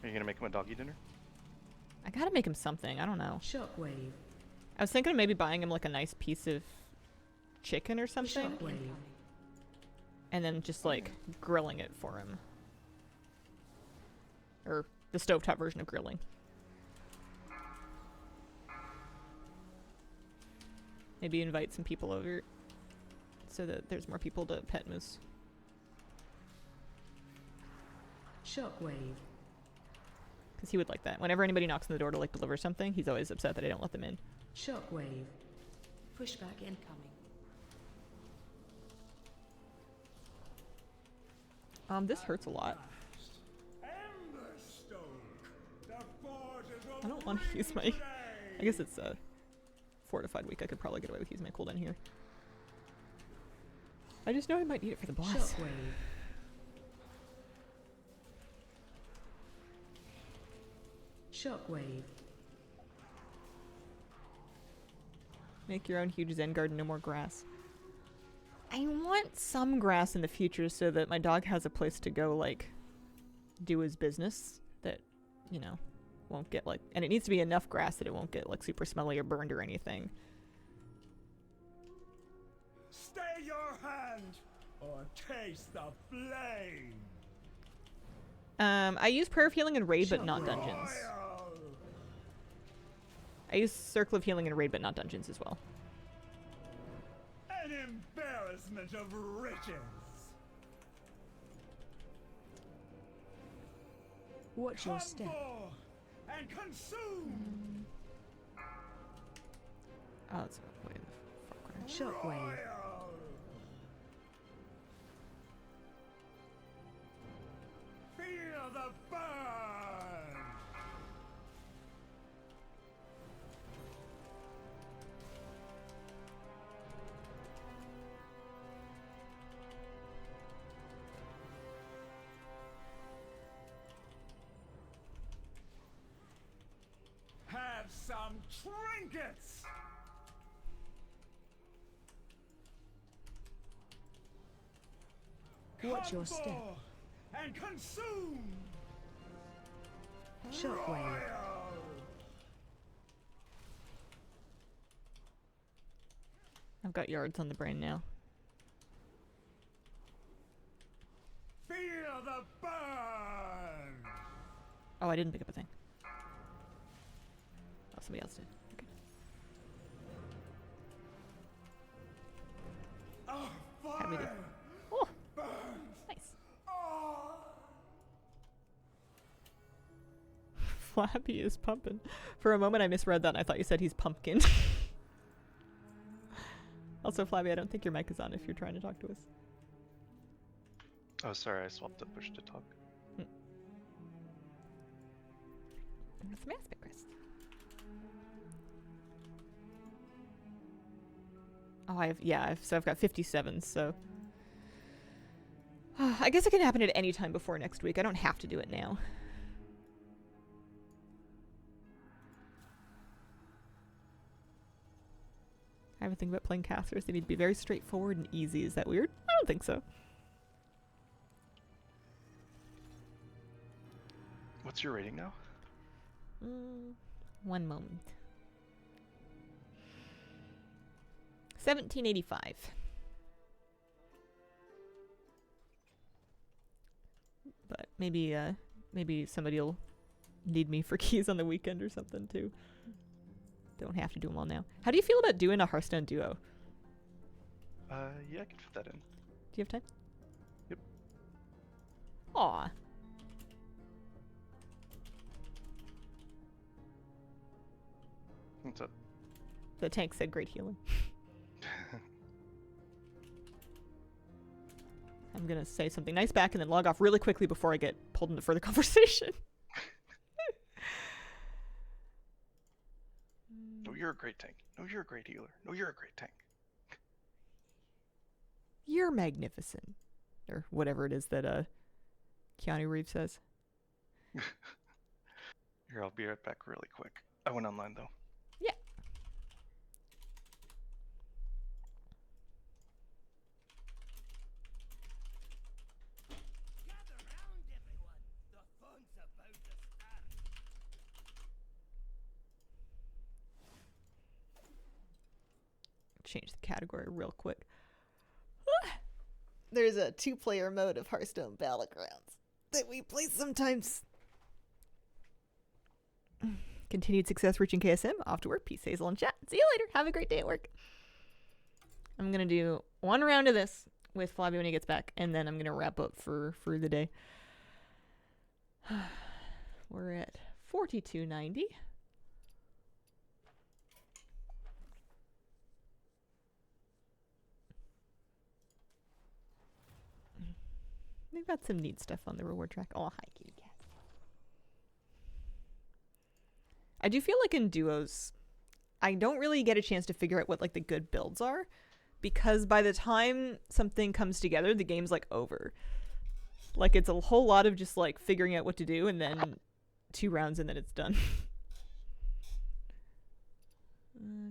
Are you gonna make him a doggy dinner? I gotta make him something. I don't know. Shockwave. I was thinking of maybe buying him like a nice piece of chicken or something. Shockwave. And then just like grilling it for him. Or the stovetop version of grilling. Maybe invite some people over so that there's more people to pet Moose. Shockwave. Because he would like that. Whenever anybody knocks on the door to like deliver something, he's always upset that I don't let them in. Shockwave. Pushback incoming. This hurts a lot. I don't want to use my... I guess it's a fortified week. I could probably get away with using my cooldown here. I just know I might need it for the boss. Shockwave. Shockwave. Make your own huge Zen garden, no more grass. I want some grass in the future so that my dog has a place to go, like, do his business that, you know, won't get, like... And it needs to be enough grass that it won't get, like, super smelly or burned or anything. Stay your hand or taste the flame. I use Prayer of Healing in Raid, but not Dungeons. I use Circle of Healing in Raid, but not Dungeons as well. An embarrassment of riches. Watch your step. And consume. Oh, that's way in the far corner. Shockwave. Feel the burn. Have some trinkets. Watch your step. And consume. Shockwave. I've got yards on the brain now. burn! Oh, I didn't pick up a thing. Oh, somebody else did. Okay. Oh, How'd we do? fire! Oh, Burns! nice. Oh! Flappy is pumping. For a moment, I misread that and I thought you said he's pumpkin. Also, Flappy, I don't think your mic is on if you're trying to talk to us. Oh, sorry, I swapped to push to talk. That's some aspect crest. Oh, so I've got 57, so. I guess it can happen at any time before next week. I don't have to do it now. I have a thing about playing casters. They need to be very straightforward and easy. Is that weird? I don't think so. What's your rating now? One moment. 1785. But maybe somebody will need me for keys on the weekend or something too. Don't have to do them all now. How do you feel about doing a Hearthstone duo? Yeah, I can fit that in. Do you have time? Yep. Aw. What's up? The tank said great healing. I'm gonna say something nice back and then log off really quickly before I get pulled into further conversation. No, you're a great tank. No, you're a great healer. No, you're a great tank. You're magnificent. Or whatever it is that Keanu Reeves says. Here, I'll be right back really quick. I went online though. Yeah. Gather round, everyone! The fun's about to start! Change the category real quick. There's a 2-player mode of Hearthstone Battlegrounds that we play sometimes. Continued success reaching KSM. Off to work. Peace, Hazel, and chat. See you later. Have a great day at work. I'm going to do one round of this with Flavio when he gets back, and then I'm going to wrap up for the day. We're at 4290. They've got some neat stuff on the reward track. Oh, hi, kitty cat. I do feel like in duos, I don't really get a chance to figure out what like the good builds are, because by the time something comes together, the game's like over. Like it's a whole lot of just like figuring out what to do, and then 2 rounds, and then it's done.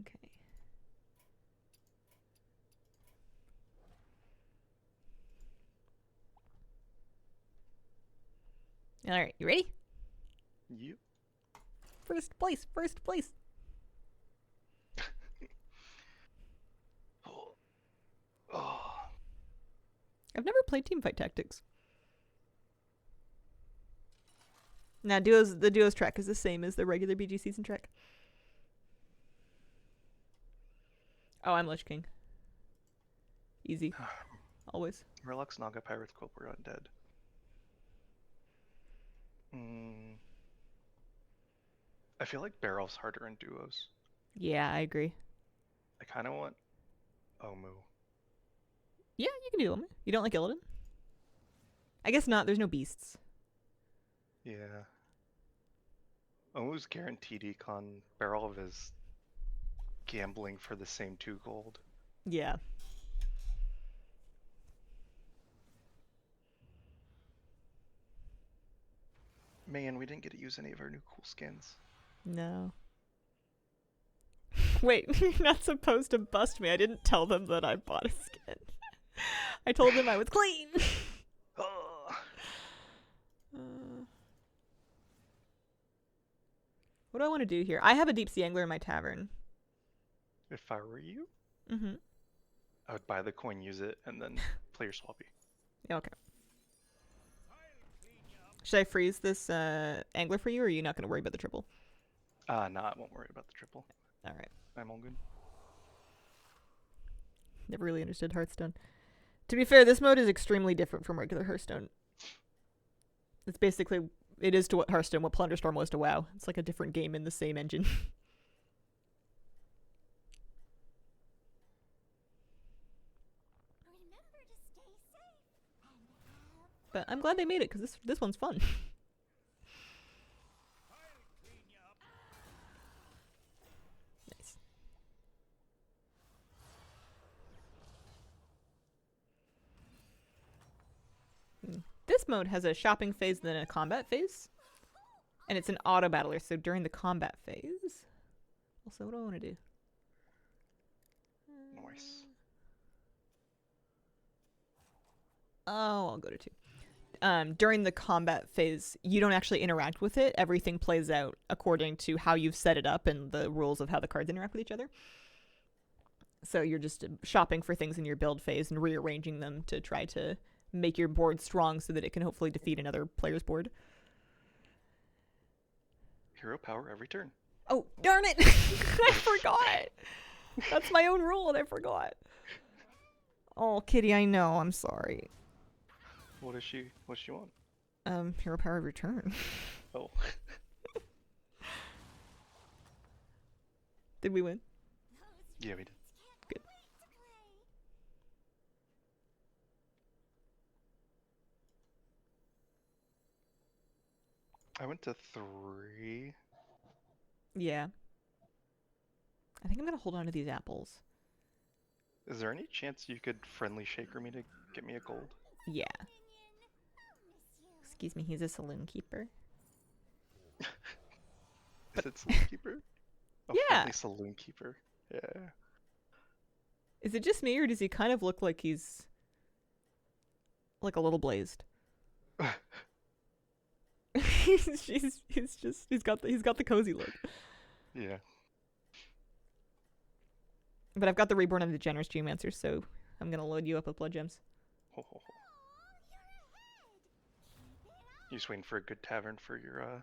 Okay. All right, you ready? Yep. First place, first place. Oh. I've never played Teamfight Tactics. Now, the duos track is the same as the regular BG season track. Oh, I'm Lich King. Easy. Always. Relax, Naga, Pirates, Quilper, Undead. I feel like Barrel's harder in duos. Yeah, I agree. I kind of want Omu. Yeah, you can do them. You don't like Illidan? I guess not. There's no beasts. Yeah. Omu's guaranteed econ. Barrel is gambling for the same 2 gold. Yeah. Man, we didn't get to use any of our new cool skins. No. Wait, you're not supposed to bust me. I didn't tell them that I bought a skin. I told them I was clean. What do I want to do here? I have a deep sea angler in my tavern. If I were you, Mm-hmm. I would buy the coin, use it, and then play your swappy. Yeah, okay. Should I freeze this angler for you, or are you not going to worry about the triple? No, I won't worry about the triple. All right. I'm all good. Never really understood Hearthstone. To be fair, this mode is extremely different from regular Hearthstone. It's basically, it is to what Hearthstone, what Plunderstorm was to WoW. It's like a different game in the same engine. But I'm glad they made it, because this one's fun. Nice. This mode has a shopping phase and then a combat phase. And it's an auto battler, so during the combat phase... Also, what do I want to do? Nice. Oh, I'll go to 2. During the combat phase, you don't actually interact with it. Everything plays out according to how you've set it up and the rules of how the cards interact with each other. So you're just shopping for things in your build phase and rearranging them to try to make your board strong so that it can hopefully defeat another player's board. Hero power every turn. Oh, darn it! I forgot! That's my own rule and I forgot. Oh, Kitty, I know. I'm sorry. What does she want? Hero power every turn. Oh. Did we win? Yeah, we did. Good. I went to 3. Yeah. I think I'm gonna hold on to these apples. Is there any chance you could friendly shaker me to get me a gold? Yeah. Excuse me, he's a saloon keeper. Is it saloon keeper? A Yeah. friendly saloon keeper. Yeah. Is it just me, or does he kind of look like he's like a little blazed? he's got the cozy look. Yeah. But I've got the Reborn of the Generous Geomancer, so I'm gonna load you up with blood gems. Ho, ho, ho. You just waiting for a good tavern for your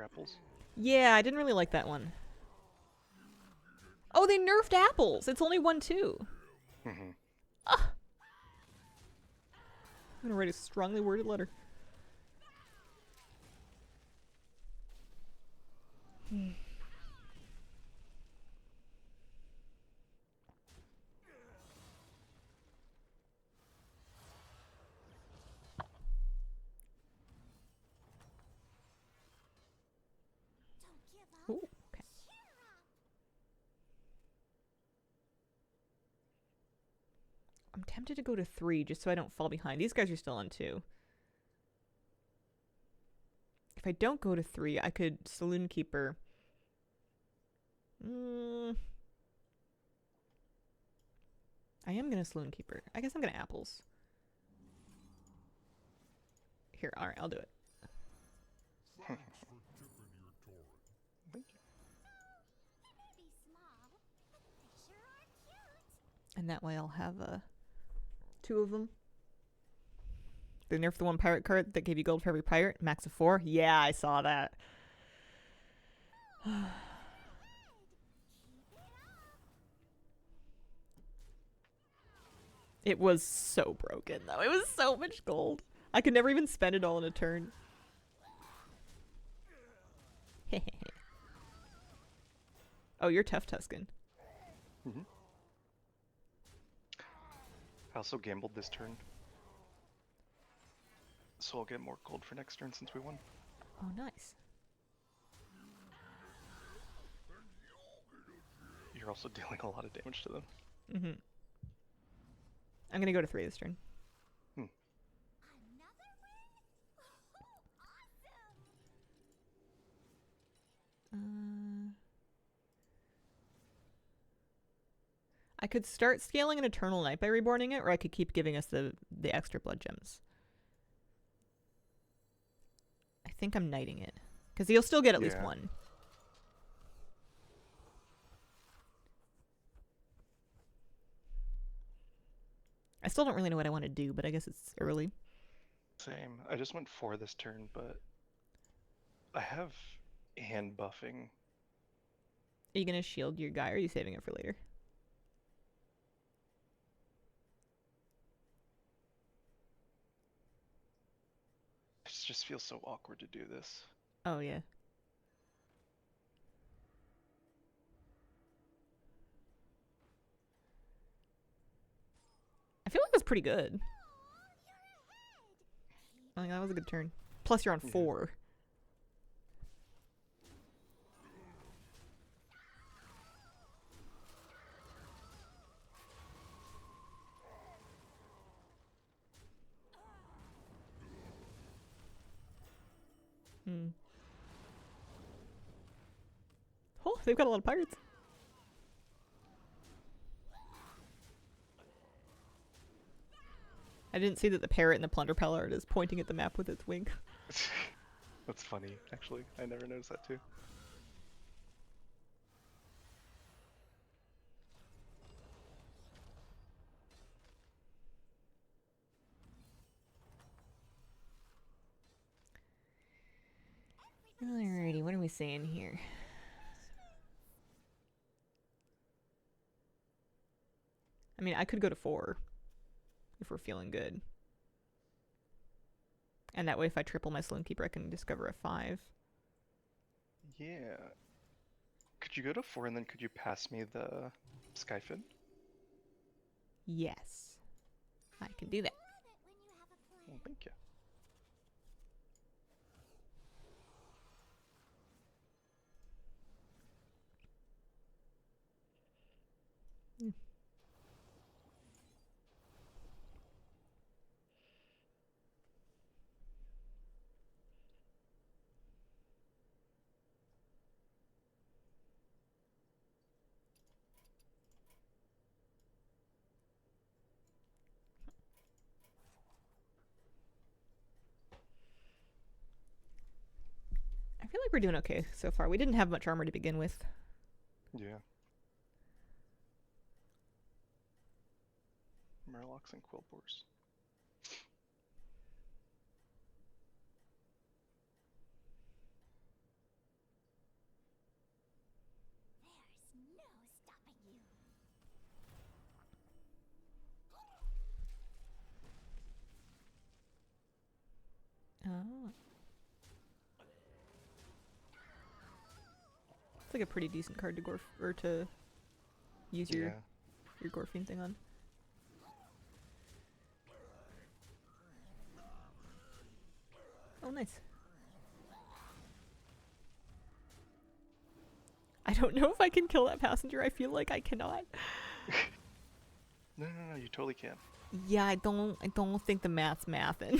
apples? Yeah, I didn't really like that one. Oh, they nerfed apples. It's only 1/2. Mm-hmm. Ah. I'm gonna write a strongly worded letter. Ooh, okay. I'm tempted to go to 3 just so I don't fall behind. These guys are still on 2. If I don't go to 3, I could Saloon Keeper. I am gonna Saloon Keeper. I guess I'm gonna Apples. Here, alright, I'll do it. And that way I'll have 2 of them. They nerfed the 1 pirate card that gave you gold for every pirate. Max of 4. Yeah, I saw that. It was so broken, though. It was so much gold. I could never even spend it all in a turn. Oh, you're tough, Tuscan. Mm-hmm. I also gambled this turn. So I'll get more gold for next turn since we won. Oh, nice. You're also dealing a lot of damage to them. Mm-hmm. I'm gonna go to 3 this turn. I could start scaling an Eternal Night by reborning it, or I could keep giving us the extra blood gems. I think I'm knighting it, because you'll still get at least 1. I still don't really know what I want to do, but I guess it's early. Same. I just went 4 this turn, but I have hand buffing. Are you gonna shield your guy, or are you saving it for later? It just feels so awkward to do this. Oh yeah. I feel like that's pretty good. I think that was a good turn. Plus you're on 4. Oh, they've got a lot of pirates. I didn't see that the parrot in the plunder pallard is pointing at the map with its wing. That's funny, actually. I never noticed that too. Alrighty, what are we saying here? I mean, I could go to 4 if we're feeling good. And that way, if I triple my Saloon Keeper, I can discover a 5. Yeah. Could you go to 4 and then could you pass me the Skyfin? Yes. I can do that. Oh, thank you. I feel like we're doing okay so far. We didn't have much armor to begin with. Yeah. Murlocs and Quillbores. There's no stopping you. Oh. It's like a pretty decent card to or to use your Gorfine thing on. Oh, nice. I don't know if I can kill that passenger. I feel like I cannot. No, you totally can. Yeah, I don't think the math's mathin'.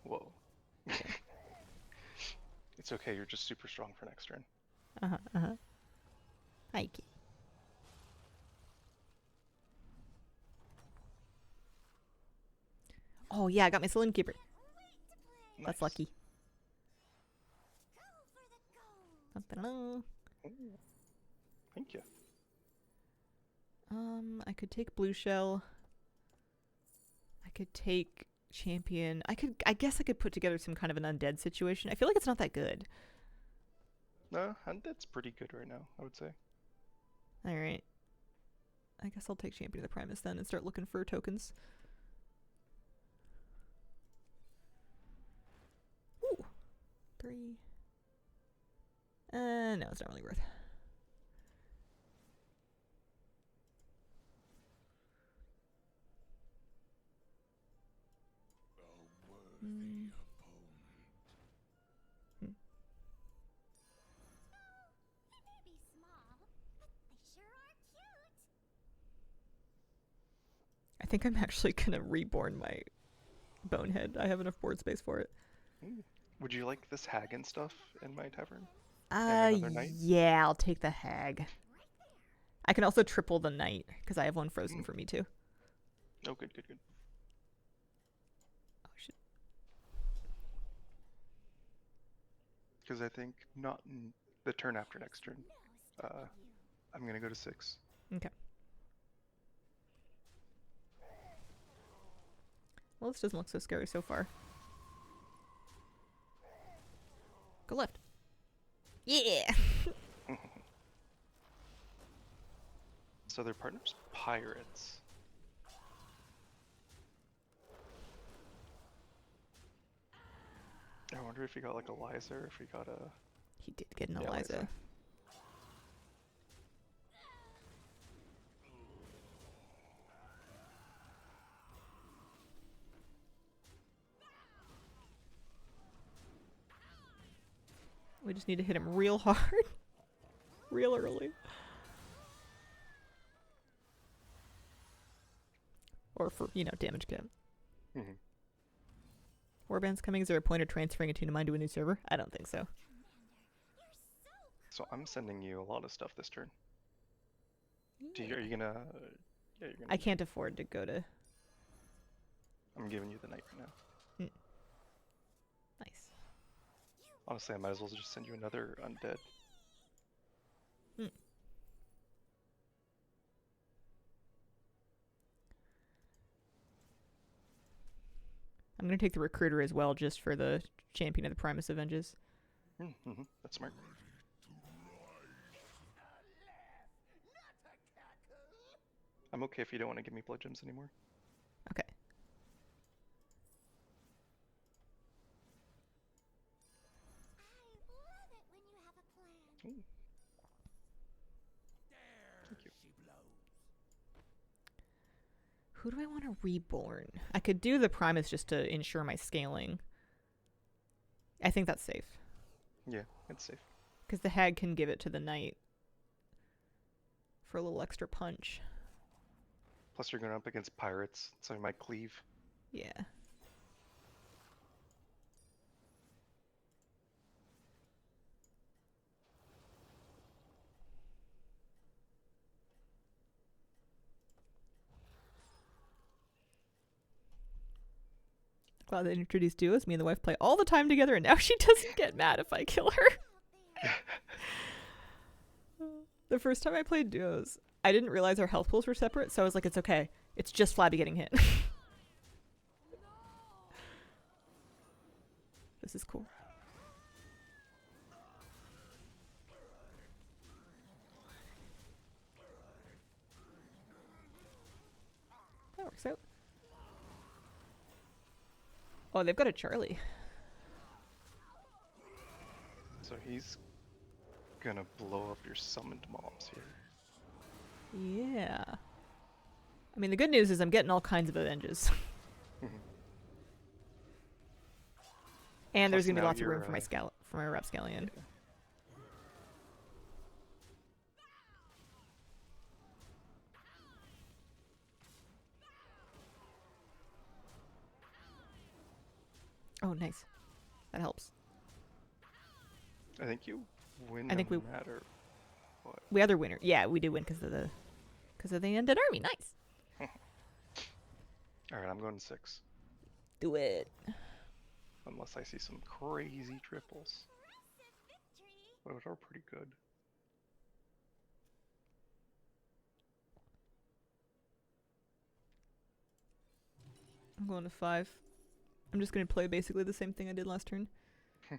Whoa. It's okay, you're just super strong for next turn. Like it. Oh yeah, I got my Saloon Keeper. Nice. That's lucky. Ta-da. Ooh. Thank you. I could take Blue Shell. I could take Champion. I guess I could put together some kind of an undead situation. I feel like it's not that good. No, Undead's pretty good right now, I would say. Alright. I guess I'll take Champion of the Primus then and start looking for tokens. Ooh. 3. No, it's not really worth. I think I'm actually gonna reborn my Bonehead. I have enough board space for it. Ooh. Would you like this hag and stuff in my tavern? And another knight? Yeah, I'll take the hag. I can also triple the knight because I have one frozen for me too. Oh, good. Oh shit. Because I think not the turn after next turn. I'm gonna go to 6. Okay. Well, this doesn't look so scary so far. Go left. Yeah! So their partner's pirates. I wonder if he got like Eliza or if he got a... He did get an Yeah, Eliza. Eliza. We just need to hit him real hard. Real early. Or for, you know, damage cap. Mhm. Warband's coming. Is there a point of transferring a tune of mine to a new server? I don't think so. So I'm sending you a lot of stuff this turn. Are you gonna... Yeah, you're gonna... I can't afford to go to... I'm giving you the night right now. Nice. Honestly, I might as well just send you another undead. I'm going to take the recruiter as well, just for the champion of the Primus Avenges. Mm-hmm. That's smart. I'm okay if you don't want to give me blood gems anymore. Okay. I love it when you have a plan. Ooh. There Thank you. she blows. Who do I want to reborn? I could do the Primus just to ensure my scaling. I think that's safe. Yeah, it's safe. Because the hag can give it to the knight for a little extra punch. Plus you're going up against pirates, so you might cleave. Yeah. Glad they introduced duos. Me and the wife play all the time together, and now she doesn't get mad if I kill her. The first time I played duos, I didn't realize our health pools were separate, so I was like, it's okay. It's just Flabby getting hit. This is cool. That works out. Oh, they've got a Charlie. So he's gonna blow up your summoned mobs here. Yeah. I mean, the good news is I'm getting all kinds of Avenges. And there's Plus gonna be now lots of room you're, for my Rapscallion. Yeah. Oh, nice. That helps. I think you win I think no we- matter what. We other winner. Yeah, we do win because of the undead army. Nice. Alright, I'm going 6. Do it. Unless I see some crazy triples. Victory. Those are pretty good. I'm going to 5. I'm just gonna play basically the same thing I did last turn. I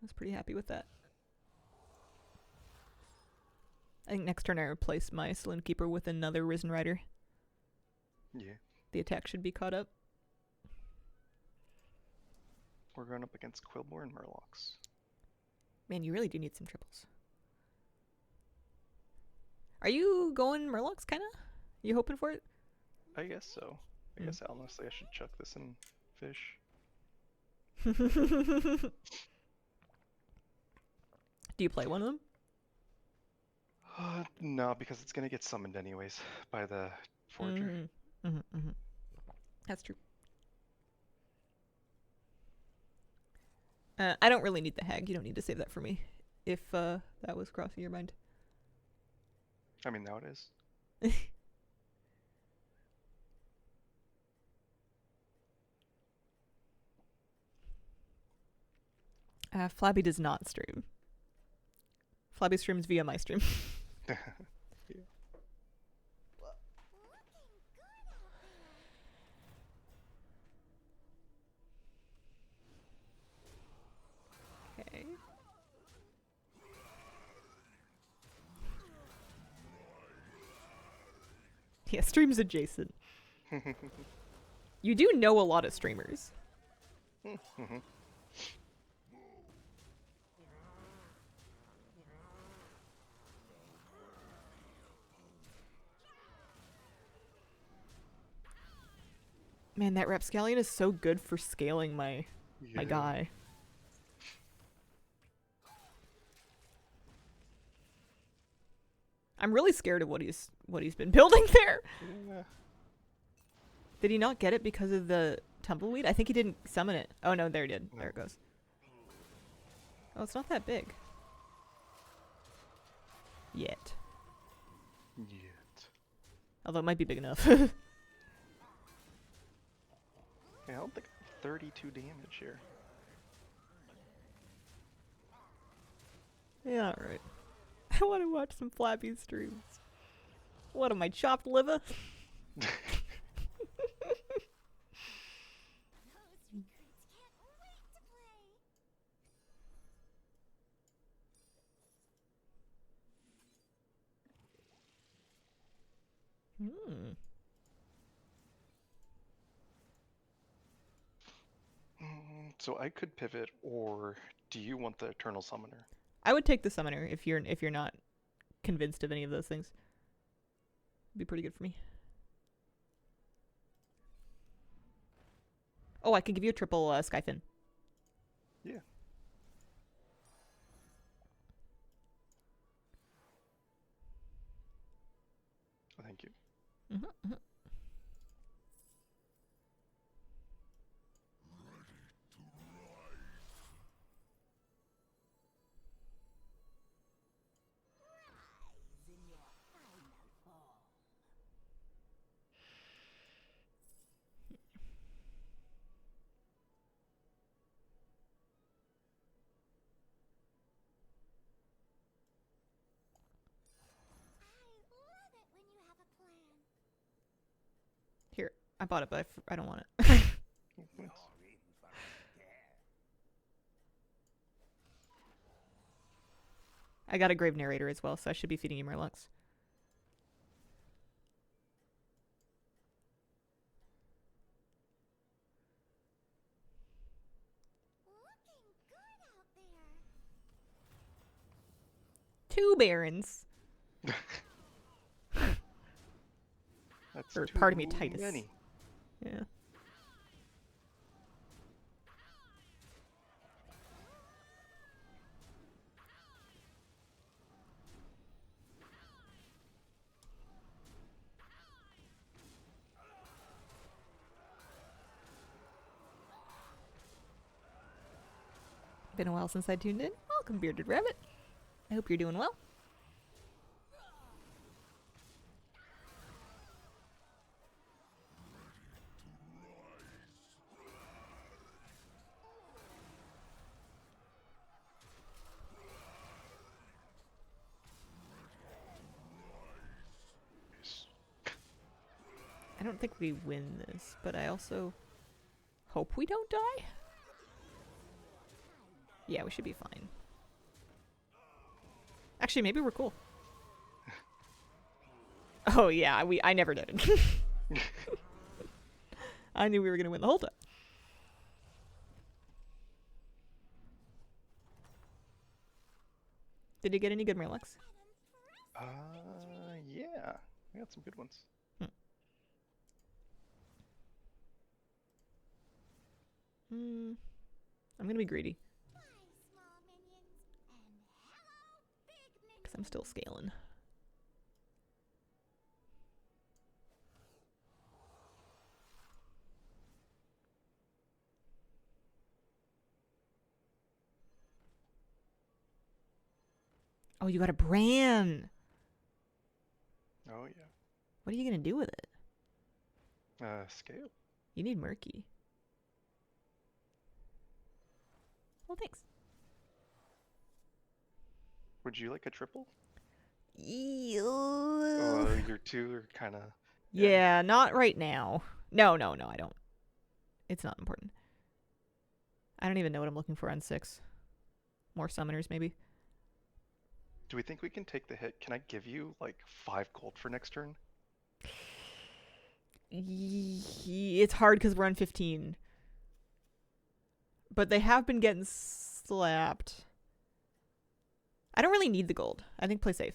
was pretty happy with that. I think next turn I replace my Saloon Keeper with another Risen Rider. Yeah. The attack should be caught up. We're going up against Quillbore and Murlocs. Man, you really do need some triples. Are you going Murlocs, kinda? You hoping for it? I guess so. I guess honestly I should chuck this in fish. Do you play one of them? No, because it's gonna get summoned anyways by the Forger. That's true. I don't really need the hag. You don't need to save that for me. If that was crossing your mind. I mean, now it is. Flabby does not stream. Flabby streams via my stream. Yeah. Yeah, streams adjacent. You do know a lot of streamers. Man, that Rapscallion is so good for scaling my Yeah. guy. I'm really scared of what he's been building there. Yeah. Did he not get it because of the tumbleweed? I think he didn't summon it. Oh no, there he did. No. There it goes. Oh, it's not that big. Yet. Yet. Although it might be big enough. Yeah, I don't think 32 damage here. Yeah, alright. I want to watch some Flappy streams. What am I, chopped liver? Those recruits can't wait to play. Hmm. So I could pivot, or do you want the Eternal Summoner? I would take the summoner if you're not convinced of any of those things. Be pretty good for me. Oh, I could give you a triple Skyfin. Yeah. Oh, thank you. Mm-hmm. I love it when you have a plan. Here, I bought it, but I don't want it. Nice. I got a Grave Narrator as well, so I should be feeding you more Lux. Looking good out there. 2 Barons. That's Or too pardon me, Titus. many. Yeah. Been a while since I tuned in. Welcome, Bearded Rabbit. I hope you're doing well. I don't think we win this, but I also hope we don't die. Yeah, we should be fine. Actually, maybe we're cool. Oh yeah, I never did. I knew we were gonna win the whole time. Did you get any good Murlocs? Yeah. I got some good ones. I'm gonna be greedy. Bye, small minions. And hello, big minions. Because I'm still scaling. Oh, you got a Bran! Oh yeah. What are you gonna do with it? Scale. You need Murky. Well, thanks. Would you like a triple? Yeah, Your two are kind of. yeah, not right now. No, I don't. It's not important. I don't even know what I'm looking for on 6. More summoners, maybe. Do we think we can take the hit? Can I give you like 5 gold for next turn? It's hard because we're on 15. But they have been getting slapped. I don't really need the gold. I think play safe.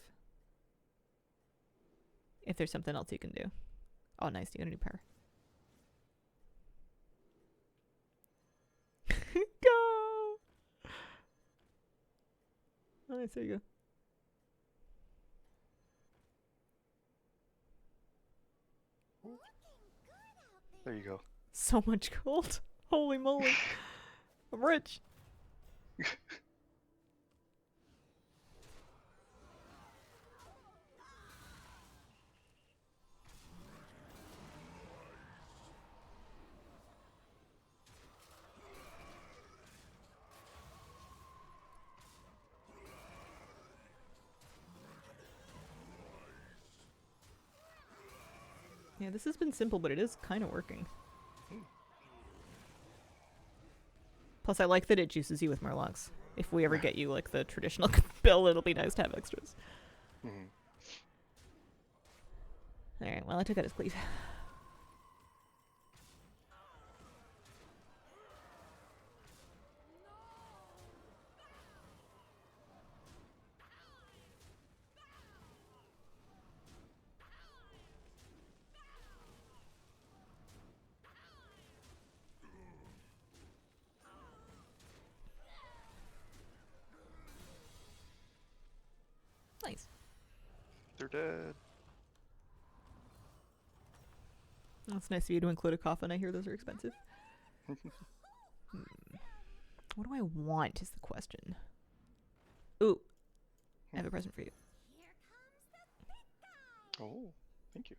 If there's something else you can do. Oh, nice. Unity power. Go! Oh, nice. There you go. There you go. So much gold. Holy moly. I'm rich. Yeah, this has been simple, but it is kind of working. Plus, I like that it juices you with Murlocs. If we ever get you, like, the traditional bill, it'll be nice to have extras. Mhm. Alright, well, I took out his cleave. Nice. They're dead. That's nice of you to include a coffin. I hear those are expensive. What do I want is the question. Ooh. I have a present for you. Here comes the big guy. Oh, thank you.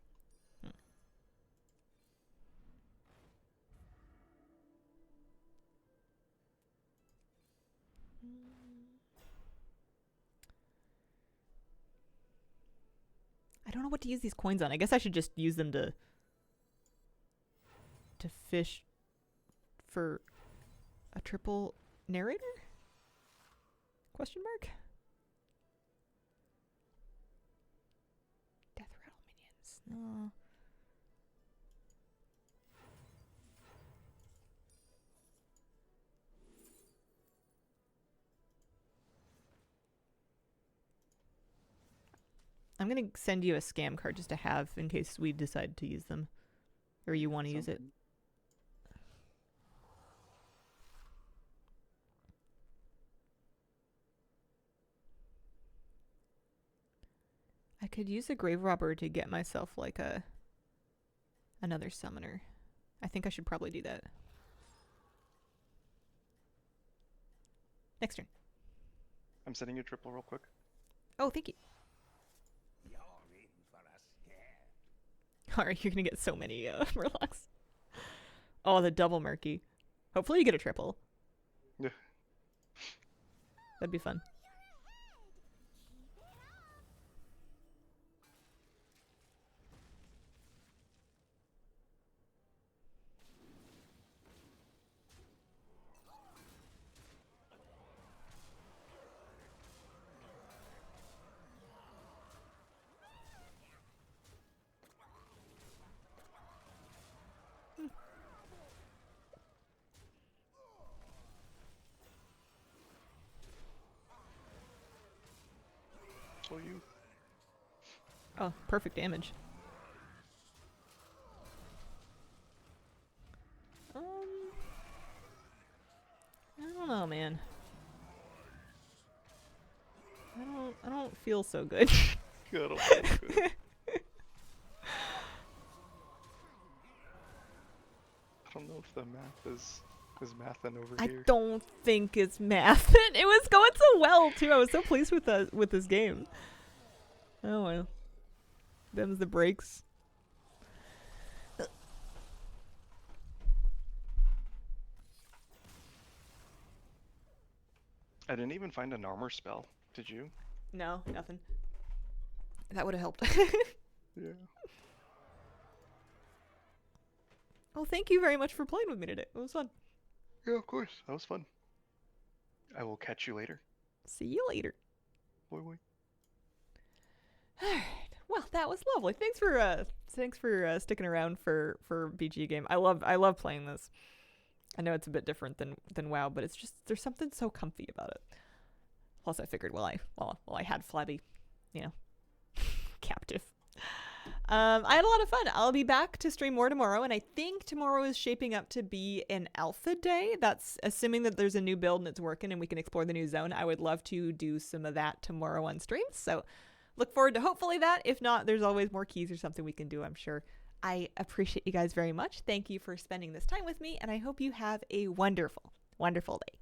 I don't know what to use these coins on. I guess I should just use them to fish for a triple narrator? Question mark? Death rattle minions. No. I'm gonna send you a scam card just to have in case we decide to use them. Or you want to use it. I could use a grave robber to get myself like another summoner. I think I should probably do that. Next turn. I'm sending you a triple real quick. Oh, thank you. You're in for a scare. Alright, you're gonna get so many Murlocs. Oh, the double murky. Hopefully you get a triple. Yeah. That'd be fun. Oh, you. Oh, perfect damage. I don't know, man. I don't feel so good. Good. Okay, good. I don't know if the math is mathin' over I here. don't think it's math. It was going so well too. I was so pleased with this game. Oh well. Them's the breaks. I didn't even find an armor spell. Did you? No, nothing. That would have helped. Yeah. Oh, thank you very much for playing with me today. It was fun. Yeah, of course. That was fun. I will catch you later. See you later. Boy, boy. Alright. Well, that was lovely. Thanks for sticking around for BG game. I love playing this. I know it's a bit different than WoW, but it's just there's something so comfy about it. Plus, I figured while I had Flabby, captive. I had a lot of fun. I'll be back to stream more tomorrow, and I think tomorrow is shaping up to be an alpha day. That's assuming that there's a new build and it's working and we can explore the new zone. I would love to do some of that tomorrow on stream, so look forward to hopefully that. If not, there's always more keys or something we can do, I'm sure. I appreciate you guys very much. Thank you for spending this time with me, and I hope you have a wonderful, wonderful day.